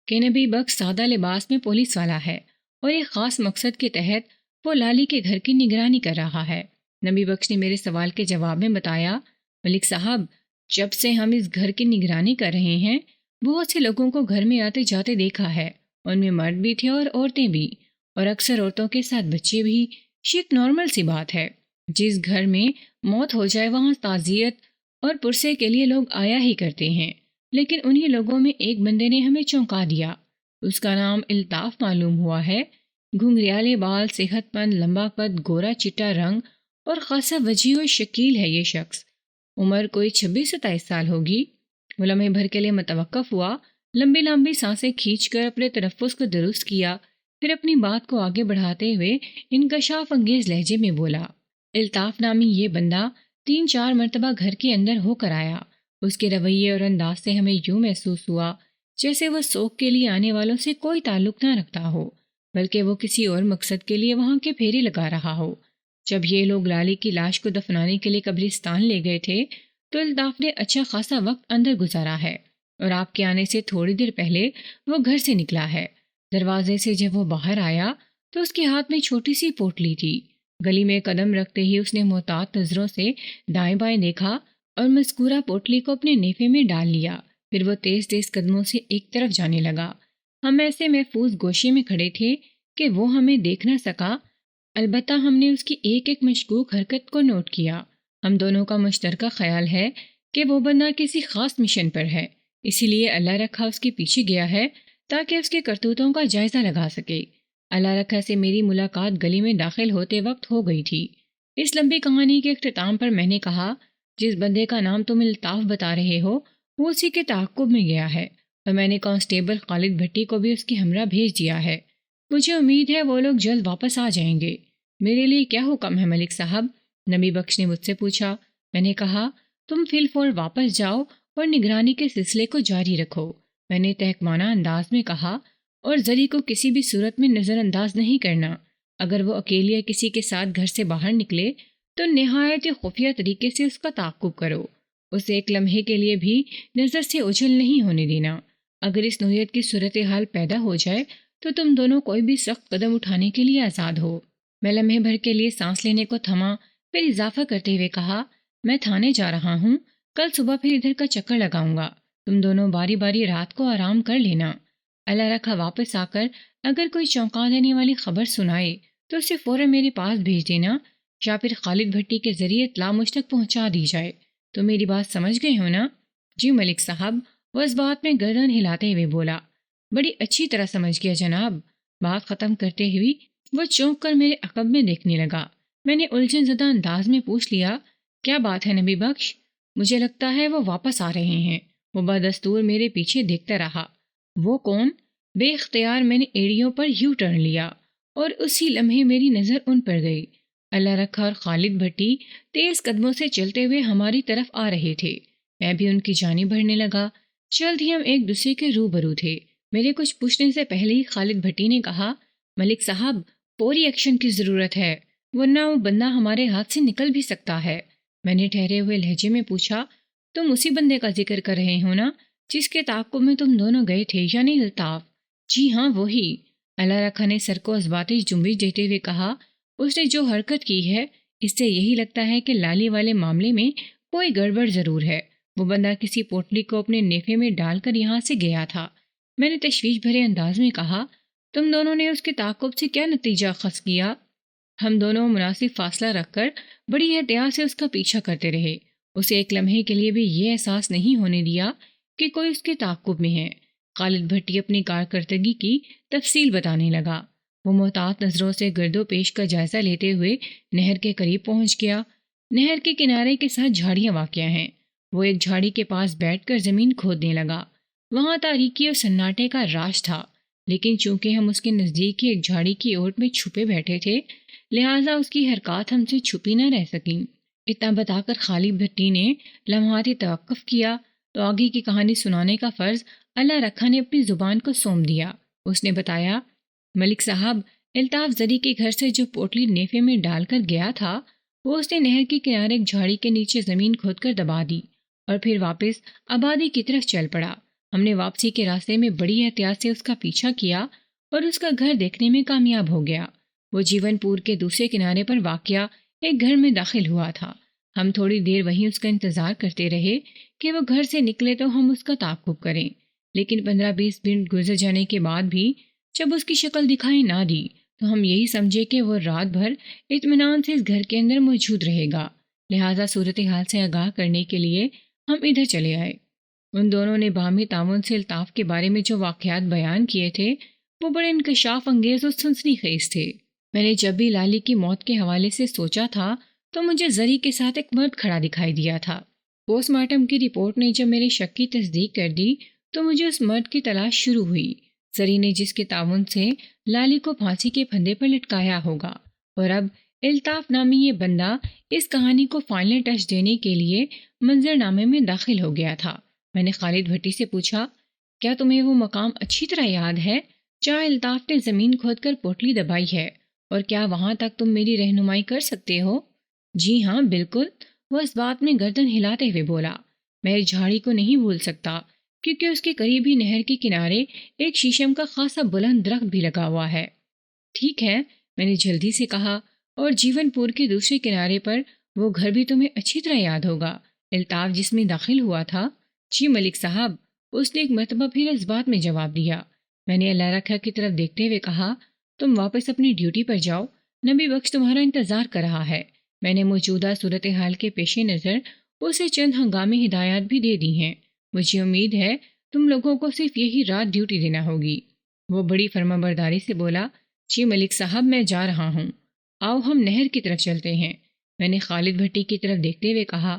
کہ نبی بخش سادہ لباس میں پولیس والا ہے اور ایک خاص مقصد کے تحت وہ لالی کے گھر کی نگرانی کر رہا ہے۔ نبی بخش نے میرے سوال کے جواب میں بتایا، ملک صاحب، جب سے ہم اس گھر کی نگرانی کر رہے ہیں بہت سے لوگوں کو گھر میں آتے جاتے دیکھا ہے، ان میں مرد بھی تھے اور عورتیں بھی، اور اکثر عورتوں کے ساتھ بچے بھی۔ یہ ایک نارمل سی بات ہے، جس گھر میں موت ہو جائے وہاں تعزیت اور پرسے کے لیے لوگ آیا ہی کرتے ہیں، لیکن انہی لوگوں میں ایک بندے نے ہمیں چونکا دیا۔ اس کا نام الطاف معلوم ہوا ہے، گھنگریالے بال، صحت مند، لمبا قد، گورا چٹا رنگ اور خاصا وجیح و شکیل ہے یہ شخص۔ عمر کوئی 26-27 سال ہوگی۔ وہ لمحے بھر کے لیے متوقف ہوا، لمبی لمبی سانسیں کھینچ کر اپنے تنفس کو درست کیا، پھر اپنی بات کو آگے بڑھاتے ہوئے انکشاف انگیز لہجے میں بولا، الطاف نامی یہ بندہ 3-4 مرتبہ گھر کے اندر ہو کر آیا۔ اس کے رویے اور انداز سے ہمیں یوں محسوس ہوا جیسے وہ سوگ کے لیے آنے والوں سے کوئی تعلق نہ رکھتا ہو، بلکہ وہ کسی اور مقصد کے لیے وہاں کے پھیرے لگا رہا ہو۔ جب یہ لوگ لالی کی لاش کو دفنانے کے لیے قبرستان لے گئے تھے تو الطاف نے اچھا خاصا وقت اندر گزارا ہے، اور آپ کے آنے سے تھوڑی دیر پہلے وہ گھر سے نکلا ہے۔ دروازے سے جب وہ باہر آیا تو اس کے ہاتھ میں چھوٹی سی پوٹلی تھی۔ گلی میں قدم رکھتے ہی اس نے محتاط نظروں سے دائیں بائیں دیکھا اور مذکورہ پوٹلی کو اپنے نیفے میں ڈال لیا، پھر وہ تیز تیز قدموں سے ایک طرف جانے لگا۔ ہم ایسے محفوظ گوشے میں کھڑے تھے کہ وہ ہمیں دیکھ نہ سکا، البتہ ہم نے اس کی ایک ایک مشکوک حرکت کو نوٹ کیا۔ ہم دونوں کا مشترکہ خیال ہے کہ وہ بندہ کسی خاص مشن پر ہے، اسی لیے اللہ رکھا اس کے پیچھے گیا ہے تاکہ اس کے کرتوتوں کا جائزہ لگا سکے۔ اللہ رکھا سے میری ملاقات گلی میں داخل ہوتے وقت ہو گئی تھی۔ اس لمبی کہانی کے اختتام پر میں نے کہا، جس بندے کا نام تم الطاف بتا رہے ہو وہ اسی کے تعاقب میں گیا ہے، اور میں نے کانسٹیبل خالد بھٹی کو بھی اس کی ہمراہ بھیج دیا ہے۔ مجھے امید ہے وہ لوگ جلد واپس آ جائیں گے۔ میرے لیے کیا حکم ہے ملک صاحب؟ نبی بخش نے مجھ سے پوچھا۔ میں نے کہا، تم فی الفور واپس جاؤ اور نگرانی کے سلسلے کو جاری رکھو۔ میں نے تحکمانہ انداز میں کہا، اور زری کو کسی بھی صورت میں نظر انداز نہیں کرنا۔ اگر وہ اکیلی یا کسی کے ساتھ گھر سے باہر نکلے تو نہایت خفیہ طریقے سے اس کا تعاقب کرو، اسے ایک لمحے کے لیے بھی نظر سے اوجھل نہیں ہونے دینا۔ اگر اس نوعیت کی صورتحال پیدا ہو جائے تو تم دونوں کوئی بھی سخت قدم اٹھانے کے لیے آزاد ہو۔ میں لمحے بھر کے لیے سانس لینے کو تھما، پھر اضافہ کرتے ہوئے کہا، میں تھانے جا رہا ہوں، کل صبح پھر ادھر کا چکر لگاؤں گا، تم دونوں باری باری رات کو آرام کر لینا۔ اللہ رکھا واپس آ کر اگر کوئی چونکا دینے والی خبر سنائے تو اسے فوراً میرے پاس بھیج دینا، یا پھر خالد بھٹی کے ذریعے اطلاع مجھ تک پہنچا دی جائے۔ تو میری بات سمجھ گئے ہو نا؟ جی ملک صاحب، وہ اس بات میں گردن ہلاتے ہوئے بولا۔ بڑی اچھی طرح سمجھ گیا جناب۔ بات ختم کرتے ہوئی وہ چونک کر میرے عقب میں دیکھنے لگا۔ میں نے الجھن زدہ انداز میں پوچھ لیا، کیا بات ہے نبی بخش؟ مجھے لگتا ہے وہ واپس آ رہے ہیں۔ وہ بدستور میرے پیچھے دیکھتا رہا۔ وہ کون؟ بے اختیار میں نے ایڑیوں پر یو ٹرن لیا اور اسی لمحے میری نظر ان پر گئی۔ اللہ رکھا اور خالد بھٹی تیز قدموں سے چلتے ہوئے ہماری طرف آ رہے تھے۔ میں بھی ان کی جانب بڑھنے لگا۔ جلد ہی ہم ایک دوسرے کے روبرو تھے۔ میرے کچھ پوچھنے سے پہلے ہی خالد بھٹی نے کہا، ملک صاحب، فوری ایکشن کی ضرورت ہے، ورنہ وہ بندہ ہمارے ہاتھ سے نکل بھی سکتا ہے۔ میں نے ٹھہرے ہوئے لہجے میں پوچھا، تم اسی بندے کا ذکر کر رہے ہو نا جس کے تعاقب میں تم دونوں گئے تھے، یعنی الطاف؟ جی ہاں، وہی۔ اللہ رکھا نے سر کو ازباتش جنبش دیتے ہوئے کہا، اس نے جو حرکت کی ہے اس سے یہی لگتا ہے کہ لالی والے معاملے میں کوئی گڑبڑ ضرور ہے۔ وہ بندہ کسی پوٹلی کو اپنے نیفے میں ڈال کر یہاں سے گیا تھا۔ میں نے تشویش بھرے انداز میں کہا، تم دونوں نے اس کے تعاقب سے کیا نتیجہ اخذ کیا؟ ہم دونوں مناسب فاصلہ رکھ کر بڑی احتیاط سے اس کا پیچھا کرتے رہے۔ اسے ایک لمحے کے لیے بھی یہ احساس نہیں ہونے دیا کہ کوئی اس کے تعاقب میں ہے۔ خالد بھٹی اپنی کارکردگی کی تفصیل بتانے لگا۔ وہ محتاط نظروں سے گرد و پیش کا جائزہ لیتے ہوئے نہر کے قریب پہنچ گیا۔ نہر کے کنارے کے ساتھ جھاڑیاں واقع ہیں۔ وہ ایک جھاڑی کے پاس بیٹھ کر زمین کھودنے لگا۔ وہاں تاریکی اور سناٹے کا راج تھا، لیکن چونکہ ہم اس کے نزدیک ہی ایک جھاڑی کی اوٹ میں چھپے بیٹھے تھے، لہٰذا اس کی حرکات ہم سے چھپی نہ رہ سکیں۔ اتنا بتا کر خالد بھٹی نے لمحاتی توقف کیا تو آگے کی کہانی سنانے کا فرض اللہ رکھا نے اپنی زبان کو سونپ دیا۔ اس نے بتایا، ملک صاحب، الطاف زری کے گھر سے جو پوٹلی نیفے میں ڈال کر گیا تھا وہ اس نے نہر کے کنارے ایک جھاڑی کے نیچے زمین کھود کر دبا دی اور پھر واپس آبادی کی طرف چل پڑا۔ ہم نے واپسی کے راستے میں بڑی احتیاط سے اس کا پیچھا کیا اور اس کا گھر دیکھنے میں کامیاب ہو گیا۔ وہ جیون پور کے دوسرے کنارے پر واقع ایک گھر میں داخل ہوا تھا۔ ہم تھوڑی دیر وہیں اس کا انتظار کرتے رہے کہ وہ گھر سے نکلے تو ہم اس کا تعاقب کریں، لیکن 15-20 منٹ گزر جانے کے بعد بھی جب اس کی شکل دکھائی نہ دی تو ہم یہی سمجھے کہ وہ رات بھر اطمینان سے اس گھر کے اندر موجود رہے گا، لہٰذا صورتحال سے آگاہ کرنے کے لیے ہم ادھر چلے آئے۔ ان دونوں نے باہمی تعاون سے الطاف کے بارے میں جو واقعات بیان کیے تھے وہ بڑے انکشاف انگیز اور سنسنی خیز تھے۔ میں نے جب بھی لالی کی موت کے حوالے سے سوچا تھا تو مجھے زری کے ساتھ ایک مرد کھڑا دکھائی دیا تھا۔ پوسٹ مارٹم کی رپورٹ نے جب میرے شک کی تصدیق کر دی تو مجھے اس مرد کی تلاش شروع ہوئی، زری نے جس کے تعاون سے لالی کو پھانسی کے پھندے پر لٹکایا ہوگا۔ اور اب الطاف نامی یہ بندہ اس کہانی کو فائنل ٹچ دینے کے لیے منظر نامے میں داخل ہو گیا تھا۔ میں نے خالد بھٹی سے پوچھا، کیا تمہیں وہ مقام اچھی طرح یاد ہے جہاں الطاف نے زمین کھود کر پوٹلی دبائی ہے، اور کیا وہاں تک تم میری رہنمائی کر سکتے ہو؟ جی ہاں، بالکل، وہ اس بات میں گردن ہلاتے ہوئے بولا۔ میں اس جھاڑی کو نہیں بھول سکتا کیونکہ اس کے قریب ہی نہر کے کنارے ایک شیشم کا خاصا بلند درخت بھی لگا ہوا ہے۔ ٹھیک ہے، میں نے جلدی سے کہا، اور جیون پور کے دوسرے کنارے پر وہ گھر بھی تمہیں اچھی طرح یاد ہوگا، الطاف جس میں داخل ہوا تھا؟ جی ملک صاحب، اس نے ایک مرتبہ پھر اس بات میں جواب دیا۔ میں نے اللہ رکھا کی طرف دیکھتے ہوئے کہا، تم واپس اپنی ڈیوٹی پر جاؤ، نبی بخش تمہارا انتظار کر رہا ہے۔ میں نے موجودہ صورتحال کے پیش نظر اسے چند ہنگامی ہدایات بھی دے دی ہیں۔ مجھے امید ہے تم لوگوں کو صرف یہی رات ڈیوٹی دینا ہوگی۔ وہ بڑی فرما برداری سے بولا، جی ملک صاحب میں جا رہا ہوں، آؤ ہم نہر کی طرف چلتے ہیں۔ میں نے خالد بھٹی کی طرف دیکھتے ہوئے کہا۔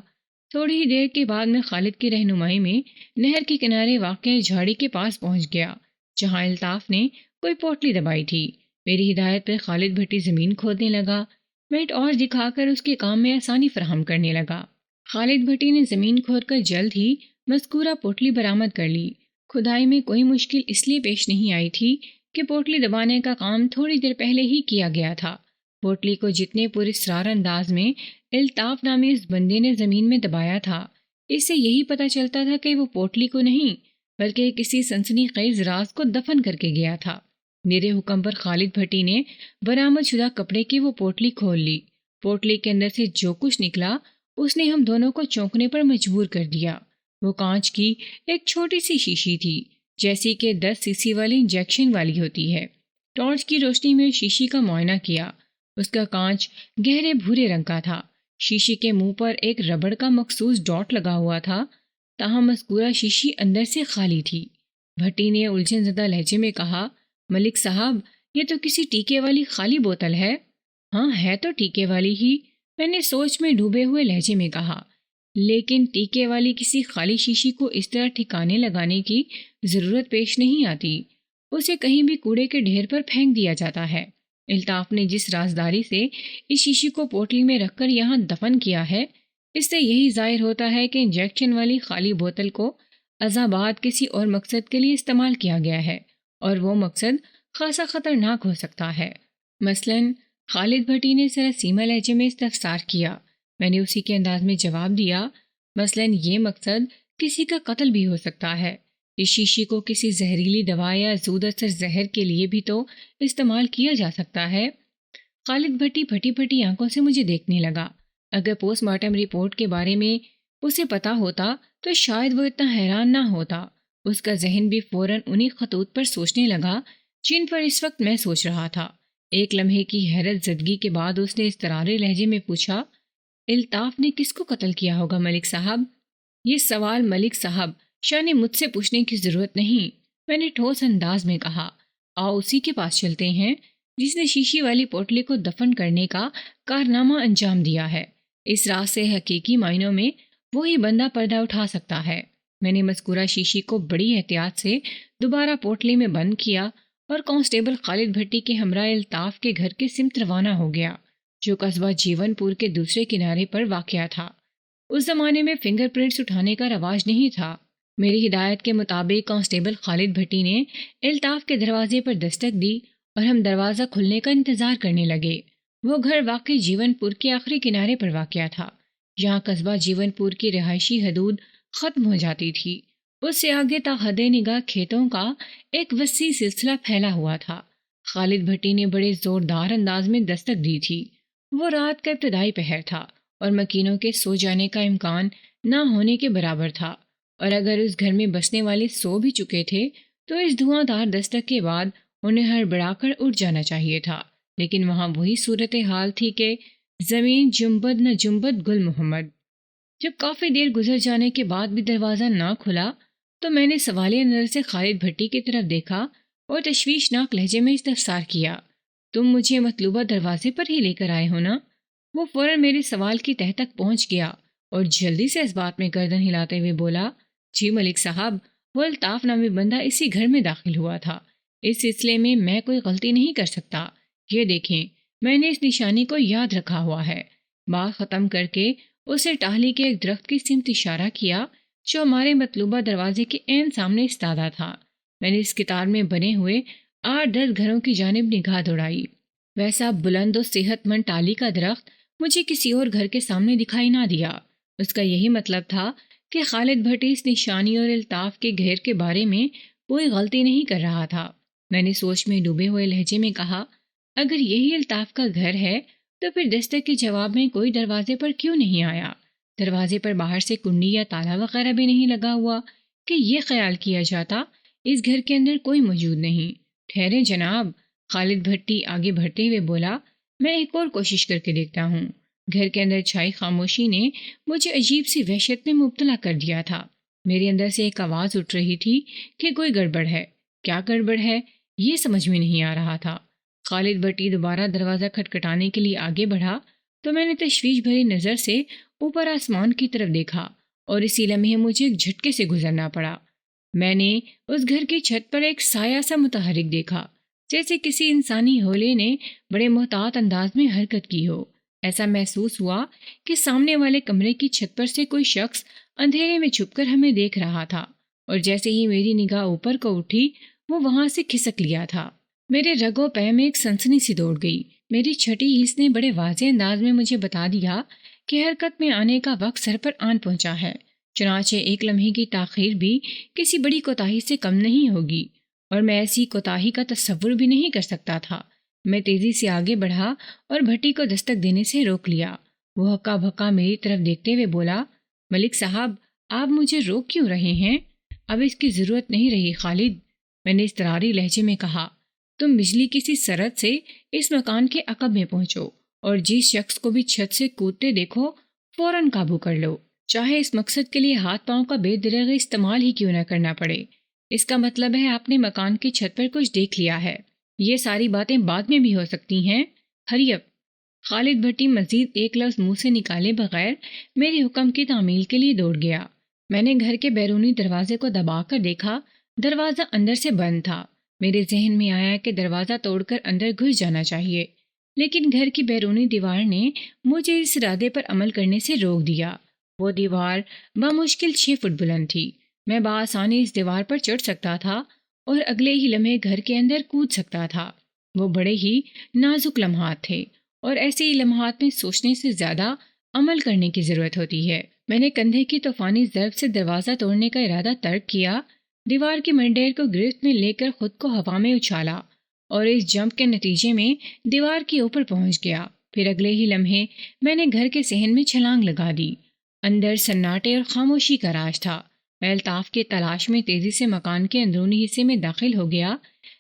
تھوڑی ہی دیر کے بعد میں خالد کی رہنمائی میں نہر کے کنارے واقع جھاڑی کے پاس پہنچ گیا، جہاں الطاف نے کوئی پوٹلی دبائی تھی۔ میری ہدایت پر خالد بھٹی زمین کھودنے لگا۔ میں ٹارچ دکھا کر اس کے کام میں آسانی فراہم کرنے لگا۔ خالد بھٹی نے زمین کھود کر جلد ہی مذکورہ پوٹلی برآمد کر لی۔ کھدائی میں کوئی مشکل اس لیے پیش نہیں آئی تھی کہ پوٹلی دبانے کا کام تھوڑی دیر پہلے ہی کیا گیا تھا۔ پوٹلی کو جتنے پراسرار انداز میں الطاف نامی اس بندے نے زمین میں دبایا تھا، اس سے یہی پتہ چلتا تھا کہ وہ پوٹلی کو نہیں بلکہ کسی سنسنی خیز راز کو دفن کر کے گیا تھا۔ میرے حکم پر خالد بھٹی نے برآمد شدہ کپڑے کی وہ پوٹلی کھول لی۔ پوٹلی کے اندر سے جو کچھ نکلا اس نے ہم دونوں کو چونکنے پر مجبور کر دیا۔ وہ کانچ کی ایک چھوٹی سی شیشی تھی، جیسی کہ 10 سی سی والی انجیکشن والی ہوتی ہے۔ ٹارچ کی روشنی میں شیشی کا معائنہ کیا۔ اس کا کانچ گہرے بھورے رنگ کا تھا۔ شیشی کے منہ پر ایک ربڑ کا مخصوص ڈاٹ لگا ہوا تھا، تاہم مذکورہ شیشی اندر سے خالی تھی۔ بھٹی نے الجھن زدہ لہجے میں کہا، ملک صاحب یہ تو کسی ٹیکے والی خالی بوتل ہے۔ ہاں ہے تو ٹیکے والی ہی، میں نے سوچ میں ڈوبے ہوئے لہجے میں کہا، لیکن ٹیکے والی کسی خالی شیشی کو اس طرح ٹھکانے لگانے کی ضرورت پیش نہیں آتی، اسے کہیں بھی کوڑے کے ڈھیر پر پھینک دیا جاتا ہے۔ الطاف نے جس رازداری سے اس شیشی کو پوٹلی میں رکھ کر یہاں دفن کیا ہے، اس سے یہی ظاہر ہوتا ہے کہ انجیکشن والی خالی بوتل کو ازاں بعد کسی اور مقصد کے لیے استعمال کیا گیا ہے، اور وہ مقصد خاصا خطرناک ہو سکتا ہے۔ مثلاً خالد بھٹی نے سراسیمہ لہجے میں استفسار کیا۔ میں نے اسی کے انداز میں جواب دیا، مثلاً یہ مقصد کسی کا قتل بھی ہو سکتا ہے۔ اس شیشی کو کسی زہریلی دوا یا زود اثر زہر کے لیے بھی تو استعمال کیا جا سکتا ہے۔ خالد بھٹی پھٹی پھٹی آنکھوں سے مجھے دیکھنے لگا۔ اگر پوسٹ مارٹم رپورٹ کے بارے میں اسے پتا ہوتا تو شاید وہ اتنا حیران نہ ہوتا۔ اس کا ذہن بھی فوراً انہی خطوط پر سوچنے لگا جن پر اس وقت میں سوچ رہا تھا۔ ایک لمحے کی حیرت زدگی کے بعد اس نے اضطراری لہجے میں پوچھا، الطاف نے کس کو قتل کیا ہوگا ملک صاحب؟ یہ سوال ملک صاحب شان مجھ سے پوچھنے کی ضرورت نہیں، میں نے ٹھوس انداز میں کہا۔ آؤ اسی کے پاس چلتے ہیں جس نے شیشی والی پوٹلی کو دفن کرنے کا کارنامہ انجام دیا ہے۔ اس راز سے حقیقی معنوں میں وہی بندہ پردہ اٹھا سکتا ہے۔ میں نے مذکورہ شیشی کو بڑی احتیاط سے دوبارہ پوٹلی میں بند کیا اور کانسٹیبل خالد بھٹی کے ہمراہ الطاف کے گھر کے سمت روانہ ہو گیا، جو قصبہ جیون پور کے دوسرے کنارے پر واقع تھا۔ اس زمانے میں فنگر پرنٹس اٹھانے کا رواج نہیں تھا۔ میری ہدایت کے مطابق کانسٹیبل خالد بھٹی نے الطاف کے دروازے پر دستک دی اور ہم دروازہ کھلنے کا انتظار کرنے لگے۔ وہ گھر واقع جیون پور کے آخری کنارے پر واقع تھا، جہاں قصبہ جیون پور کی رہائشی حدود ختم ہو جاتی تھی۔ اس سے آگے تا حد نگاہ کھیتوں کا ایک وسیع سلسلہ پھیلا ہوا تھا۔ خالد بھٹی نے بڑے زوردار انداز میں دستک دی تھی۔ وہ رات کا ابتدائی پہر تھا اور مکینوں کے سو جانے کا امکان نہ ہونے کے برابر تھا، اور اگر اس گھر میں بسنے والے سو بھی چکے تھے تو اس دھواں دار دستک کے بعد انہیں ہڑبڑا کر اٹھ جانا چاہیے تھا۔ لیکن وہاں وہی صورتحال تھی کہ زمین جنبد نہ جنبد گل محمد۔ جب کافی دیر گزر جانے کے بعد بھی دروازہ نہ کھلا تو میں نے سوالیہ نظر سے خالد بھٹی کی طرف دیکھا اور تشویشناک لہجے میں استفسار کیا، تم مجھے مطلوبہ دروازے پر ہی لے کر آئے ہو نا؟ وہ فوراً میرے سوال کی تہ تک پہنچ گیا اور جلدی سے اس بات میں گردن ہلاتے ہوئے بولا، جی ملک صاحب، وہ الطاف نامی بندہ اسی گھر میں داخل ہوا تھا۔ اس سلسلے میں کوئی غلطی نہیں کر سکتا۔ یہ دیکھیں، میں نے اس نشانی کو یاد رکھا ہوا ہے۔ بات ختم کر کے اسے ٹاہلی کے ایک درخت کی سمت اشارہ کیا جو ہمارے مطلوبہ دروازے کے عین سامنے استادہ تھا۔ میں نے اس قطار میں بنے ہوئے 8-10 گھروں کی جانب نگاہ دوڑائی۔ ویسا بلند و صحت مند ٹالی کا درخت مجھے کسی اور گھر کے سامنے دکھائی نہ دیا۔ اس کا یہی مطلب تھا کہ خالد بھٹی اس نشانی اور الطاف کے گھیر کے بارے میں کوئی غلطی نہیں کر رہا تھا۔ میں نے سوچ میں ڈوبے ہوئے لہجے میں کہا، اگر یہی الطاف کا گھر ہے تو پھر دستک کے جواب میں کوئی دروازے پر کیوں نہیں آیا؟ دروازے پر باہر سے کنڈی یا تالا وغیرہ بھی نہیں لگا ہوا، کہ یہ خیال کیا جاتا اس گھر کے اندر کوئی موجود نہیں۔ ٹھہرے جناب، خالد بھٹی آگے بڑھتے ہوئے بولا، میں ایک اور کوشش کر کے دیکھتا ہوں۔ گھر کے اندر چھائی خاموشی نے مجھے عجیب سی وحشت میں مبتلا کر دیا تھا۔ میرے اندر سے ایک آواز اٹھ رہی تھی کہ کوئی گڑبڑ ہے۔ کیا گڑبڑ ہے یہ سمجھ میں نہیں آ رہا تھا۔ خالد بھٹی دوبارہ دروازہ کھٹکھٹانے کے لیے آگے بڑھا تو میں نے تشویش بھری نظر سے اوپر آسمان کی طرف دیکھا اور اسی لمحے مجھے ایک جھٹکے سے گزرنا پڑا۔ میں نے اس گھر کی چھت پر ایک سایہ سا متحرک دیکھا، جیسے کسی انسانی حولے نے بڑے محتاط انداز میں حرکت کی ہو۔ ایسا محسوس ہوا کہ سامنے والے کمرے کی چھت پر سے کوئی شخص اندھیرے میں چھپ کر ہمیں دیکھ رہا تھا، اور جیسے ہی میری نگاہ اوپر کو اٹھی وہ وہاں سے کھسک لیا تھا۔ میرے رگوں پہ میں ایک سنسنی سی دوڑ گئی۔ میری چھٹی حس نے بڑے واضح انداز میں مجھے بتا دیا کہ حرکت میں آنے کا وقت سر پر آن پہنچا ہے، چنانچہ ایک لمحے کی تاخیر بھی کسی بڑی کوتاہی سے کم نہیں ہوگی، اور میں ایسی کوتاہی کا تصور بھی نہیں کر سکتا تھا۔ میں تیزی سے آگے بڑھا اور بھٹی کو دستک دینے سے روک لیا۔ وہ ہکا بھکا میری طرف دیکھتے ہوئے بولا، ملک صاحب، آپ مجھے روک کیوں رہے ہیں؟ اب اس کی ضرورت نہیں رہی خالد، میں نے اضطراری لہجے میں کہا۔ تم بجلی کسی سرحد سے اس مکان کے عقب میں پہنچو اور جس شخص کو بھی چھت سے کودتے دیکھو فوراً قابو کر لو، چاہے اس مقصد کے لیے ہاتھ پاؤں کا بے درغ استعمال ہی کیوں نہ کرنا پڑے۔ اس کا مطلب ہے آپ نے مکان کی چھت پر کچھ دیکھ لیا ہے۔ یہ ساری باتیں بعد میں بھی ہو سکتی ہیں۔ ہری اپ۔ خالد بھٹی مزید ایک لفظ منہ سے نکالے بغیر میرے حکم کی تعمیل کے لیے دوڑ گیا۔ میں نے گھر کے بیرونی دروازے کو دبا کر دیکھا، دروازہ اندر سے بند تھا۔ میرے ذہن میں آیا کہ دروازہ توڑ کر اندر گھس جانا چاہیے، لیکن گھر کی بیرونی دیوار نے مجھے اس ارادے پر عمل کرنے سے روک دیا۔ وہ دیوار بمشکل 6 فٹ بلند تھی۔ میں بآسانی اس دیوار پر چڑھ سکتا تھا اور اگلے ہی لمحے گھر کے اندر کود سکتا تھا۔ وہ بڑے ہی نازک لمحات تھے، اور ایسے ہی لمحات میں سوچنے سے زیادہ عمل کرنے کی ضرورت ہوتی ہے۔ میں نے کندھے کی طوفانی ضرب سے دروازہ توڑنے کا ارادہ ترک کیا، دیوار کی منڈیر کو گرفت میں لے کر خود کو ہوا میں اچھالا اور اس جمپ کے نتیجے میں دیوار کے اوپر پہنچ گیا۔ پھر اگلے ہی لمحے میں نے گھر کے صحن میں چھلانگ لگا دی۔ اندر سناٹے اور خاموشی کا راج تھا۔ میں الطاف کی تلاش میں تیزی سے مکان کے اندرونی حصے میں داخل ہو گیا،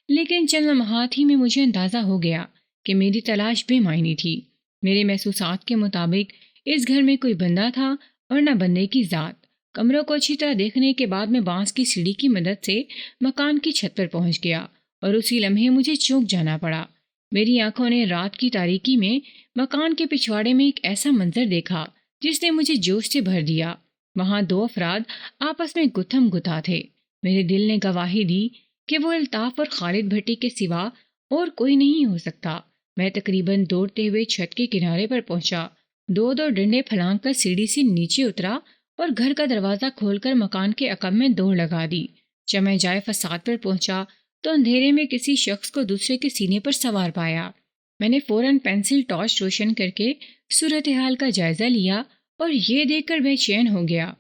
لیکن چند لمحات ہی میں مجھے اندازہ ہو گیا کہ میری تلاش بے معنی تھی۔ میرے محسوسات کے مطابق اس گھر میں کوئی بندہ تھا اور نہ بندے کی ذات۔ کمروں کو اچھی طرح دیکھنے کے بعد میں بانس کی سیڑھی کی مدد سے مکان کی چھت پر پہنچ گیا اور اسی لمحے مجھے چونک جانا پڑا۔ میری آنکھوں نے رات کی تاریکی میں مکان کے پچھواڑے میں ایک ایسا منظر دیکھا جس نے مجھے جوش سے بھر دیا۔ وہاں 2 افراد آپس میں گتھم گتھا تھے۔ میرے دل نے گواہی دی کہ وہ الطاف اور خالد بھٹی کے سوا اور کوئی نہیں ہو سکتا۔ میں تقریباً دوڑتے ہوئے چھت کے کنارے پر پہنچا، 2 ڈنڈے پھلانگ کر سیڑھی سے نیچے اترا اور گھر کا دروازہ کھول کر مکان کے عقب میں دوڑ لگا دی۔ جب میں جائے فساد پر پہنچا تو اندھیرے میں کسی شخص کو دوسرے کے سینے پر سوار پایا۔ میں نے فوراً پینسل ٹارچ روشن کر کے صورتحال کا جائزہ لیا اور یہ دیکھ کر بے چین ہو گیا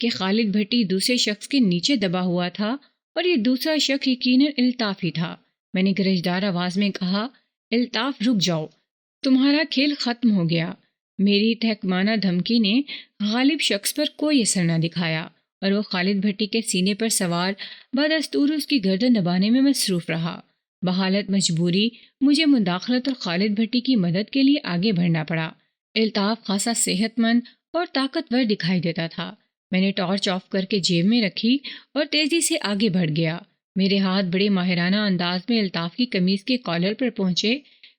کہ خالد بھٹی دوسرے شخص کے نیچے دبا ہوا تھا اور یہ دوسرا شخص یقیناً الطاف ہی تھا۔ میں نے گرجدار آواز میں کہا، الطاف رک جاؤ، تمہارا کھیل ختم ہو گیا۔ میری تحکمانہ دھمکی نے غالب شخص پر کوئی اثر نہ دکھایا اور وہ خالد بھٹی کے سینے پر سوار بدستور اس کی گردن دبانے میں مصروف رہا۔ بحالت مجبوری مجھے مداخلت اور خالد بھٹی کی مدد کے لیے آگے بڑھنا پڑا۔ الطاف خاصا صحت مند اور طاقتور دکھائی دیتا تھا۔ میں نے ٹارچ آف کر کے جیب میں رکھی اور تیزی سے آگے بڑھ گیا۔ میرے ہاتھ بڑے ماہرانہ انداز میں الطاف کی قمیض کے کالر پر پہنچے،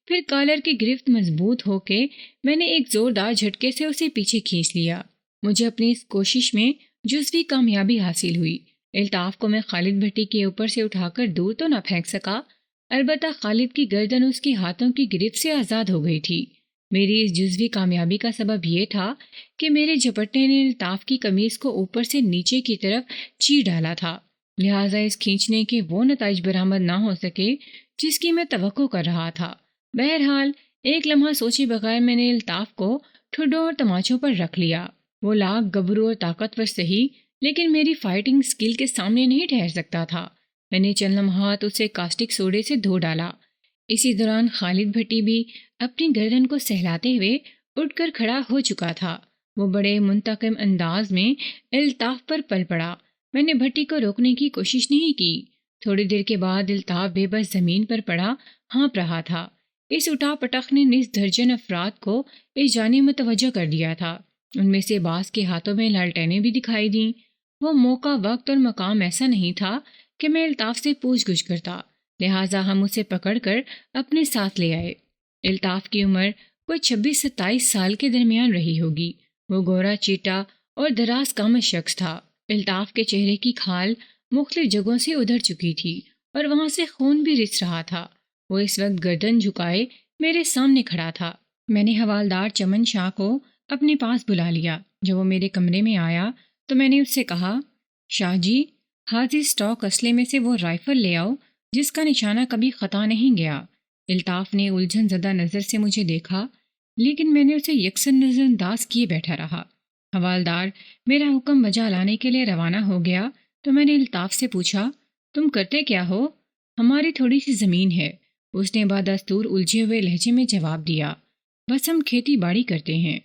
پھر کالر کی گرفت مضبوط ہو کے میں نے ایک زوردار جھٹکے سے اسے پیچھے کھینچ لیا۔ مجھے اپنی اس کوشش میں جزوی کامیابی حاصل ہوئی۔ الطاف کو میں خالد بھٹی کے اوپر سے اٹھا کر دور تو نہ پھینک سکا، البتہ خالد کی گردن اس کے ہاتھوں کی گرفت سے آزاد ہو گئی تھی۔ میری اس جزوی کامیابی کا سبب یہ تھا کہ میرے جھپٹنے نے الطاف کی قمیض کو اوپر سے نیچے کی طرف چیر ڈالا تھا، لہٰذا اس کھینچنے کے وہ نتائج برآمد نہ ہو سکے جس کی میں توقع کر رہا تھا۔ بہرحال ایک لمحہ سوچے بغیر میں نے الطاف کو ٹھڈوں اور تماچوں پر رکھ لیا۔ وہ لاکھ گبرو اور طاقتور سہی، لیکن میری فائٹنگ سکل کے سامنے نہیں ٹھہر سکتا تھا۔ میں نے چند لمحات اسے کاسٹک سوڈے سے دھو ڈالا۔ اسی دوران خالد بھٹی بھی اپنی گردن کو سہلاتے ہوئے اٹھ کر کھڑا ہو چکا تھا۔ وہ بڑے منتقم انداز میں الطاف پر پل پڑا۔ میں نے بھٹی کو روکنے کی کوشش نہیں کی۔ تھوڑی دیر کے بعد الطاف بے بس زمین پر پڑا ہانپ رہا تھا۔ اس اٹھا پٹخ نے نصف درجن افراد کو اس جانب متوجہ کر دیا تھا۔ ان میں سے بعض کے ہاتھوں میں لالٹینیں بھی دکھائی دیں۔ وہ موقع، وقت اور مقام ایسا نہیں تھا کہ میں الطاف سے پوچھ گچھ کرتا، لہٰذا ہم اسے پکڑ کر اپنے ساتھ لے آئے۔ الطاف کی عمر کوئی 26-27 سال کے درمیان رہی ہوگی۔ وہ گورا چیٹا اور دراز قامت شخص تھا۔ الطاف کے چہرے کی کھال مختلف جگہوں سے ادھر چکی تھی اور وہاں سے خون بھی رس رہا تھا۔ وہ اس وقت گردن جھکائے میرے سامنے کھڑا تھا۔ میں نے حوالدار چمن شاہ کو اپنے پاس بلا لیا۔ جب وہ میرے کمرے میں آیا تو میں نے اس سے کہا، شاہ جی، حاضر اسٹاک اسلحے میں سے وہ رائفل لے آؤ جس کا نشانہ کبھی خطا نہیں گیا۔ الطاف نے الجھن زدہ نظر سے مجھے دیکھا، لیکن میں نے اسے یکسر نظر انداز کیے بیٹھا رہا۔ حوالدار میرا حکم بجا لانے کے لیے روانہ ہو گیا تو میں نے الطاف سے پوچھا، تم کرتے کیا ہو؟ ہماری تھوڑی سی زمین ہے، اس نے بدستور الجھے ہوئے لہجے میں جواب دیا۔ بس ہم کھیتی باڑی کرتے ہیں۔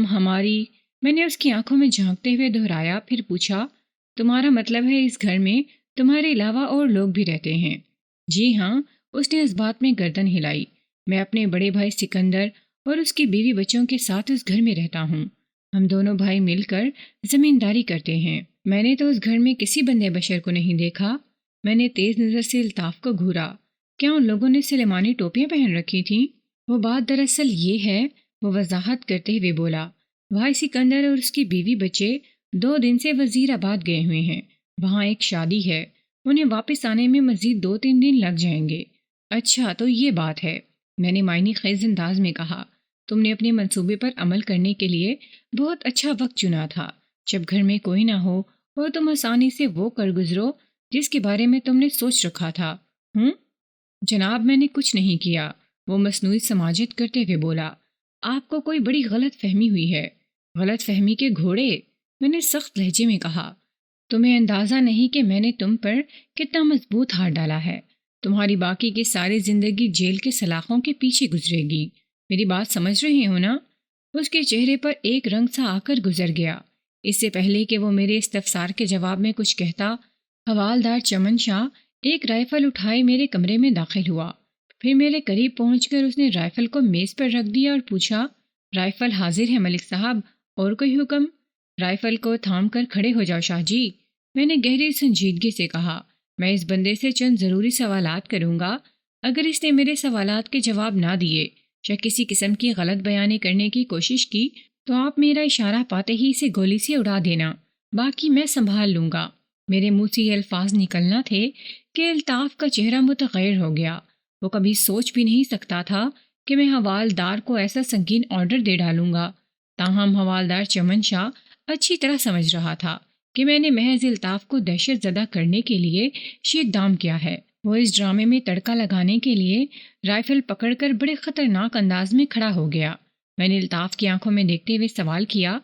ہماری میں نے اس کی آنکھوں میں جھانکتے ہوئے دہرایا، پھر پوچھا، تمہارا مطلب ہے اس گھر میں تمہارے علاوہ اور لوگ بھی رہتے ہیں؟ جی ہاں، اس نے اس بات میں گردن ہلائی۔ میں اپنے بڑے بھائی سکندر اور اس کی بیوی بچوں کے ساتھ اس گھر میں رہتا ہوں۔ ہم دونوں بھائی مل کر زمینداری کرتے ہیں۔ میں نے تو اس گھر میں کسی بندے بشر کو نہیں دیکھا۔ میں نے تیز نظر سے الطاف کو گھورا۔ کیا ان لوگوں نے سلیمانی ٹوپیاں پہن رکھی تھیں؟ وہ بات دراصل یہ ہے، وہ وضاحت کرتے ہوئے بولا، بھائی سکندر اور اس کی بیوی بچے 2 دن سے وزیر آباد گئے ہوئے ہیں۔ وہاں ایک شادی ہے، انہیں واپس آنے میں مزید 2-3 دن لگ جائیں گے۔ اچھا تو یہ بات ہے، میں نے معنی خیز انداز میں کہا۔ تم نے اپنے منصوبے پر عمل کرنے کے لیے بہت اچھا وقت چنا تھا، جب گھر میں کوئی نہ ہو اور تم آسانی سے وہ کر گزرو جس کے بارے میں تم نے سوچ رکھا تھا۔ جناب، میں نے کچھ نہیں کیا، وہ مصنوعی سماجت کرتے ہوئے بولا۔ آپ کو کوئی بڑی غلط فہمی ہوئی ہے۔ غلط فہمی کے گھوڑے، میں نے سخت لہجے میں کہا۔ تمہیں اندازہ نہیں کہ میں نے تم پر کتنا مضبوط ہاتھ ڈالا ہے۔ تمہاری باقی کی ساری زندگی جیل کے سلاخوں کے پیچھے گزرے گی۔ میری بات سمجھ رہے ہو نا؟ اس کے چہرے پر ایک رنگ سا آ کر گزر گیا۔ اس سے پہلے کہ وہ میرے استفسار کے جواب میں کچھ کہتا، حوالدار چمن شاہ ایک رائفل اٹھائے میرے کمرے میں داخل ہوا۔ پھر میرے قریب پہنچ کر اس نے رائفل کو میز پر رکھ دیا اور پوچھا، رائفل حاضر ہے ملک صاحب، اور کوئی حکم؟ رائفل کو تھام کر کھڑے ہو جاؤ شاہ جی، میں نے گہری سنجیدگی سے کہا۔ میں اس بندے سے چند ضروری سوالات کروں گا۔ اگر اس نے میرے سوالات کے جواب نہ دیے یا کسی قسم کی غلط بیانی کرنے کی کوشش کی تو آپ میرا اشارہ پاتے ہی اسے گولی سے اڑا دینا، باقی میں سنبھال لوں گا۔ میرے منہ سے یہ الفاظ نکلنا تھے کہ الطاف کا چہرہ متغیر ہو گیا۔ وہ کبھی سوچ بھی نہیں سکتا تھا کہ میں حوالدار کو ایسا سنگین آرڈر دے ڈالوں گا۔ تاہم حوالدار چمن شاہ اچھی طرح سمجھ رہا تھا کہ میں نے محض الطاف کو دہشت زدہ کرنے کے لیے یہ اقدام کیا ہے۔ وہ اس ڈرامے میں تڑکا لگانے کے لیے رائفل پکڑ کر بڑے خطرناک انداز میں کھڑا ہو گیا۔ میں نے الطاف کی آنکھوں میں دیکھتے ہوئے سوال کیا،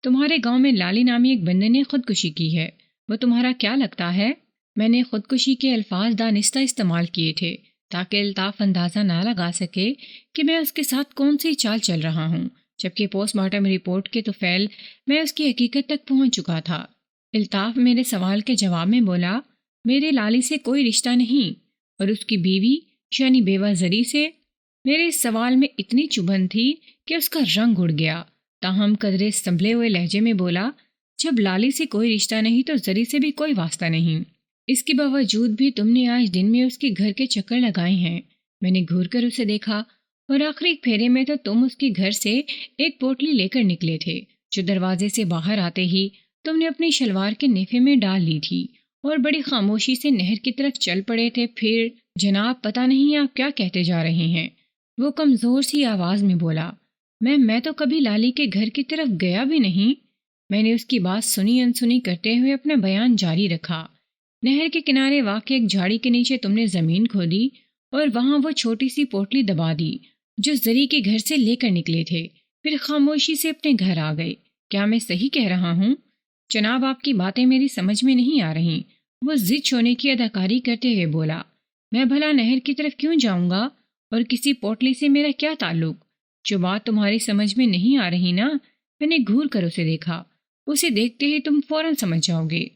تمہارے گاؤں میں لالی نامی ایک بندے نے خودکشی کی ہے، وہ تمہارا کیا لگتا ہے؟ میں نے خودکشی کے الفاظ دانستہ استعمال کیے تھے تاکہ الطاف اندازہ نہ لگا سکے کہ میں اس کے ساتھ کون سی چال چل رہا ہوں، جبکہ پوسٹ مارٹم رپورٹ کے طفیل میں اس کی حقیقت تک پہنچ چکا تھا۔ الطاف میرے سوال کے جواب میں بولا، میرے لالی سے کوئی رشتہ نہیں، اور اس کی بیوی یعنی بیوہ زری سے؟ میرے اس سوال میں اتنی چبھن تھی کہ اس کا رنگ اڑ گیا، تاہم قدرے سنبھلے ہوئے لہجے میں بولا، جب لالی سے کوئی رشتہ نہیں تو زری سے بھی کوئی واسطہ نہیں۔ اس کے باوجود بھی تم نے آج دن میں اس کے گھر کے چکر لگائے ہیں۔ میں نے گھور کر اسے دیکھا، اور آخری پھیرے میں تو تم اس کے گھر سے ایک پوٹلی لے کر نکلے تھے جو دروازے سے باہر آتے ہی تم نے اپنی شلوار کے نیفے میں ڈال لی تھی، اور بڑی خاموشی سے نہر کی طرف چل پڑے تھے۔ پھر جناب، پتہ نہیں آپ کیا کہتے جا رہے ہیں، وہ کمزور سی آواز میں بولا۔ میں تو کبھی لالی کے گھر کی طرف گیا بھی نہیں۔ میں نے اس کی بات سنی انسنی کرتے ہوئے اپنا بیان جاری رکھا۔ نہر کے کنارے واقع ایک جھاڑی کے نیچے تم نے زمین کھودی اور وہاں وہ چھوٹی سی پوٹلی دبا دی جو زری کے گھر سے لے کر نکلے تھے، پھر خاموشی سے اپنے گھر آ گئے۔ کیا میں صحیح کہہ رہا ہوں؟ جناب، آپ کی باتیں میری سمجھ میں نہیں آ رہیں، وہ ضد چھوڑنے کی اداکاری کرتے ہوئے بولا۔ میں بھلا نہر کی طرف کیوں جاؤں گا، اور کسی پوٹلی سے میرا کیا تعلق؟ جو بات تمہاری سمجھ میں نہیں آ رہی نا، میں نے گھور کر اسے دیکھا، اسے دیکھتے ہی تم فوراً سمجھ جاؤ گے۔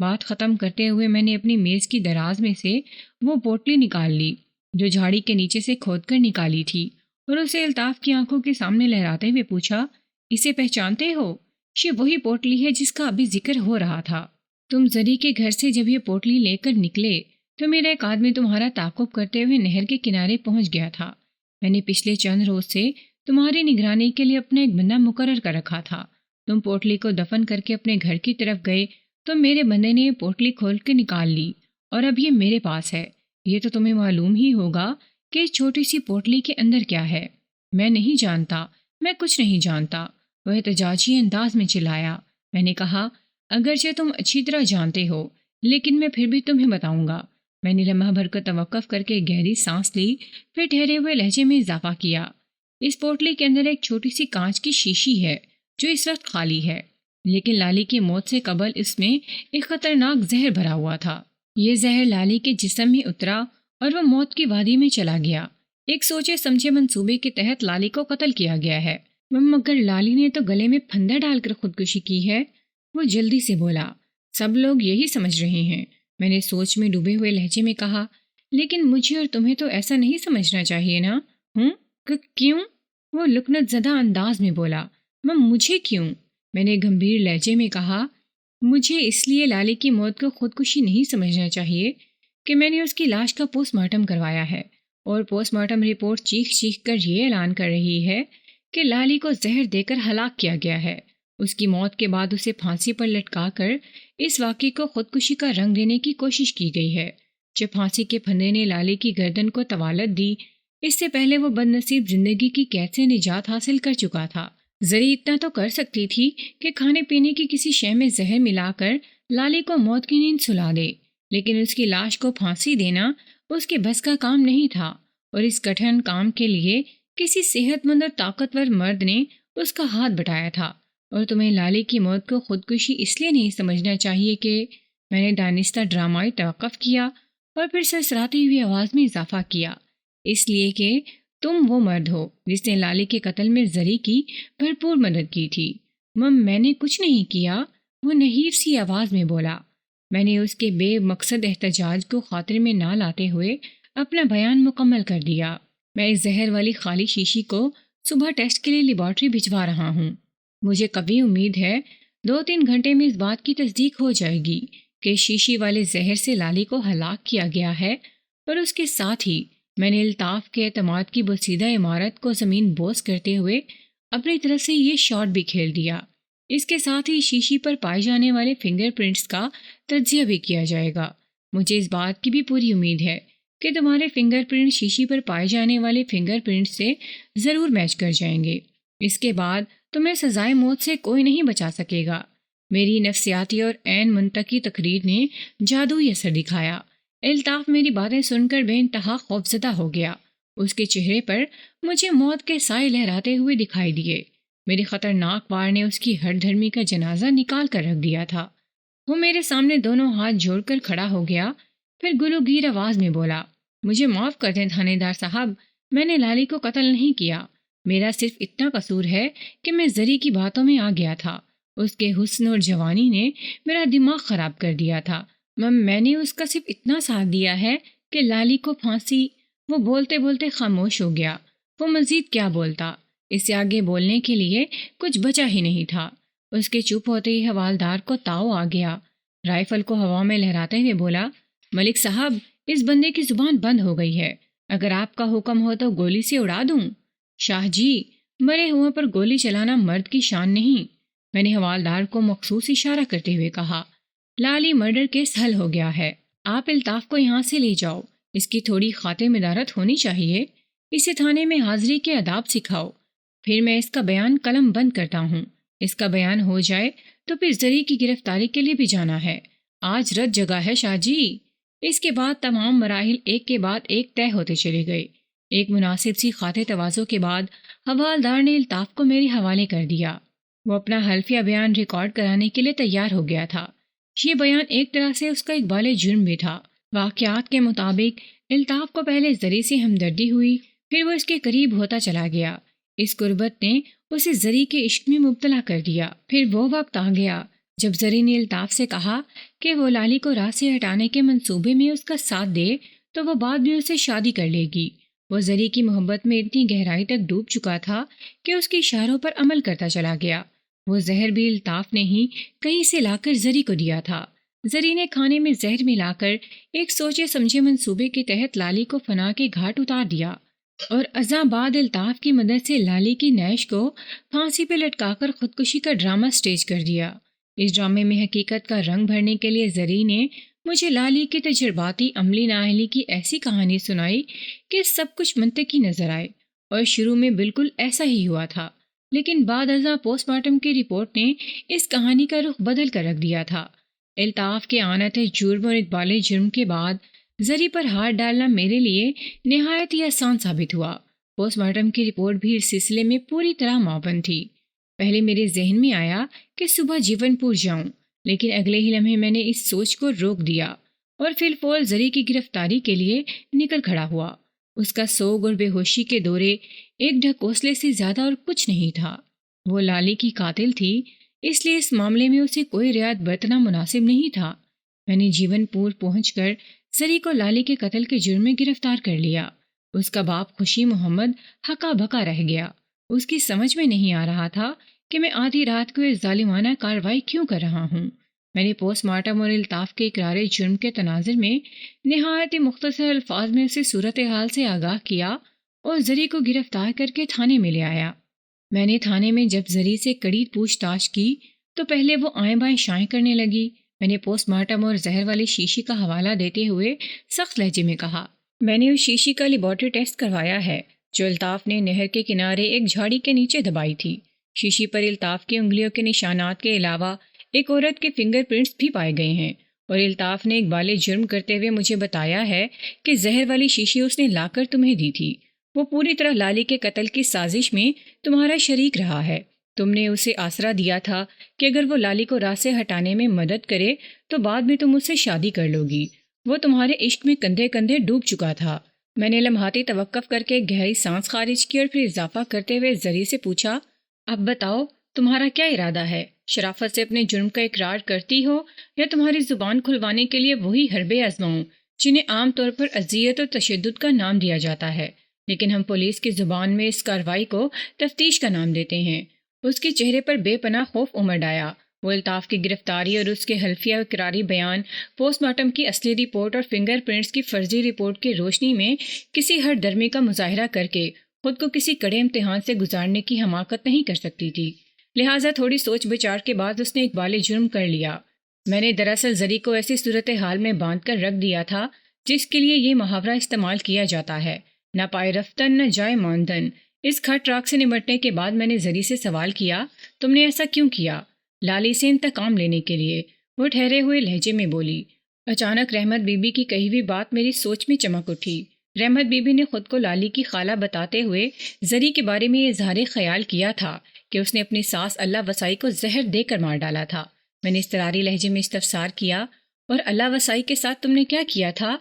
بات ختم کرتے ہوئے میں نے اپنی میز کی دراز میں سے وہ پوٹلی نکال لی جو جھاڑی کے نیچے سے کھود کر نکالی تھی، اور اسے الطاف کی آنکھوں کے سامنے لہراتے ہوئے پوچھا، اسے پہچانتے ہو؟ یہ وہی پوٹلی ہے جس کا ابھی ذکر ہو رہا تھا۔ تم زری کے گھر سے جب یہ پوٹلی لے کر نکلے تو میرا ایک آدمی تمہارا تعاقب کرتے ہوئے نہر کے کنارے پہنچ گیا تھا۔ میں نے پچھلے چند روز سے تمہاری نگرانی کے لیے اپنا ایک بندہ مقرر کر رکھا تھا۔ تم پوٹلی کو دفن کر کے اپنے گھر کی طرف گئے تو میرے بندے نے یہ پوٹلی کھول کے نکال لی، اور اب یہ میرے پاس ہے۔ یہ تو تمہیں معلوم ہی ہوگا کہ اس چھوٹی سی پوٹلی کے اندر کیا ہے۔ میں نہیں جانتا، میں کچھ نہیں جانتا، وہ احتجاجی انداز میں چلایا۔ میں نے کہا، اگرچہ تم اچھی طرح جانتے ہو لیکن میں پھر بھی تمہیں بتاؤں گا۔ میں نے لمحہ بھر کو توقف کر کے گہری سانس لی، پھر ٹھہرے ہوئے لہجے میں اضافہ کیا، اس پوٹلی کے اندر ایک چھوٹی سی کانچ کی شیشی ہے جو اس وقت خالی ہے، لیکن لالی کی موت سے قبل اس میں ایک خطرناک زہر بھرا ہوا تھا۔ یہ زہر لالی کے جسم میں اترا اور وہ موت کی وادی میں چلا گیا۔ ایک سوچے سمجھے منصوبے کے تحت لالی کو قتل کیا گیا ہے، مگر لالی نے تو گلے میں پھندا ڈال کر خودکشی کی ہے۔ وہ جلدی سے بولا، سب لوگ یہی سمجھ رہے ہیں۔ میں نے سوچ میں ڈوبے ہوئے لہجے میں کہا، لیکن مجھے اور تمہیں تو ایسا نہیں سمجھنا چاہیے نا؟ کیوں؟ وہ لکنت زدہ انداز میں بولا، مجھے کیوں؟ میں نے گمبھیر لہجے میں کہا، مجھے اس لیے لالی کی موت کو خودکشی نہیں سمجھنا چاہیے کہ میں نے اس کی لاش کا پوسٹ مارٹم کروایا ہے، اور پوسٹ مارٹم رپورٹ چیخ چیخ کر یہ اعلان کر رہی ہے کہ لالی کو زہر دے کر ہلاک کیا گیا ہے۔ اس کی موت کے بعد اسے پھانسی پر لٹکا کر اس واقعے کو خودکشی کا رنگ دینے کی کوشش کی گئی ہے۔ جب پھانسی کے پھندے نے لالی کی گردن کو طوالت دی، اس سے پہلے وہ بد نصیب زندگی کی قید سے نجات حاصل کر چکا تھا۔ زری اتنا تو کر سکتی تھی کہ کھانے پینے کی کسی شے میں زہر ملا کر لالی کو موت کی نیند سلا دے، لیکن اس کی لاش کو پھانسی دینا اس کے بس کا کام نہیں تھا، اور اس کٹھن کام کے لیے کسی صحت مند اور طاقتور مرد نے اس کا ہاتھ بٹایا تھا۔ اور تمہیں لالی کی موت کو خودکشی اس لیے نہیں سمجھنا چاہیے کہ میں نے دانستہ ڈرامائی توقف کیا اور پھر سرسراتی ہوئی آواز میں اضافہ کیا، اس لیے کہ تم وہ مرد ہو جس نے لالی کے قتل میں زری کی بھرپور مدد کی تھی۔ میں نے کچھ نہیں کیا، وہ نحیف سی آواز میں بولا۔ میں نے اس کے بے مقصد احتجاج کو خاطر میں نہ لاتے ہوئے اپنا بیان مکمل کر دیا۔ میں اس زہر والی خالی شیشی کو صبح ٹیسٹ کے لیے لیبارٹری بھجوا رہا ہوں۔ مجھے کبھی امید ہے 2-3 گھنٹے میں اس بات کی تصدیق ہو جائے گی کہ شیشی والے زہر سے لالی کو ہلاک کیا گیا ہے، اور اس کے ساتھ ہی میں نے الطاف کے اعتماد کی بوسیدہ عمارت کو زمین بوس کرتے ہوئے اپنی طرف سے یہ شاٹ بھی کھیل دیا۔ اس کے ساتھ ہی شیشی پر پائے جانے والے فنگر پرنٹس کا تجزیہ بھی کیا جائے گا۔ مجھے اس بات کی بھی پوری امید ہے کہ تمہارے فنگر پرنٹ شیشی پر پائے جانے والے فنگر پرنٹ سے ضرور میچ کر جائیں گے۔ اس کے بعد تمہیں سزائے موت سے کوئی نہیں بچا سکے گا۔ میری نفسیاتی اور عین منطقی تقریر نے جادوئی اثر دکھایا۔ الطاف میری باتیں سن کر بے انتہا خوفزدہ ہو گیا۔ اس کے چہرے پر مجھے موت کے سائے لہراتے ہوئے دکھائی دیے۔ میری خطرناک وار نے اس کی ہر دھرمی کا جنازہ نکال کر رکھ دیا تھا۔ وہ میرے سامنے دونوں ہاتھ جوڑ کر کھڑا ہو گیا، پھر گلوگیر آواز میں بولا، مجھے معاف کر دیں تھانے دار صاحب، میں نے لالی کو قتل نہیں کیا۔ میرا صرف اتنا قصور ہے کہ میں زری کی باتوں میں آ گیا تھا۔ اس کے حسن اور جوانی نے میرا دماغ خراب کر دیا تھا۔ میں نے اس کا صرف اتنا ساتھ دیا ہے کہ لالی کو پھانسی۔ وہ بولتے بولتے خاموش ہو گیا۔ وہ مزید کیا بولتا؟ اس سے آگے بولنے کے لیے کچھ بچا ہی نہیں تھا۔ اس کے چپ ہوتے ہی حوالدار کو تاؤ آ گیا۔ رائفل کو ہوا میں لہراتے ہوئے بولا، ملک صاحب، اس بندے کی زبان بند ہو گئی ہے، اگر آپ کا حکم ہو تو گولی سے اڑا دوں۔ شاہ جی، مرے ہوئے پر گولی چلانا مرد کی شان نہیں، میں نے حوالدار کو مخصوص اشارہ کرتے ہوئے کہا۔ لالی مرڈر کیس حل ہو گیا ہے، آپ الطاف کو یہاں سے لے جاؤ، اس کی تھوڑی خاطر مدارت ہونی چاہیے، اسے تھانے میں حاضری کے آداب سکھاؤ، پھر میں اس کا بیان قلم بند کرتا ہوں۔ اس کا بیان ہو جائے تو پھر زری کی گرفتاری کے لیے بھی جانا ہے۔ آج رت جگہ ہے شاہ جی۔ اس کے بعد تمام مراحل ایک کے بعد ایک طے ہوتے چلے گئے۔ ایک مناسب سی خاطر تواضع کے بعد حوالدار نے الطاف کو میرے حوالے کر دیا۔ وہ اپنا حلفیہ بیان ریکارڈ کرانے کے لیے تیار ہو گیا تھا۔ یہ بیان ایک طرح سے اس کا اقبال جرم بھی تھا۔ واقعات کے مطابق الطاف کو پہلے زری سے ہمدردی ہوئی، پھر وہ اس کے قریب ہوتا چلا گیا۔ اس قربت نے اسے زری کے عشق میں مبتلا کر دیا۔ پھر وہ وقت آ گیا جب زری نے الطاف سے کہا کہ وہ لالی کو راہ سے ہٹانے کے منصوبے میں اس کا ساتھ دے تو وہ بعد میں اسے شادی کر لے گی، وہ زری کی محبت میں اتنی گہرائی تک ڈوب چکا تھا کہ اس کے اشاروں پر عمل کرتا چلا گیا۔ وہ زہر بھی الطاف نے ہی کہیں سے لا کر زری کو دیا تھا۔ زری نے کھانے میں زہر ملا کر ایک سوچے سمجھے منصوبے کے تحت لالی کو فنا کے گھاٹ اتار دیا اور ازاں بعد الطاف کی مدد سے لالی کی نیش کو پھانسی پہ لٹکا کر خودکشی کا ڈرامہ سٹیج کر دیا۔ اس ڈرامے میں حقیقت کا رنگ بھرنے کے لیے زری نے مجھے لالی کی تجرباتی عملی نااہلی کی ایسی کہانی سنائی کہ سب کچھ منطقی نظر آئے، اور شروع میں بالکل ایسا ہی ہوا تھا، لیکن بعد ازاں پوسٹ مارٹم کی رپورٹ نے اس کہانی کا رخ بدل کر رکھ دیا تھا۔ الطاف کے آنت جرم اور اقبال جرم کے بعد زری پر ہاتھ ڈالنا میرے لیے نہایت ہی آسان ثابت ہوا۔ پوسٹ مارٹم کی رپورٹ بھی اس سلسلے میں پوری طرح معاون تھی۔ پہلے میرے ذہن میں آیا کہ صبح جیون پور جاؤں، لیکن اگلے ہی لمحے میں نے اس سوچ کو روک دیا اور فی الفور زری کی گرفتاری کے لیے نکل کھڑا ہوا۔ اس کا سوگ اور بے ہوشی کے دورے ایک ڈھکوسلے سے زیادہ اور کچھ نہیں تھا۔ وہ لالی کی قاتل تھی، اس لیے اس معاملے میں اسے کوئی رعایت برتنا مناسب نہیں تھا۔ میں نے جیون پور پہنچ کر زری کو لالی کے قتل کے جرم میں گرفتار کر لیا۔ اس کا باپ خوشی محمد ہکا بکا رہ گیا۔ اس کی سمجھ میں نہیں آ رہا تھا کہ میں آدھی رات کو اس ظالمانہ کارروائی کیوں کر رہا ہوں۔ میں نے پوسٹ مارٹم اور الطاف کے اقرار جرم کے تناظر میں نہایت مختصر الفاظ میں اسے صورتحال سے آگاہ کیا اور زری کو گرفتار کر کے تھانے میں لے آیا۔ میں نے تھانے میں جب زری سے کڑی پوچھ تاچھ کی تو پہلے وہ آئیں بائیں شائیں کرنے لگی۔ میں نے پوسٹ مارٹم اور زہر والی شیشی کا حوالہ دیتے ہوئے سخت لہجے میں کہا، میں نے اس شیشی کا لیبارٹری ٹیسٹ کروایا ہے جو الطاف نے نہر کے کنارے ایک جھاڑی کے نیچے دبائی تھی۔ شیشی پر الطاف کی انگلیوں کے نشانات کے علاوہ ایک عورت کے فنگر پرنٹس بھی پائے گئے ہیں، اور الطاف نے اقبال جرم کرتے ہوئے مجھے بتایا ہے کہ زہر والی شیشی اس نے لا کر تمہیں دی تھی۔ وہ پوری طرح لالی کے قتل کی سازش میں تمہارا شریک رہا ہے۔ تم نے اسے آسرا دیا تھا کہ اگر وہ لالی کو راہ سے ہٹانے میں مدد کرے تو بعد میں تم اس سے شادی کر لو گی۔ وہ تمہارے عشق میں کندھے کندھے ڈوب چکا تھا۔ میں نے لمحاتی توقف کر کے گہری سانس خارج کی اور پھر اضافہ کرتے ہوئے زری سے پوچھا، اب بتاؤ تمہارا کیا ارادہ ہے؟ شرافت سے اپنے جرم کا اقرار کرتی ہو یا تمہاری زبان کھلوانے کے لیے وہی حربے آزماؤں جنہیں عام طور پر اذیت اور تشدد کا نام دیا جاتا ہے، لیکن ہم پولیس کی زبان میں اس کارروائی کو تفتیش کا نام دیتے ہیں۔ اس کے چہرے پر بے پناہ خوف امڈ آیا۔ وہ الطاف کی گرفتاری اور اس کے حلفیہ اقراری بیان، پوسٹ مارٹم کی اصلی رپورٹ اور فنگر پرنٹس کی فرضی رپورٹ کی روشنی میں کسی ہر درمی کا مظاہرہ کر کے خود کو کسی کڑے امتحان سے گزارنے کی حماقت نہیں کر سکتی تھی، لہٰذا تھوڑی سوچ بچار کے بعد اس نے اقبال جرم کر لیا۔ میں نے دراصل زری کو ایسی صورتحال میں باندھ کر رکھ دیا تھا جس کے لیے یہ محاورہ استعمال کیا جاتا ہے، نہ پائے رفتن نہ جائے ماندن۔ اس کھٹ راک سے نمٹنے کے بعد میں نے زری سے سوال کیا، تم نے ایسا کیوں کیا؟ لالی سے انتقام لینے کے لیے، وہ ٹھہرے ہوئے لہجے میں بولی۔ اچانک رحمت بی بی کی کہی ہوئی بات میری سوچ میں چمک اٹھی۔ رحمت بی بی نے خود کو لالی کی خالہ بتاتے ہوئے زری کے بارے میں یہ اظہار خیال کیا تھا کہ اس نے اپنی ساس اللہ وسائی کو زہر دے کر مار ڈالا تھا۔ میں نے اضطراری لہجے میں استفسار کیا، اور اللہ وسائی کے ساتھ تم نے کیا کیا تھا؟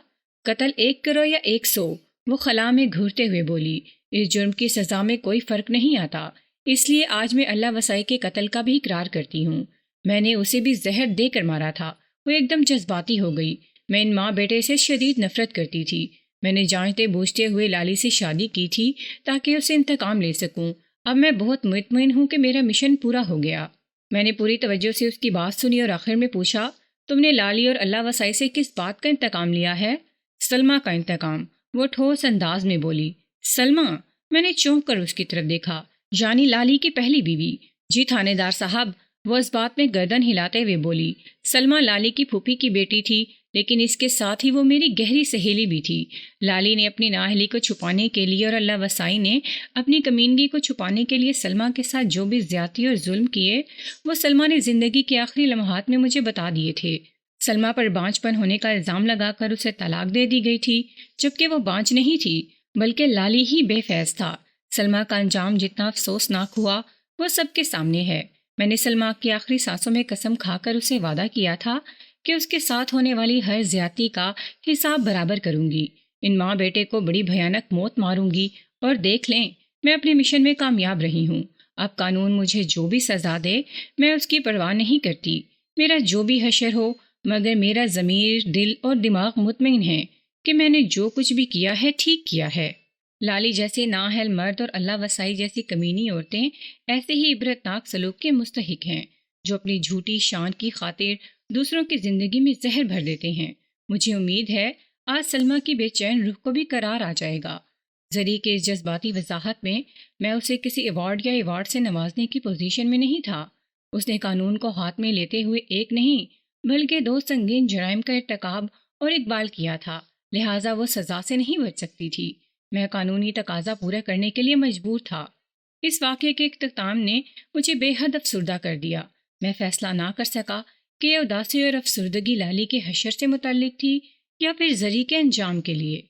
قتل 1 کرو یا 100، وہ خلا میں گھورتے ہوئے بولی۔ اس جرم کی سزا میں کوئی فرق نہیں آتا، اس لیے آج میں اللہ وسائی کے قتل کا بھی اقرار کرتی ہوں۔ میں نے اسے بھی زہر دے کر مارا تھا۔ وہ ایک دم جذباتی ہو گئی۔ میں ان ماں بیٹے سے شدید نفرت کرتی تھی۔ میں نے جانتے بوجھتے ہوئے لالی سے شادی کی تھی تاکہ اسے انتقام لے سکوں۔ اب میں بہت مطمئن ہوں کہ میرا مشن پورا ہو گیا۔ میں نے پوری توجہ سے اس کی بات سنی اور آخر میں پوچھا، تم نے لالی اور اللہ وسائی سے کس بات کا انتقام لیا ہے؟ سلمہ کا انتقام، وہ ٹھوس انداز میں بولی۔ سلمہ؟ میں نے چونک کر اس کی طرف دیکھا۔ یعنی لالی کی پہلی بیوی؟ جی تھانے دار صاحب، وہ اس بات میں گردن ہلاتے ہوئے بولی۔ سلمہ لالی کی پھوپھی کی بیٹی تھی، لیکن اس کے ساتھ ہی وہ میری گہری سہیلی بھی تھی۔ لالی نے اپنی نااہلی کو چھپانے کے لیے اور اللہ وسائی نے اپنی کمینگی کو چھپانے کے لیے سلمہ کے ساتھ جو بھی زیادتی اور ظلم کیے وہ سلمہ نے زندگی کے آخری لمحات میں مجھے بتا دیے تھے۔ سلمہ پر بانجھ پن ہونے کا الزام لگا کر اسے طلاق دے دی گئی تھی، جبکہ وہ بانجھ نہیں تھی بلکہ لالی ہی بے فیض تھا۔ سلمہ کا انجام جتنا افسوسناک ہوا وہ سب کے سامنے ہے۔ میں نے سلمہ کی آخری سانسوں میں قسم کھا کر اسے وعدہ کیا تھا کہ اس کے ساتھ ہونے والی ہر زیادتی کا حساب برابر کروں گی۔ ان ماں بیٹے کو بڑی بھیانک موت ماروں گی، اور دیکھ لیں میں اپنے مشن میں کامیاب رہی ہوں۔ اب قانون مجھے جو بھی سزا دے میں اس کی پرواہ نہیں کرتی۔ میرا جو بھی حشر ہو، مگر میرا ضمیر، دل اور دماغ مطمئن ہے کہ میں نے جو کچھ بھی کیا ہے ٹھیک کیا ہے۔ لالی جیسے نااہل مرد اور اللہ وسائی جیسی کمینی عورتیں ایسے ہی عبرتناک سلوک کے مستحق ہیں جو اپنی جھوٹی شان کی خاطر دوسروں کی زندگی میں زہر بھر دیتے ہیں۔ مجھے امید ہے آج سلمیٰ کی بے چین روح کو بھی قرار آ جائے گا۔ زری کے اس جذباتی وضاحت میں اسے کسی ایوارڈ سے نوازنے کی پوزیشن میں نہیں تھا۔ اس نے قانون کو ہاتھ میں لیتے ہوئے ایک نہیں بلکہ 2 سنگین جرائم کا ارتکاب اور اقبال کیا تھا، لہٰذا وہ سزا سے نہیں بچ سکتی تھی۔ میں قانونی تقاضا پورا کرنے کے لیے مجبور تھا۔ اس واقعے کے اختتام نے مجھے بے حد افسردہ کر دیا۔ میں فیصلہ نہ کر سکا کہ یہ اداسی اور افسردگی لالی کے حشر سے متعلق تھی یا پھر زری کے انجام کے لیے۔